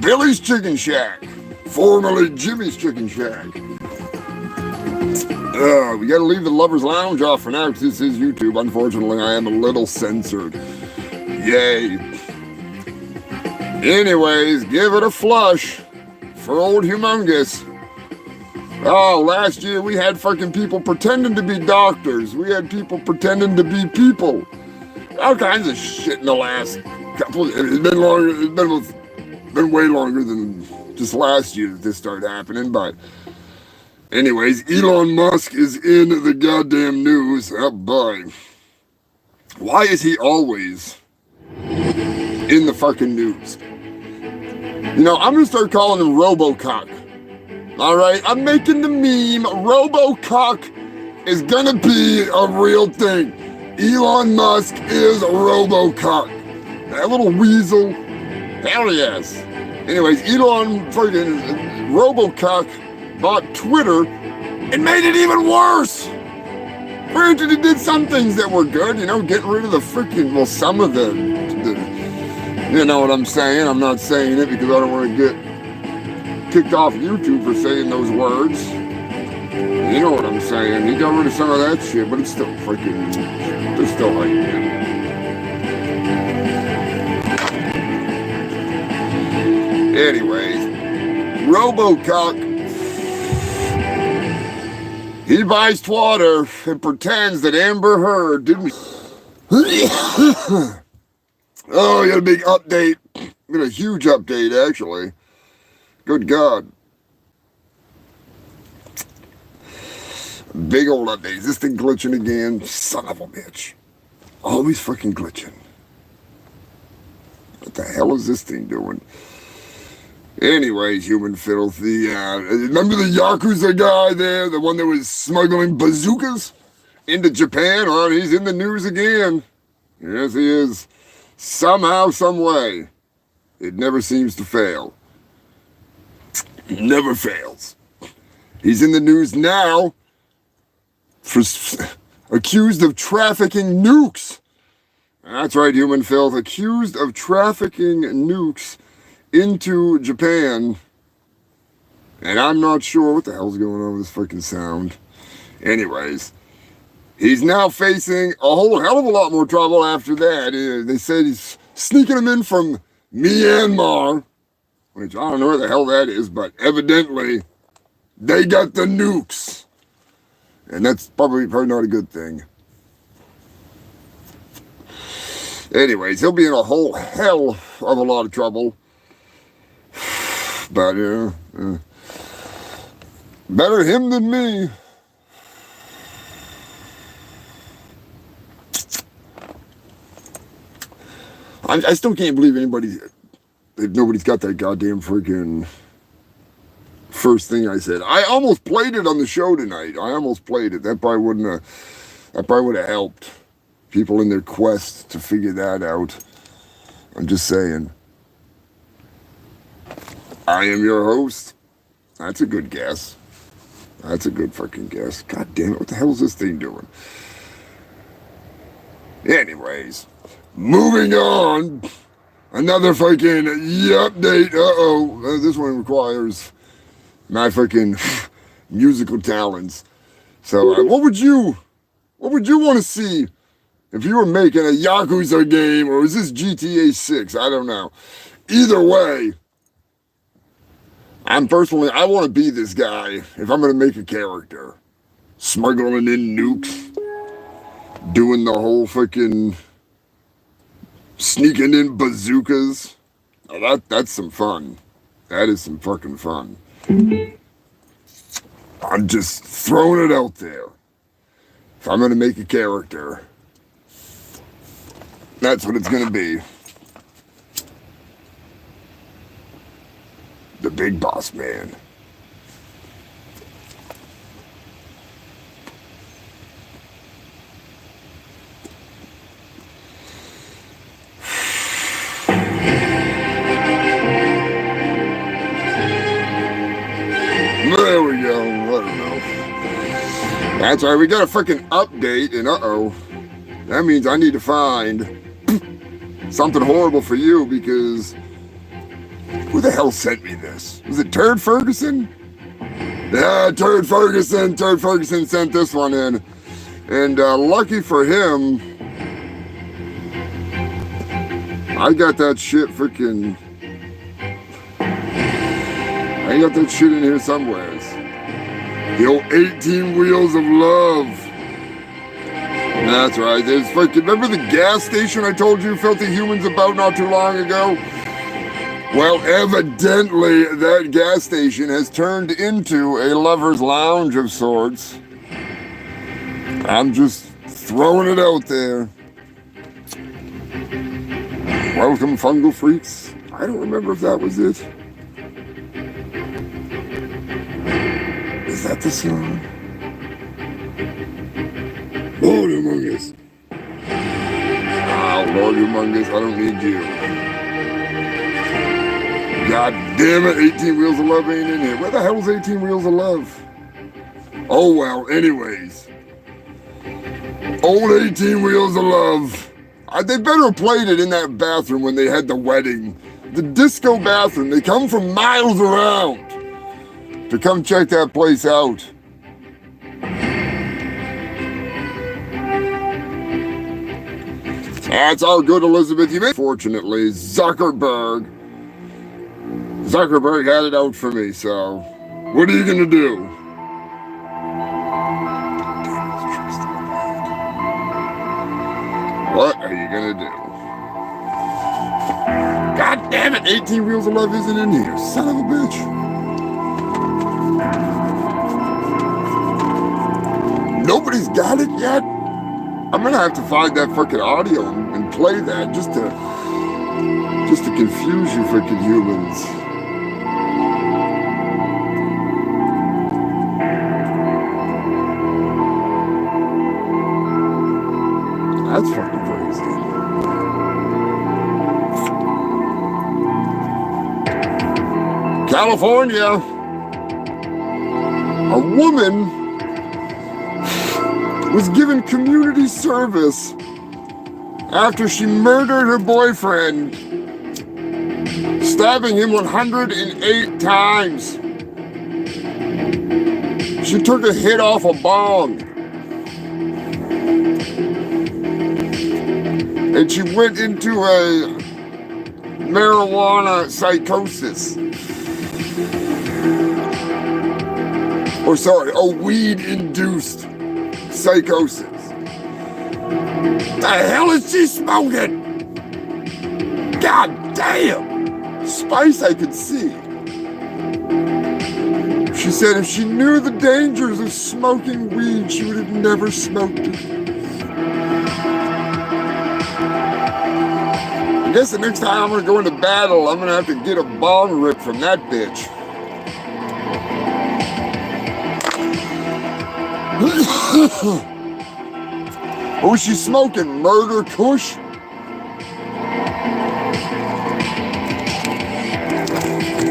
Billy's Chicken Shack. Formerly Jimmy's Chicken Shack. We gotta leave the Lover's Lounge off for now because this is YouTube. Unfortunately, I am a little censored. Yay. Anyways, give it a flush for old Humongous. Oh, last year we had fucking people pretending to be doctors. We had people pretending to be people. All kinds of shit in the last couple. It's been longer. It's been way longer than just last year that this started happening. But anyways, Elon Musk is in the goddamn news. Oh boy. Why is he always in the fucking news? You know, I'm gonna start calling him Robocock. All right, I'm making the meme. Robocock is gonna be a real thing. Elon Musk is Robocock. That little weasel. Hell yes. Anyways, Elon fucking Robocock bought Twitter and made it even worse. Granted, he did some things that were good, you know, getting rid of the freaking, well, some of the you know what I'm saying? I'm not saying it because I don't want to get kicked off YouTube for saying those words. You know what I'm saying? He got rid of some of that shit, but it's still freaking, it's still like it. Anyways, Robocock, he buys Twitter and pretends that Amber Heard didn't. Oh, we got a big update. We got a huge update, actually. Good God. Big old update. Is this thing glitching again? Son of a bitch. Always freaking glitching. What the hell is this thing doing? Anyways, human filth. Remember the Yakuza guy there? The one that was smuggling bazookas into Japan? Oh, he's in the news again. Yes, he is. Somehow, some way. It never seems to fail. Never fails. He's in the news now for accused of trafficking nukes. That's right, human filth. Accused of trafficking nukes into Japan. And I'm not sure what the hell's going on with this fucking sound. Anyways, he's now facing a whole hell of a lot more trouble after that. They said he's sneaking them in from Myanmar, which I don't know where the hell that is, but evidently they got the nukes. And that's probably not a good thing. Anyways, he'll be in a whole hell of a lot of trouble. But, better him than me. I still can't believe nobody's got that goddamn freaking first thing I said. I almost played it on the show tonight. I almost played it. That probably would have helped people in their quest to figure that out. I'm just saying. I am your host. That's a good guess. That's a good fucking guess. God damn it, what the hell is this thing doing? Anyways, moving on. Another fucking update. Uh-oh. This one requires my fucking musical talents. So, what would you want to see if you were making a Yakuza game, or is this GTA 6? I don't know. Either way, I want to be this guy if I'm going to make a character. Smuggling in nukes. Doing the whole fucking sneaking in bazookas. Oh, that's some fun. That is some fucking fun. I'm just throwing it out there. If I'm going to make a character, that's what it's going to be. The big boss man. There we go. I don't know. That's right. We got a freaking update, and uh-oh. That means I need to find something horrible for you, because who the hell sent me this? Was it Turd Ferguson? Yeah, Turd Ferguson. Turd Ferguson sent this one in. And lucky for him, I got that shit freaking... I got that shit in here somewheres. The old 18 Wheels of Love. That's right. There's freaking... Remember the gas station I told you filthy humans about not too long ago? Well, evidently that gas station has turned into a lover's lounge of sorts. I'm just throwing it out there. Welcome, fungal freaks. I don't remember if that was it. Is that the song? Lord Humongous. Oh, Lord Humongous, I don't need you. God damn it, 18 Wheels of Love ain't in here. Where the hell's 18 Wheels of Love? Oh well, anyways. Old 18 Wheels of Love. They better have played it in that bathroom when they had the wedding. The disco bathroom. They come from miles around to come check that place out. That's all good, Elizabeth. Fortunately, Zuckerberg had it out for me, so what are you gonna do? What are you gonna do? God damn it, 18 Wheels of Love isn't in here, son of a bitch. Nobody's got it yet? I'm gonna have to find that freaking audio and play that just to confuse you freaking humans. That's fucking crazy. California, a woman was given community service after she murdered her boyfriend, stabbing him 108 times. She took a hit off a bong. And she went into a marijuana psychosis. Or sorry, a weed-induced psychosis. The hell is she smoking? God damn! Spice I could see. She said if she knew the dangers of smoking weed, she would have never smoked it. I guess the next time I'm gonna go into battle, I'm gonna have to get a bong rip from that bitch. What was she smoking? Murder Kush?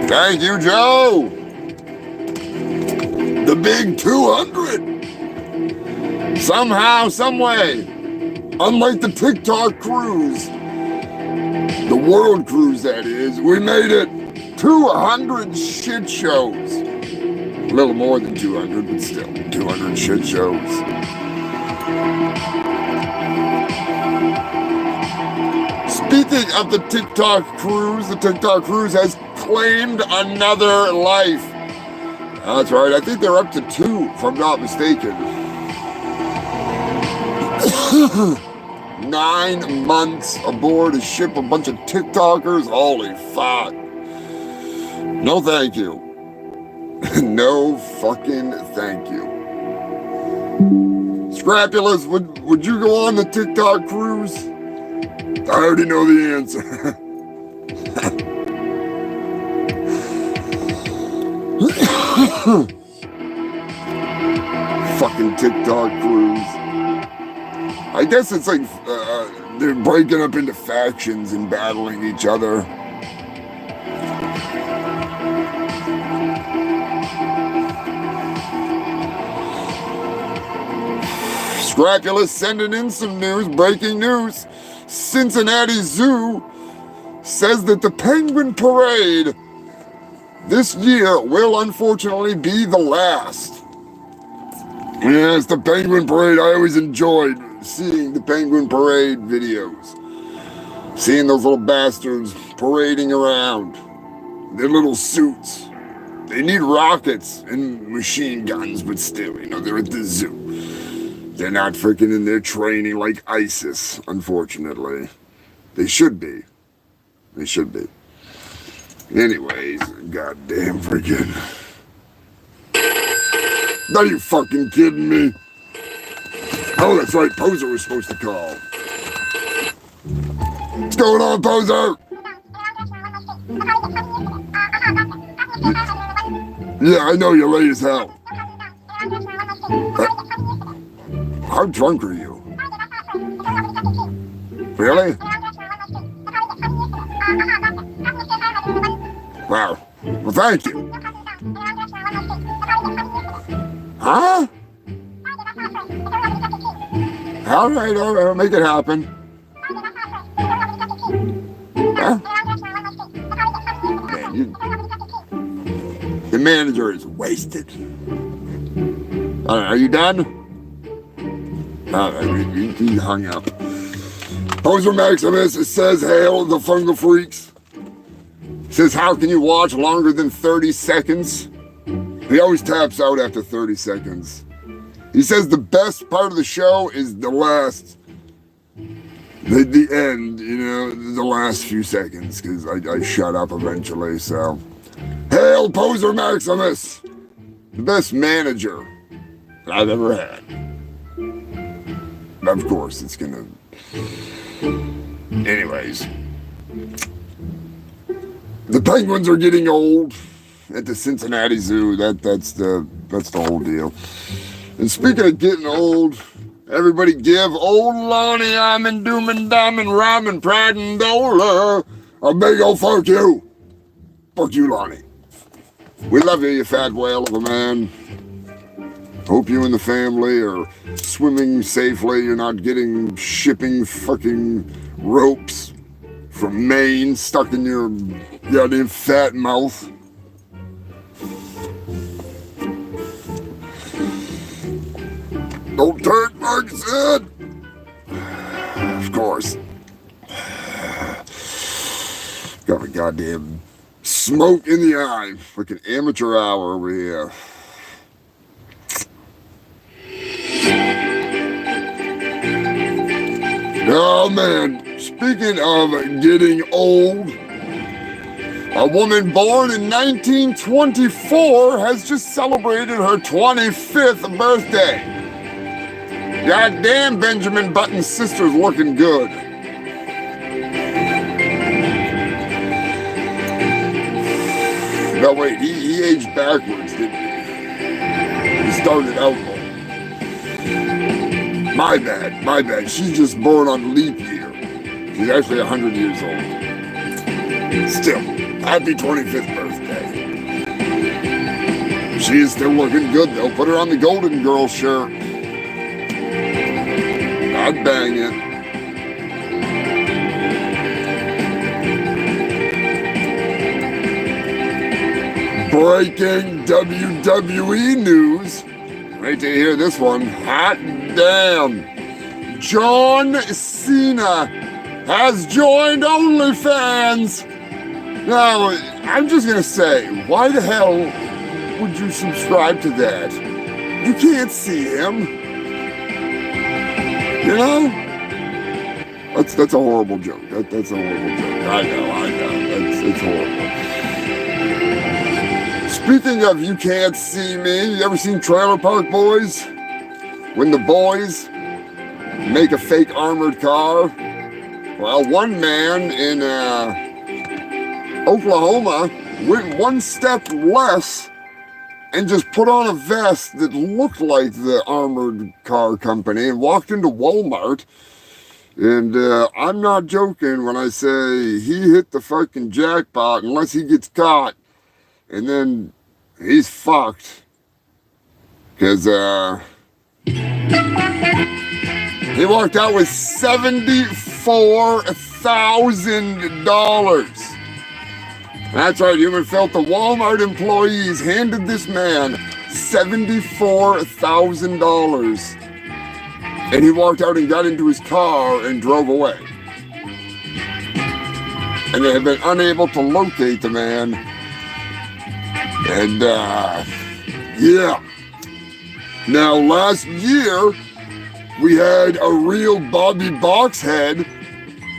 Thank you, Joe. The big 200. Somehow, someway, unlike the TikTok cruise, the world cruise that is, we made it 200 shit shows. A little more than 200, but still, 200 shit shows. Speaking of the TikTok cruise has claimed another life. That's right, I think they're up to 2, if I'm not mistaken. 9 months aboard a ship, a bunch of TikTokers, holy fuck. No thank you. No fucking thank you. Scrapulous, would you go on the TikTok cruise? I already know the answer. Fucking TikTok cruise. I guess it's like they're breaking up into factions and battling each other. Scrapulous sending in some news, breaking news. Cincinnati Zoo says that the Penguin Parade this year will unfortunately be the last. Yes, the Penguin Parade. I always enjoyed seeing the Penguin Parade videos. Seeing those little bastards parading around. Their little suits. They need rockets and machine guns, but still, they're at the zoo. They're not freaking in there training like ISIS, unfortunately. They should be. They should be. Anyways, goddamn freaking. Are you fucking kidding me? Oh, that's right, Poser was supposed to call. What's going on, Poser? Yeah, I know you're late as hell. How drunk are you? Really? Wow. Well, thank you. Huh? All right, I'll make it happen. Huh? Man, the manager is wasted. All right, are you done? He hung up. Poser Maximus, it says, hail the fungal freaks. It says, how can you watch longer than 30 seconds? He always taps out after 30 seconds. He says the best part of the show is the last, the end, the last few seconds, because I shut up eventually, so. Hail Poser Maximus, the best manager I've ever had. Of course, it's gonna. Anyways, the penguins are getting old at the Cincinnati Zoo. That's the whole deal. And speaking of getting old, everybody give old Lonnie Almond, Doom and Diamond, Rhyme Pride and Dollar a big old fuck you. Fuck you, Lonnie. We love you, you fat whale of a man. Hope you and the family are swimming safely. You're not getting shipping fucking ropes from Maine stuck in your goddamn fat mouth. Don't take Ferguson! Of course. Got a goddamn smoke in the eye. Like an amateur hour over here. Oh man, speaking of getting old, a woman born in 1924 has just celebrated her 25th birthday. Goddamn, Benjamin Button's sister's looking good. No, wait, he aged backwards, didn't he? He started out old. My bad. She's just born on leap year. She's actually 100 years old. Still, happy 25th birthday. She is still looking good, though. Put her on the Golden Girl shirt. I'd bang it. Breaking WWE news. Wait to hear this one. Hot damn. John Cena has joined OnlyFans. Now, I'm just going to say, why the hell would you subscribe to that? You can't see him. You know? That's a horrible joke. That's a horrible joke. I know. It's horrible. Speaking of you can't see me, you ever seen Trailer Park Boys? When the boys make a fake armored car? Well, one man in Oklahoma went one step less and just put on a vest that looked like the armored car company and walked into Walmart. And I'm not joking when I say he hit the fucking jackpot unless he gets caught. And then he's fucked. Because he walked out with $74,000. That's right, Human felt the Walmart employees handed this man $74,000. And he walked out and got into his car and drove away. And they have been unable to locate the man. And, yeah. Now, last year, we had a real Bobby Boxhead.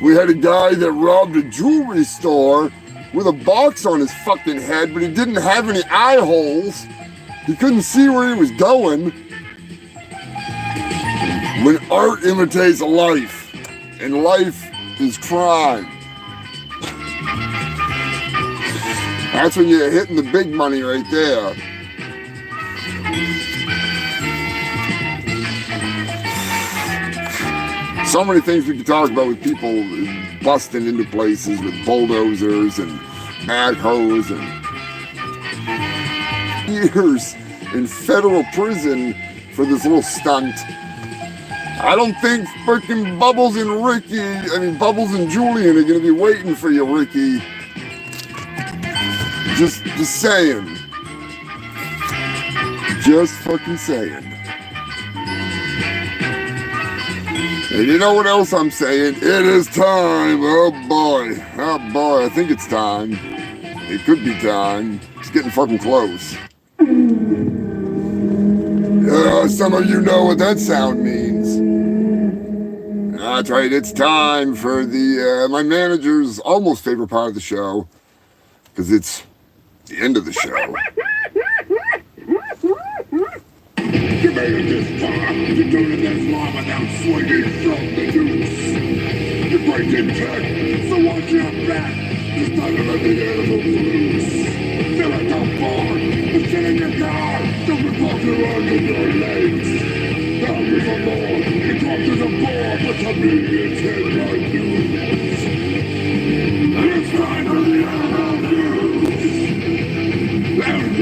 We had a guy that robbed a jewelry store with a box on his fucking head, but he didn't have any eye holes. He couldn't see where he was going. When art imitates life, and life is crime. That's when you're hitting the big money right there. So many things we could talk about with people busting into places with bulldozers and backhoes and years in federal prison for this little stunt. I don't think freaking Bubbles and Julian are gonna be waiting for you, Ricky. Just saying. Just fucking saying. And you know what else I'm saying? It is time. Oh boy, I think it's time. It could be time. It's getting fucking close. Some of you know what that sound means. That's right, it's time for the my manager's almost favorite part of the show, because it's the end of the show. You made it this far. You do it this long without swinging from the noose. You break in tech, so watch your back. It's time to let the animals loose. Fill out the bar, and sit in your car. Don't be walking around in your legs. Now you're for more. You talk to the bar, but to me it's headline news. And it's time for the animal news. And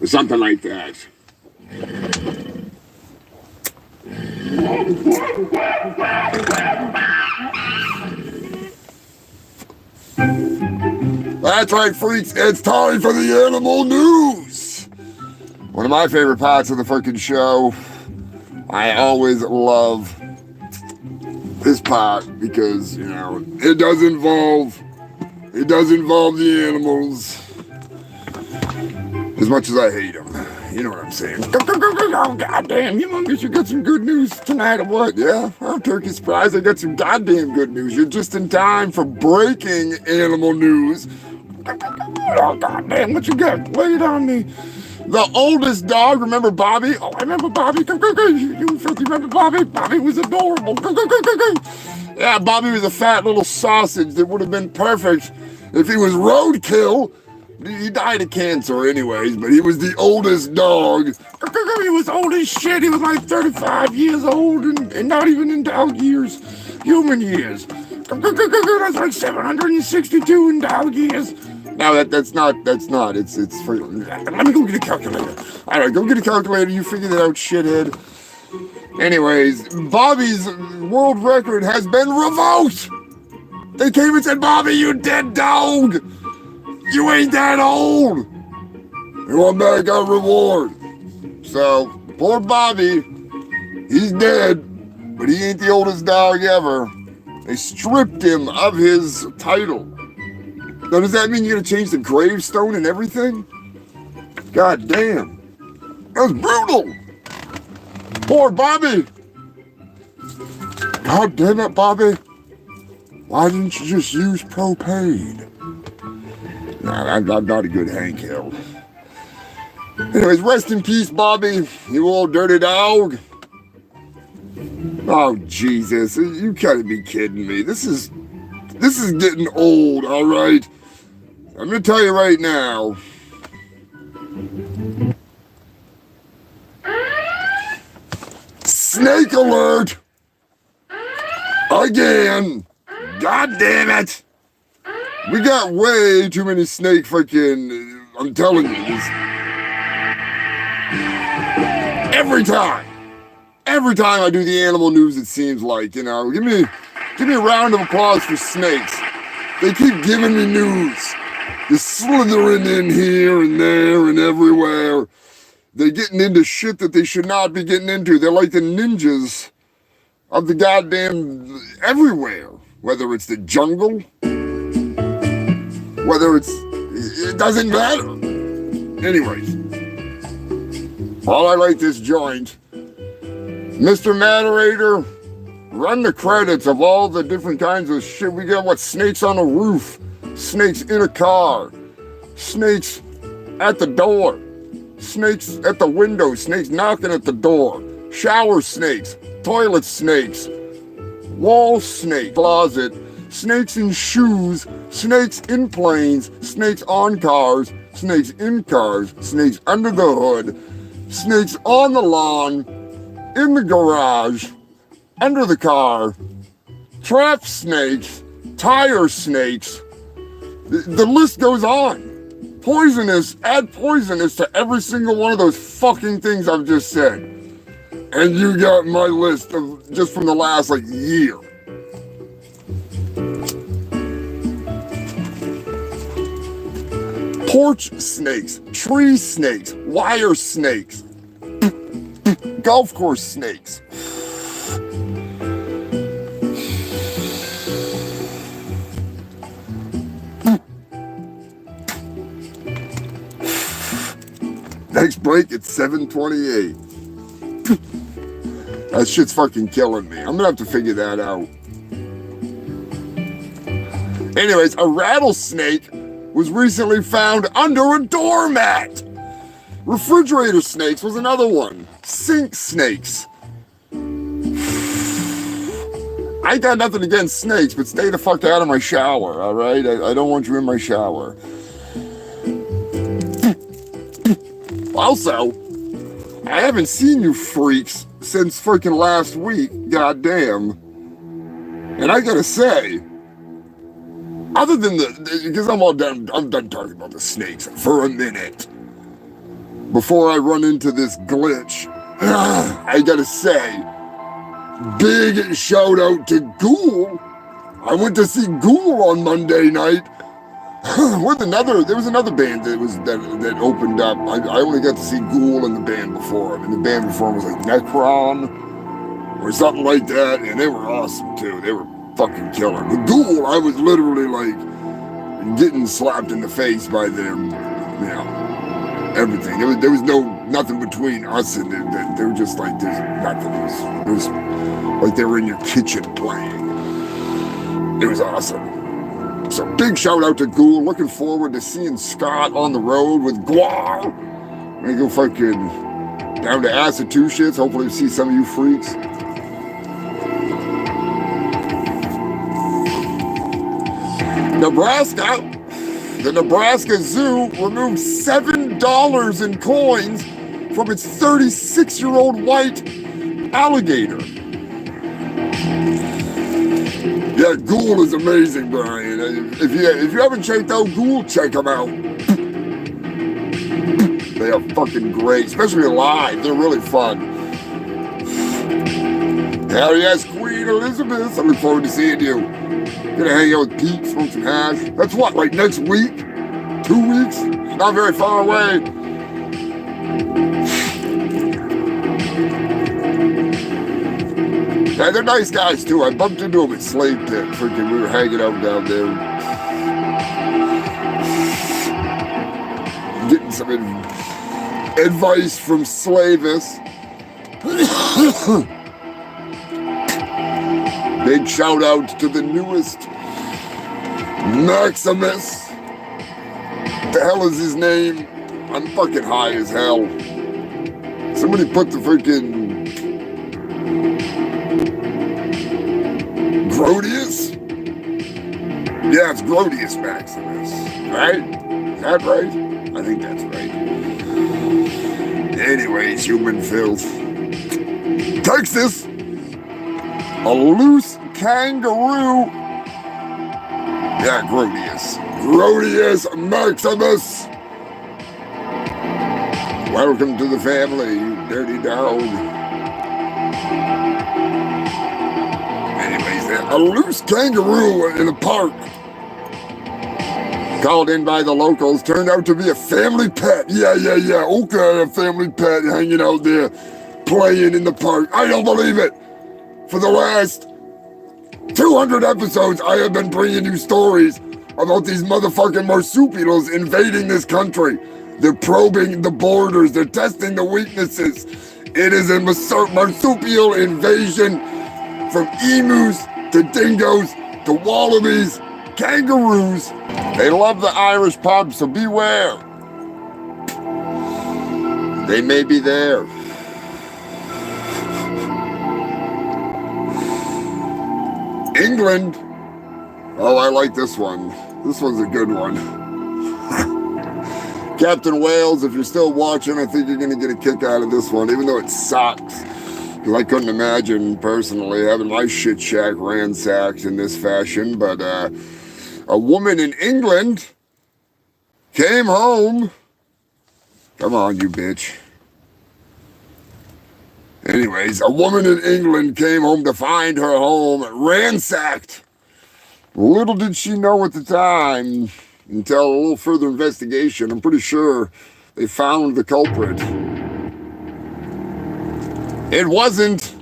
or something like that. That's right, freaks. It's time for the animal news. One of my favorite parts of the freaking show. I always love this part because, you know, it does involve the animals. As much as I hate them. You know what I'm saying? Oh, goddamn, Humongous, you got some good news tonight or what? Yeah, I'm turkey surprised. I got some goddamn good news. You're just in time for breaking animal news. Oh, goddamn, what you got? Lay it on me. The oldest dog, remember Bobby? Oh, I remember Bobby. You filthy remember Bobby? Bobby was adorable. Yeah, Bobby was a fat little sausage that would have been perfect if he was roadkill. He died of cancer anyways, but he was the oldest dog. He was old as shit. He was like 35 years old and not even in dog years, human years. That's like 762 in dog years. No, that's not, it's for, let me go get a calculator. All right, go get a calculator, you figure that out, shithead. Anyways, Bobby's world record has been revoked. They came and said, Bobby, you dead dog. You ain't that old. You want back our reward. So, poor Bobby, he's dead, but he ain't the oldest dog ever. They stripped him of his title. Now, does that mean you're gonna change the gravestone and everything? God damn. That was brutal. Poor Bobby. God damn it, Bobby. Why didn't you just use propane? Nah, I'm not a good Hank Hill. Anyways, rest in peace, Bobby, you old dirty dog. Oh, Jesus, you gotta be kidding me. This is getting old, all right? I'm gonna tell you right now. Snake alert! Again! God damn it! We got way too many snake freaking, I'm telling you this. Every time I do the animal news, it seems like, you know, give me a round of applause for snakes. They keep giving me news. They're slithering in here and there and everywhere. They're getting into shit that they should not be getting into. They're like the ninjas of the goddamn everywhere. Whether it's the jungle, whether it doesn't matter. Anyways, while I light this joint, Mr. Moderator, run the credits of all the different kinds of shit. We got what? Snakes on a roof, snakes in a car, snakes at the door, snakes at the window, snakes knocking at the door, shower snakes, toilet snakes, wall snake, closet, snakes in shoes, snakes in planes, snakes on cars, snakes in cars, snakes under the hood, snakes on the lawn, in the garage, under the car, trap snakes, tire snakes. The list goes on. Poisonous, add poisonous to every single one of those fucking things I've just said. And you got my list of just from the last like year. Porch snakes, tree snakes, wire snakes, golf course snakes. Next break at 7:28. That shit's fucking killing me. I'm gonna have to figure that out. Anyways, a rattlesnake was recently found under a doormat. Refrigerator snakes was another one. Sink snakes. I got nothing against snakes, but stay the fuck out of my shower, all right? I don't want you in my shower. Also, I haven't seen you freaks since freaking last week, goddamn. And I gotta say, other than because I'm done talking about the snakes for a minute. before I run into this glitch, I gotta say, big shout out to Ghoul. I went to see Ghoul on Monday night. There was another band that opened up. I only got to see Ghoul and the band before him. And the band before him was like Necron or something like that. And they were awesome too. They were fucking killer. The Ghoul, I was literally like getting slapped in the face by them, you know, everything. There was nothing between us and them. They were just like, there's nothing. It was like they were in your kitchen playing. It was awesome. So big shout out to Ghoul. Looking forward to seeing Scott on the road with Guar. I'm gonna go fucking down to Acid 2 shits. Hopefully see some of you freaks. Nebraska. The Nebraska Zoo removed $7 in coins from its 36-year-old white alligator. Yeah, Ghoul is amazing, Brian. If you haven't checked out Ghoul, check them out. They are fucking great, especially live. They're really fun. Hell yes, Queen Elizabeth. I look forward to seeing you. Gonna hang out with Pete, smoke some hash. That's what, like next week? 2 weeks? Not very far away. Yeah, they're nice guys too. I bumped into them at Slave Pit. Freaking, we were hanging out down there. Getting some advice from Slavis. Big shout out to the newest Maximus. What the hell is his name? I'm fucking high as hell. Somebody put the freaking Grodius? Yeah, it's Grodius Maximus, right? Is that right? I think that's right. Anyways, human filth. Texas, a loose kangaroo. Yeah, Grodius. Grodius Maximus. Welcome to the family, you dirty dog. A loose kangaroo in a park, called in by the locals, turned out to be a family pet. Yeah. Okay, a family pet hanging out there, playing in the park. I don't believe it. For the last 200 episodes, I have been bringing you stories about these motherfucking marsupials invading this country. They're probing the borders. They're testing the weaknesses. It is a marsupial invasion from emus to dingoes, to wallabies, kangaroos. They love the Irish pub, so beware. They may be there. England. Oh, I like this one. This one's a good one. Captain Wales, if you're still watching, I think you're gonna get a kick out of this one, even though it sucks. I couldn't imagine, personally, having my shit shack ransacked in this fashion, but a woman in England came home. Come on, you bitch. Anyways, a woman in England came home to find her home ransacked. Little did she know at the time, until a little further investigation, I'm pretty sure they found the culprit. It wasn't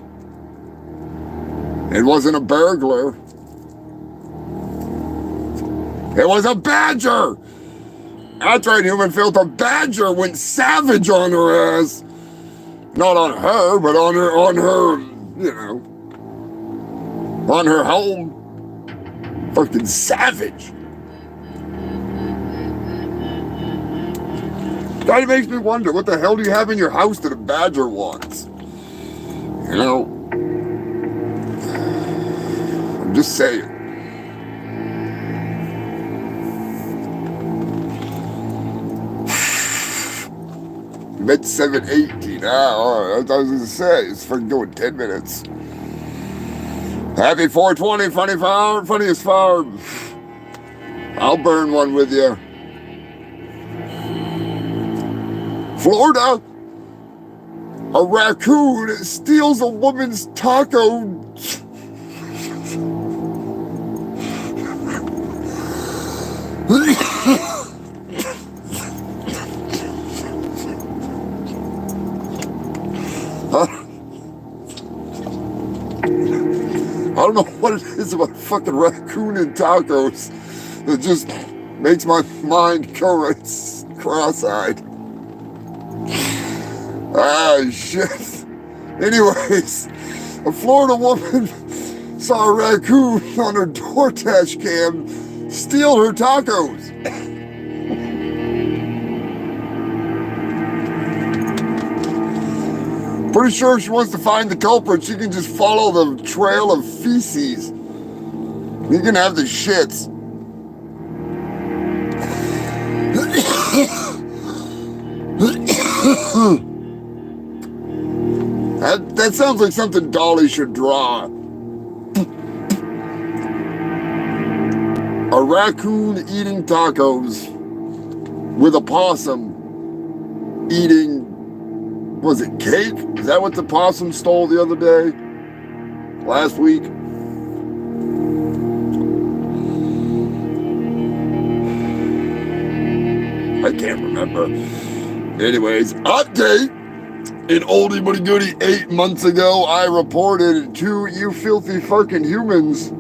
a burglar. It was a badger. That's right, human filth. A badger went savage on her ass. Not on her, but on her, you know, on her home. Fucking savage. Kind of makes me wonder, what the hell do you have in your house that a badger wants? You know, I'm just saying. Med 718. All right, I was gonna say, it's fucking going 10 minutes. Happy 420, funny farm, funniest farm. I'll burn one with you. Florida, a raccoon steals a woman's taco. I don't know what it is about fucking raccoon and tacos that just makes my mind go right cross-eyed. Ah, shit. Anyways, a Florida woman saw a raccoon on her DoorDash cam steal her tacos. Pretty sure if she wants to find the culprit, she can just follow the trail of feces. You can have the shits. That sounds like something Dolly should draw. A raccoon eating tacos with a possum eating, was it cake? Is that what the possum stole the other day? Last week? I can't remember. Anyways, update. In oldie but goodie 8 months ago, I reported to you filthy fucking humans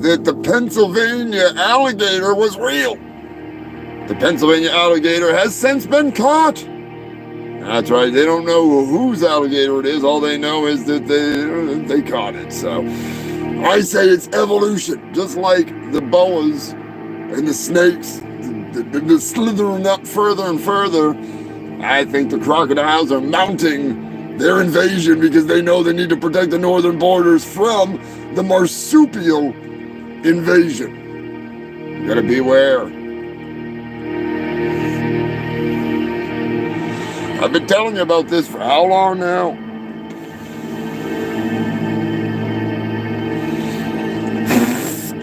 that the Pennsylvania alligator was real. The Pennsylvania alligator has since been caught. That's right, they don't know whose alligator it is. All they know is that they caught it. So I say it's evolution, just like the boas and the snakes, the slithering up further and further. I think the crocodiles are mounting their invasion because they know they need to protect the northern borders from the marsupial invasion. You gotta beware. I've been telling you about this for how long now?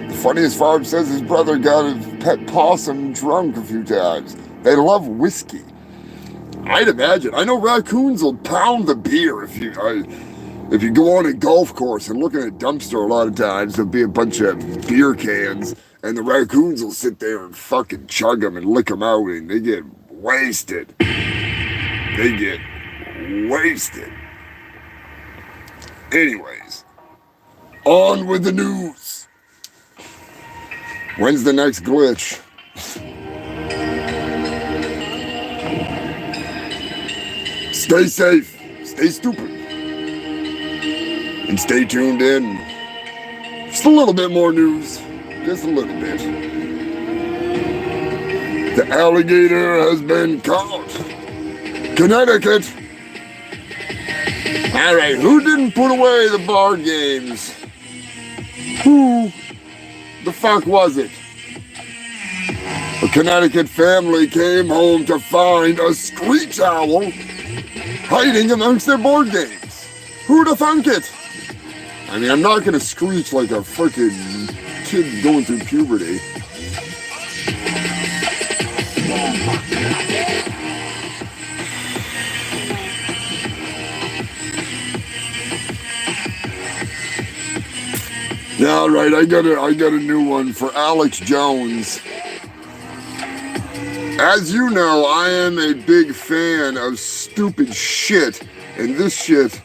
The funniest Farb says his brother got his pet possum drunk a few times. They love whiskey. I'd imagine. I know raccoons will pound the beer if you go on a golf course and look at a dumpster. A lot of times there'll be a bunch of beer cans, and the raccoons will sit there and fucking chug them and lick them out, and they get wasted. They get wasted. Anyways, on with the news. When's the next glitch? Stay safe, stay stupid, and stay tuned in. Just a little bit more news, just a little bit. The alligator has been caught. Connecticut. All right, who didn't put away the board games? Who the fuck was it? A Connecticut family came home to find a screech owl hiding amongst their board games. Who'd have thunk it? I mean, I'm not gonna screech like a freaking kid going through puberty. All right, I got a new one for Alex Jones. As you know, I am a big fan of stupid shit, and this shit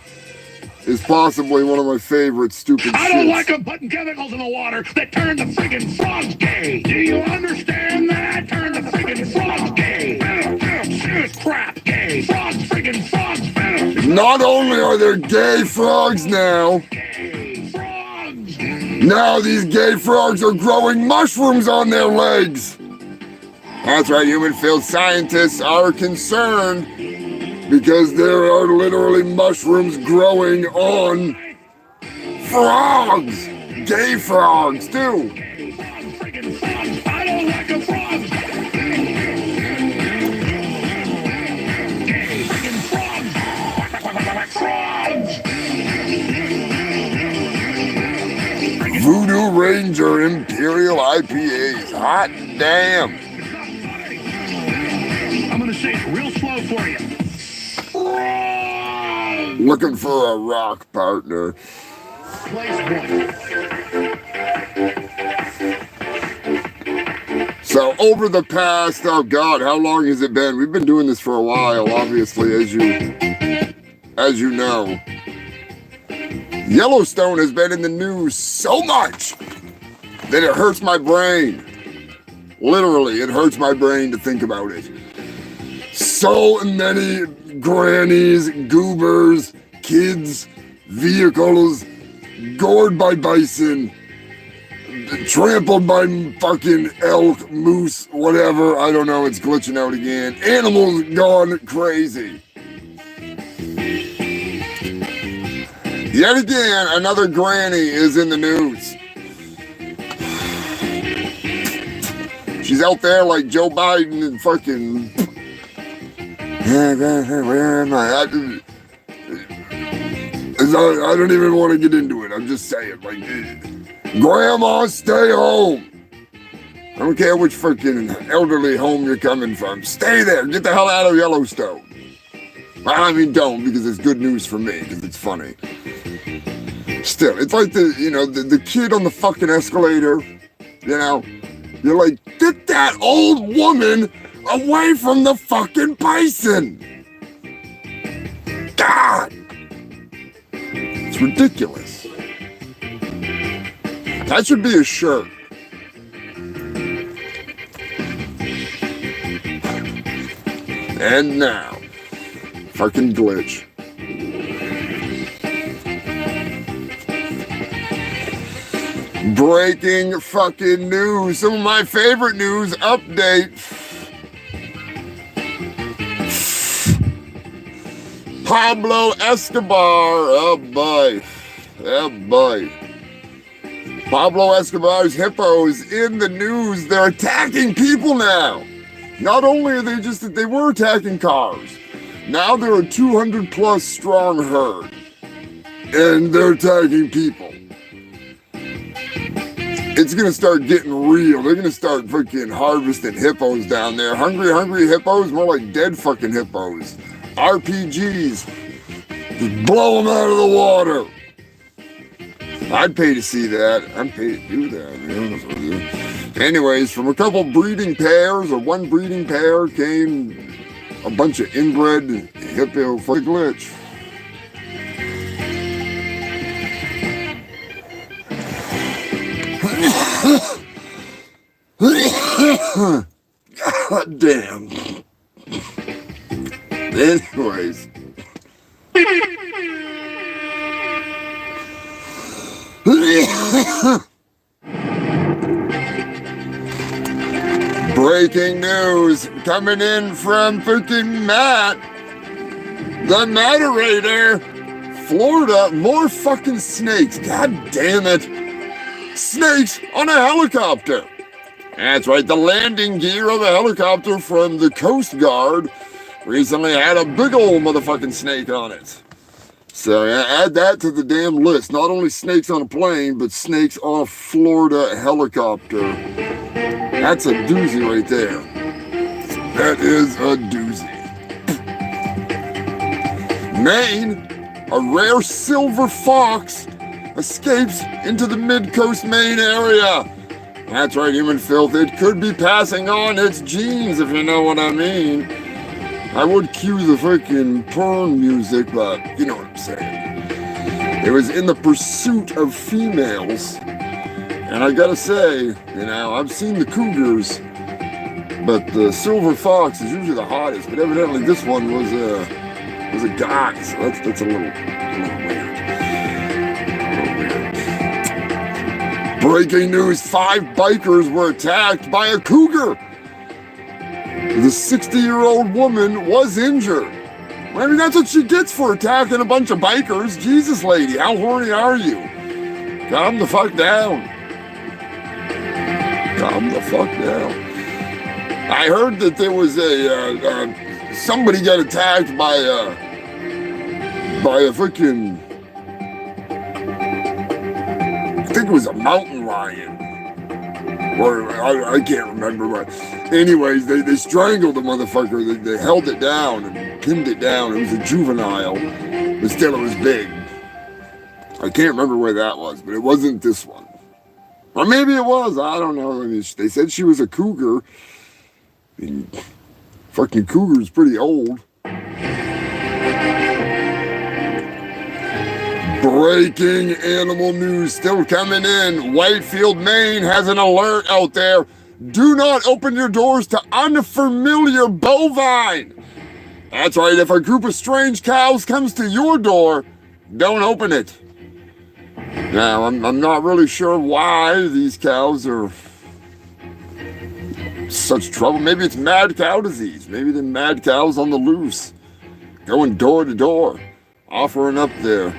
is possibly one of my favorite stupid shits. I don't like them putting chemicals in the water that turn the friggin' frogs gay. Do you understand that? Turn the friggin' frogs gay. Shit, crap, gay. Frogs, friggin' frogs. Not only are there gay frogs now, now these gay frogs are growing mushrooms on their legs. That's right, human field scientists are concerned because there are literally mushrooms growing on frogs. Gay frogs, too. I don't like a frog. Gay friggin' frogs. Voodoo Ranger Imperial IPAs. Hot damn. I'm gonna say it real slow for you. Looking for a rock partner. So over the past, oh God, how long has it been? We've been doing this for a while, obviously, as you know. Yellowstone has been in the news so much that it hurts my brain. Literally, it hurts my brain to think about it. So many grannies, goobers, kids, vehicles, gored by bison, trampled by fucking elk, moose, whatever. I don't know, it's glitching out again. Animals gone crazy. Yet again, another granny is in the news. She's out there like Joe Biden and fucking... Where am I? I don't even want to get into it. I'm just saying, like, Grandma, stay home. I don't care which fucking elderly home you're coming from. Stay there. Get the hell out of Yellowstone. I mean, don't, because it's good news for me, because it's funny. Still, it's like the kid on the fucking escalator, you know? You're like, get that old woman away from the fucking bison. God. It's ridiculous. That should be a shirt. And now, fucking glitch. Breaking fucking news. Some of my favorite news update. Pablo Escobar. Oh boy. Oh boy. Pablo Escobar's hippos in the news. They're attacking people now. Not only are they were attacking cars. Now they're a 200 plus strong herd. And they're attacking people. It's gonna start getting real. They're gonna start fucking harvesting hippos down there. Hungry hippos, more like dead fucking hippos. RPGs. Just blow them out of the water. I'd pay to see that. I'd pay to do that. Anyways, from a couple breeding pairs, or one breeding pair, came a bunch of inbred hippo for glitch. God damn. Anyways. Breaking news coming in from freaking Matt, the moderator. Florida, more fucking snakes. God damn it. Snakes on a helicopter. That's right, the landing gear of a helicopter from the Coast Guard recently had a big old motherfucking snake on it. So yeah, add that to the damn list. Not only snakes on a plane, but snakes on a Florida helicopter. That's a doozy right there. That is a doozy. Maine, a rare silver fox escapes into the mid-coast Maine area. That's right, human filth. It could be passing on its genes, if you know what I mean. I would cue the freaking porn music, but you know what I'm saying. It was in the pursuit of females. And I gotta say, you know, I've seen the cougars, but the silver fox is usually the hottest. But evidently this one was a guy, so that's a little weird. Breaking news, 5 bikers were attacked by a cougar. The 60-year-old woman was injured. I mean, that's what she gets for attacking a bunch of bikers. Jesus, lady, how horny are you? Calm the fuck down. Calm the fuck down. I heard that there was somebody got attacked by a freaking, I think it was a mountain lion. Or I can't remember, but anyways, they strangled the motherfucker. They held it down and pinned it down. It was a juvenile, but still it was big. I can't remember where that was, but it wasn't this one. Or maybe it was, I don't know. I mean, they said she was a cougar. I mean, fucking cougar's pretty old. Breaking animal news still coming in. Whitefield, Maine has an alert out there. Do not open your doors to unfamiliar bovine. That's right, if a group of strange cows comes to your door, don't open it. Now, I'm not really sure why these cows are such trouble. Maybe it's mad cow disease. Maybe the mad cows on the loose, going door to door, offering up their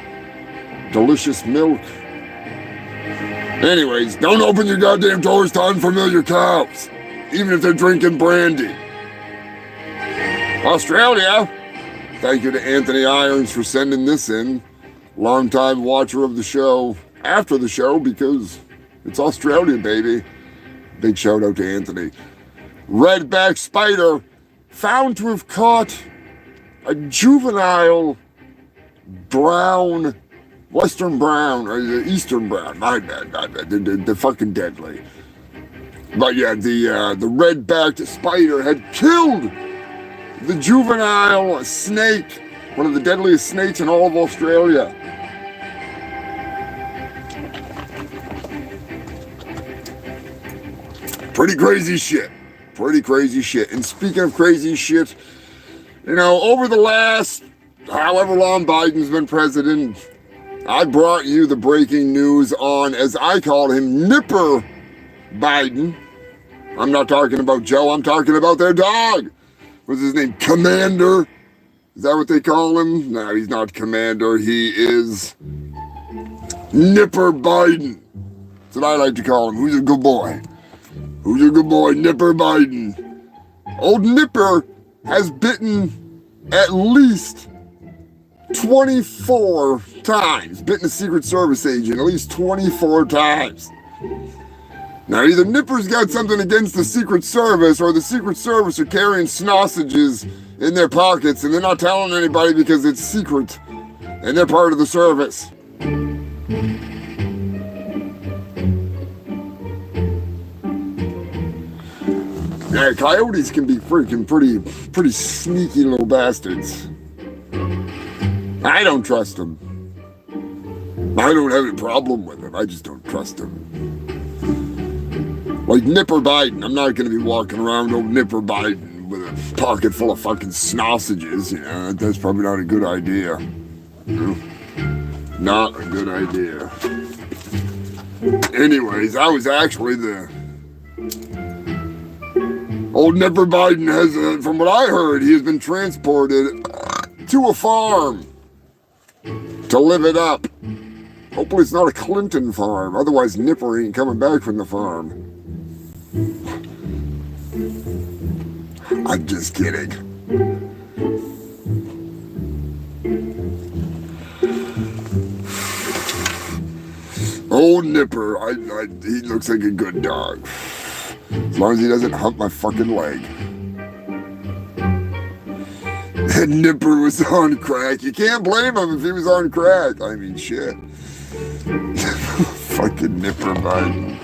delicious milk. Anyways, don't open your goddamn doors to unfamiliar cows, even if they're drinking brandy. Australia, thank you to Anthony Irons for sending this in. Longtime watcher of the show, after the show, because it's Australia, baby. Big shout out to Anthony. Redback spider found to have caught a juvenile brown, western brown, or eastern brown. My bad. They're fucking deadly. But yeah, the red-backed spider had killed the juvenile snake, one of the deadliest snakes in all of Australia. Pretty crazy shit. Pretty crazy shit. And speaking of crazy shit, you know, over the last however long Biden's been president, I brought you the breaking news on, as I call him, Nipper Biden. I'm not talking about Joe, I'm talking about their dog. What's his name? Commander? Is that what they call him? No, he's not Commander. He is Nipper Biden. That's what I like to call him. Who's a good boy? Who's a good boy? Nipper Biden. Old Nipper has bitten at least 24 times. Bitten a Secret Service agent at least 24 times. Now, either Nipper's got something against the Secret Service, or the Secret Service are carrying sausages in their pockets and they're not telling anybody because it's secret and they're part of the service. Yeah, coyotes can be freaking pretty sneaky little bastards. I don't trust them. I don't have a problem with them. I just don't trust them. Like Nipper Biden, I'm not going to be walking around old Nipper Biden with a pocket full of fucking sausages. You know, that's probably not a good idea. You know? Not a good idea. Anyways, I was actually the old Nipper Biden has, from what I heard, he has been transported to a farm to live it up. Hopefully it's not a Clinton farm, otherwise Nipper ain't coming back from the farm. I'm just kidding. Old Nipper, he looks like a good dog. As long as he doesn't hump my fucking leg. And Nipper was on crack. You can't blame him if he was on crack. I mean, shit. Fucking Nipper Biden.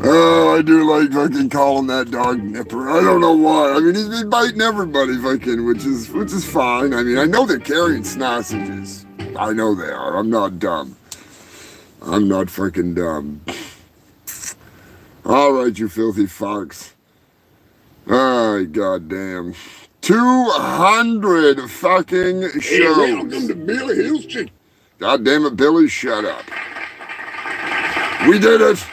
Oh, I do like fucking calling that dog Nipper. I don't know why. I mean, he's been biting everybody fucking, which is fine. I mean, I know they're carrying sausages. I know they are. I'm not dumb. I'm not fucking dumb. All right, you filthy fucks. Oh, goddamn. 200 fucking shows. Hey, welcome to Billy Hill's Chicken. God damn it, Billy, shut up. We did it.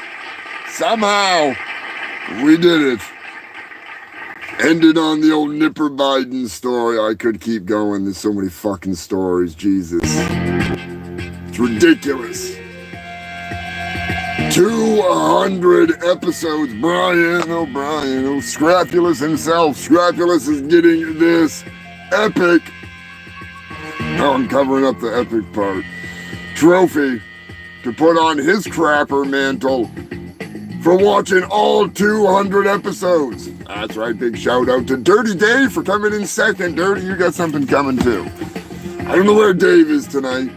Somehow, we did it. Ended on the old Nipper Biden story. I could keep going. There's so many fucking stories. Jesus. It's ridiculous. 200 episodes. Brian, Scrapulous himself. Scrapulous is getting this epic. Oh, I'm covering up the epic part. Trophy to put on his crapper mantle for watching all 200 episodes. That's right, big shout out to Dirty Dave for coming in second. Dirty, you got something coming too. I don't know where Dave is tonight.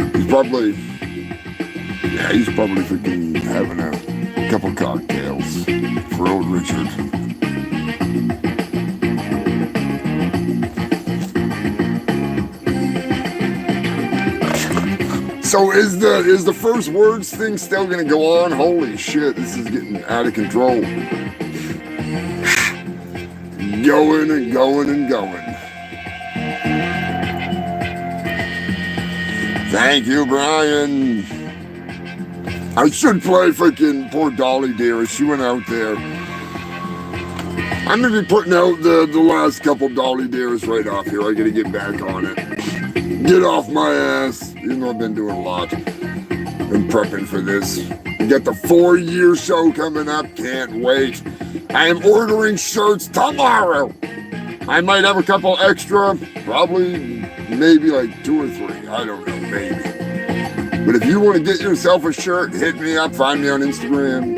He's probably freaking having a couple cocktails for old Richard. So is the first words thing still gonna go on? Holy shit, this is getting out of control. Going and going and going. Thank you, Brian. I should play freaking poor Dolly Dearest. She went out there. I'm gonna be putting out the last couple Dolly Dearest right off here. I gotta get back on it. Get off my ass. Even though I've been doing a lot. Been prepping for this. We got the 4-year show coming up. Can't wait. I am ordering shirts tomorrow. I might have a couple extra. Probably, maybe like 2 or 3. I don't know, maybe. But if you want to get yourself a shirt, hit me up. Find me on Instagram.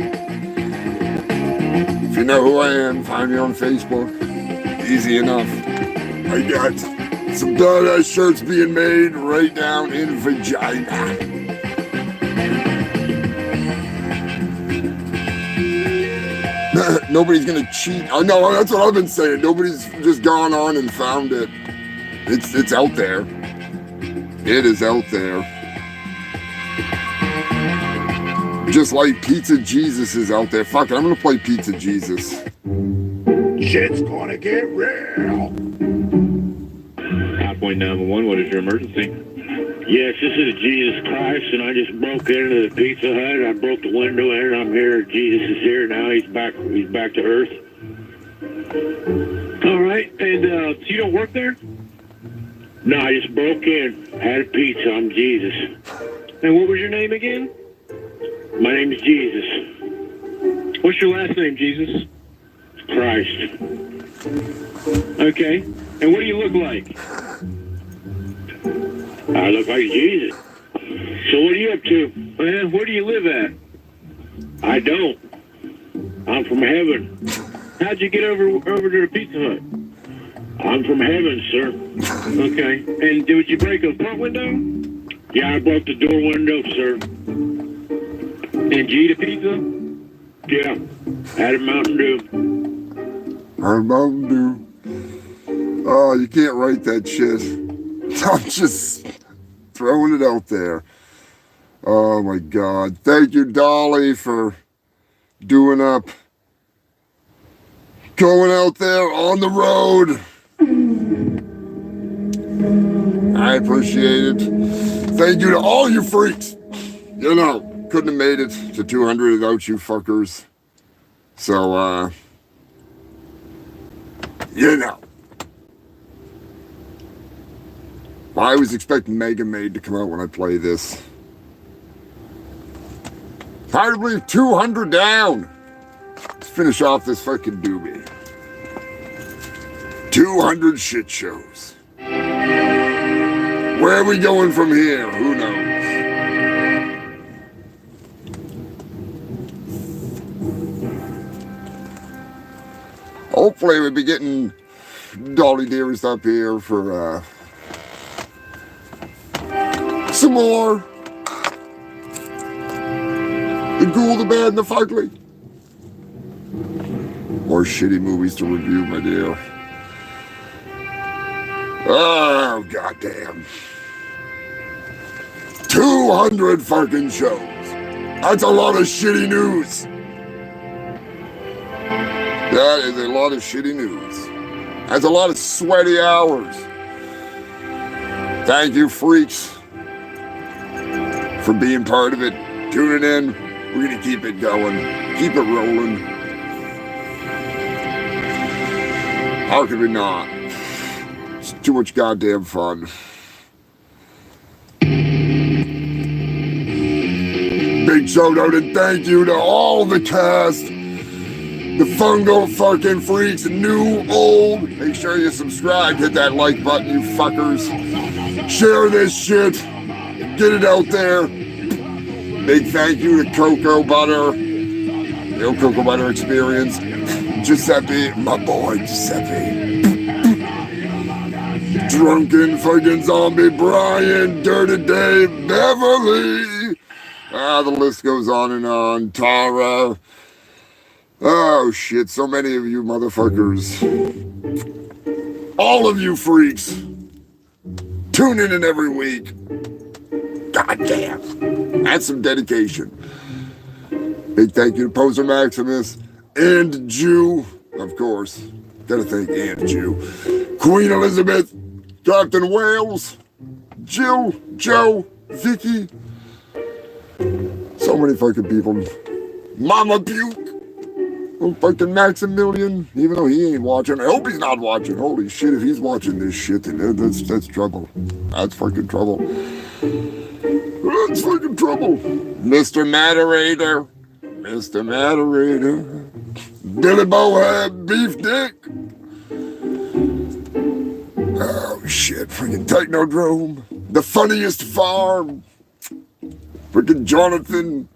If you know who I am, find me on Facebook. Easy enough. I got some badass shirts being made right down in vagina. Nobody's gonna cheat. I know, that's what I've been saying. Nobody's just gone on and found it. It's out there. It is out there. Just like Pizza Jesus is out there. Fuck it, I'm gonna play Pizza Jesus. Shit's gonna get real. Hotpoint 911, what is your emergency? Yes, this is Jesus Christ, and I just broke into the Pizza Hut. I broke the window in, and I'm here. Jesus is here now. He's back to Earth. All right, and so you don't work there? No, I just broke in, had a pizza. I'm Jesus. And what was your name again? My name is Jesus. What's your last name, Jesus? Christ. Okay, and what do you look like? I look like Jesus. So what are you up to? Where do you live at? I don't. I'm from heaven. How'd you get over to the Pizza Hut? I'm from heaven, sir. Okay, and did you break a front window? Yeah, I broke the door window, sir. And you eat a pizza? Yeah, had a Mountain Dew. Or Mountain Dew. Oh, you can't write that shit. I'm just throwing it out there. Oh my God. Thank you, Dolly, for doing up. Going out there on the road. I appreciate it. Thank you to all you freaks. You know, couldn't have made it to 200 without you fuckers. So, you know. I was expecting Mega Maid to come out when I play this. Hard to believe 200 down. Let's finish off this fucking doobie. 200 shit shows. Where are we going from here? Who knows? Hopefully we'll be getting Dolly Dearest up here for some more. The Ghoul, the Bad, and the Fugly. More shitty movies to review, my dear. Oh, goddamn. 200 fucking shows. That's a lot of shitty news. That is a lot of shitty news. That's a lot of sweaty hours. Thank you, freaks, for being part of it. Tuning in. We're going to keep it going. Keep it rolling. How could we not? It's too much goddamn fun. Big shout out and thank you to all the cast. The Fungo fucking freaks, new, old. Make sure you subscribe. Hit that like button, you fuckers. Share this shit. Get it out there. Big thank you to Cocoa Butter, the old Cocoa Butter Experience. Giuseppe, my boy Giuseppe. Drunken fucking zombie Brian, Dirty Dave, Beverly. The list goes on and on. Tara. Oh shit, so many of you motherfuckers. All of you freaks. Tuning in every week. God damn. That's some dedication. Big thank you to Poser Maximus and Jew, of course. Gotta thank Aunt Jew. Queen Elizabeth, Captain Wales, Jill, Joe, Vicky. So many fucking people. Mama Puke. Oh, fucking Maximilian, even though he ain't watching. I hope he's not watching. Holy shit, if he's watching this shit, then that's trouble. That's fucking trouble. That's fucking trouble. Mr. Moderator. Mr. Moderator. Billy Bohab, Beef Dick. Oh shit, freaking Technodrome. The Funniest Farm. Freaking Jonathan.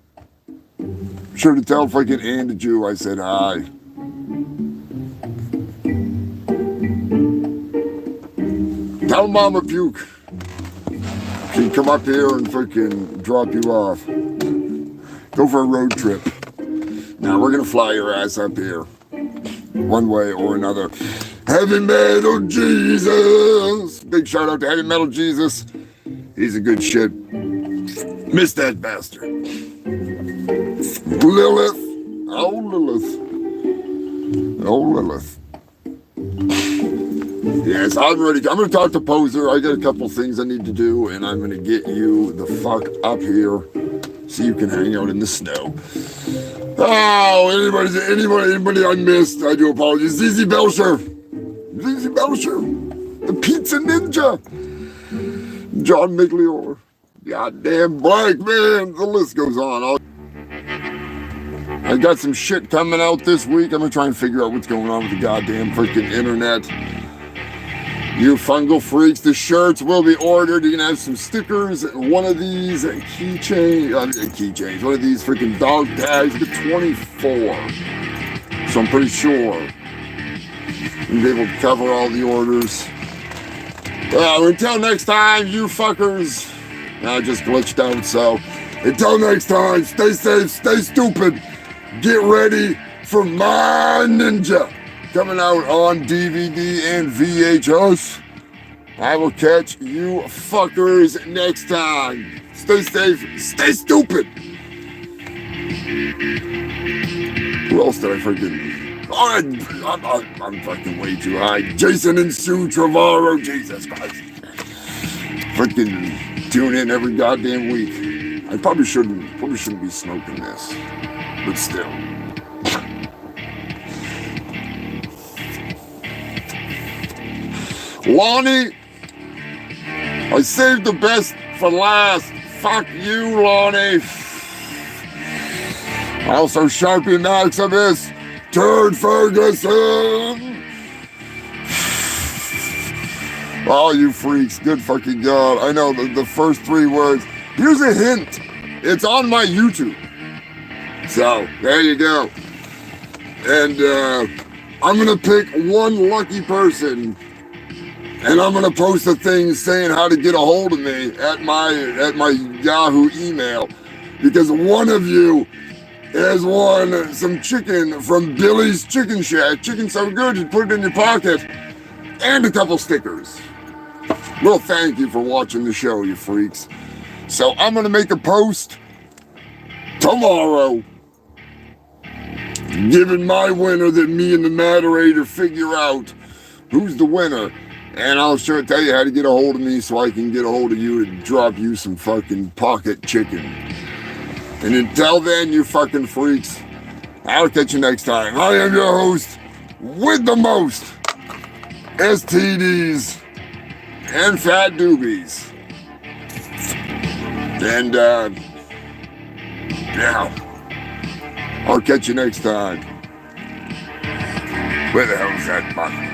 Sure to tell fucking Andy Jew I said hi. Tell Mama Puke. She can come up here and freaking drop you off. Go for a road trip. Now we're gonna fly your ass up here. One way or another. Heavy Metal Jesus! Big shout out to Heavy Metal Jesus. He's a good shit. Miss that bastard. Lilith. Oh, Lilith. Oh, Lilith. Yes, I'm ready. I'm going to talk to Poser. I got a couple things I need to do, and I'm going to get you the fuck up here so you can hang out in the snow. Oh, anybody I missed, I do apologize. ZZ Belcher. ZZ Belcher. The Pizza Ninja. John Migliore. Goddamn Black Man. The list goes on. I got some shit coming out this week. I'm gonna try and figure out what's going on with the goddamn freaking internet. You fungal freaks, the shirts will be ordered. You're gonna have some stickers, one of these keychains, one of these freaking dog tags, the 24. So I'm pretty sure we'll be able to cover all the orders. Until next time, you fuckers. I just glitched out, so until next time, stay safe, stay stupid. Get ready for My Ninja, coming out on DVD and VHS. I will catch you fuckers next time. Stay safe, stay stupid. Who else did I freaking... I'm fucking way too high. Jason and Sue Trevorrow, Jesus Christ. Freaking tune in every goddamn week. I probably shouldn't be smoking this, but still. Lonnie, I saved the best for last. Fuck you, Lonnie. Also, Sharpie Maximus, Turd Ferguson. Oh, you freaks, good fucking God. I know the first 3 words. Here's a hint. It's on my YouTube. So, there you go. And I'm going to pick one lucky person. And I'm going to post a thing saying how to get a hold of me at my Yahoo email. Because one of you has won some chicken from Billy's Chicken Shack. Chicken so good you put it in your pocket. And a couple stickers. Well, thank you for watching the show, you freaks. So I'm going to make a post tomorrow giving my winner that me and the moderator figure out who's the winner. And I'll sure tell you how to get a hold of me so I can get a hold of you to drop you some fucking pocket chicken. And until then, you fucking freaks, I'll catch you next time. I am your host with the most STDs and fat doobies. And, yeah, I'll catch you next time. Where the hell is that button?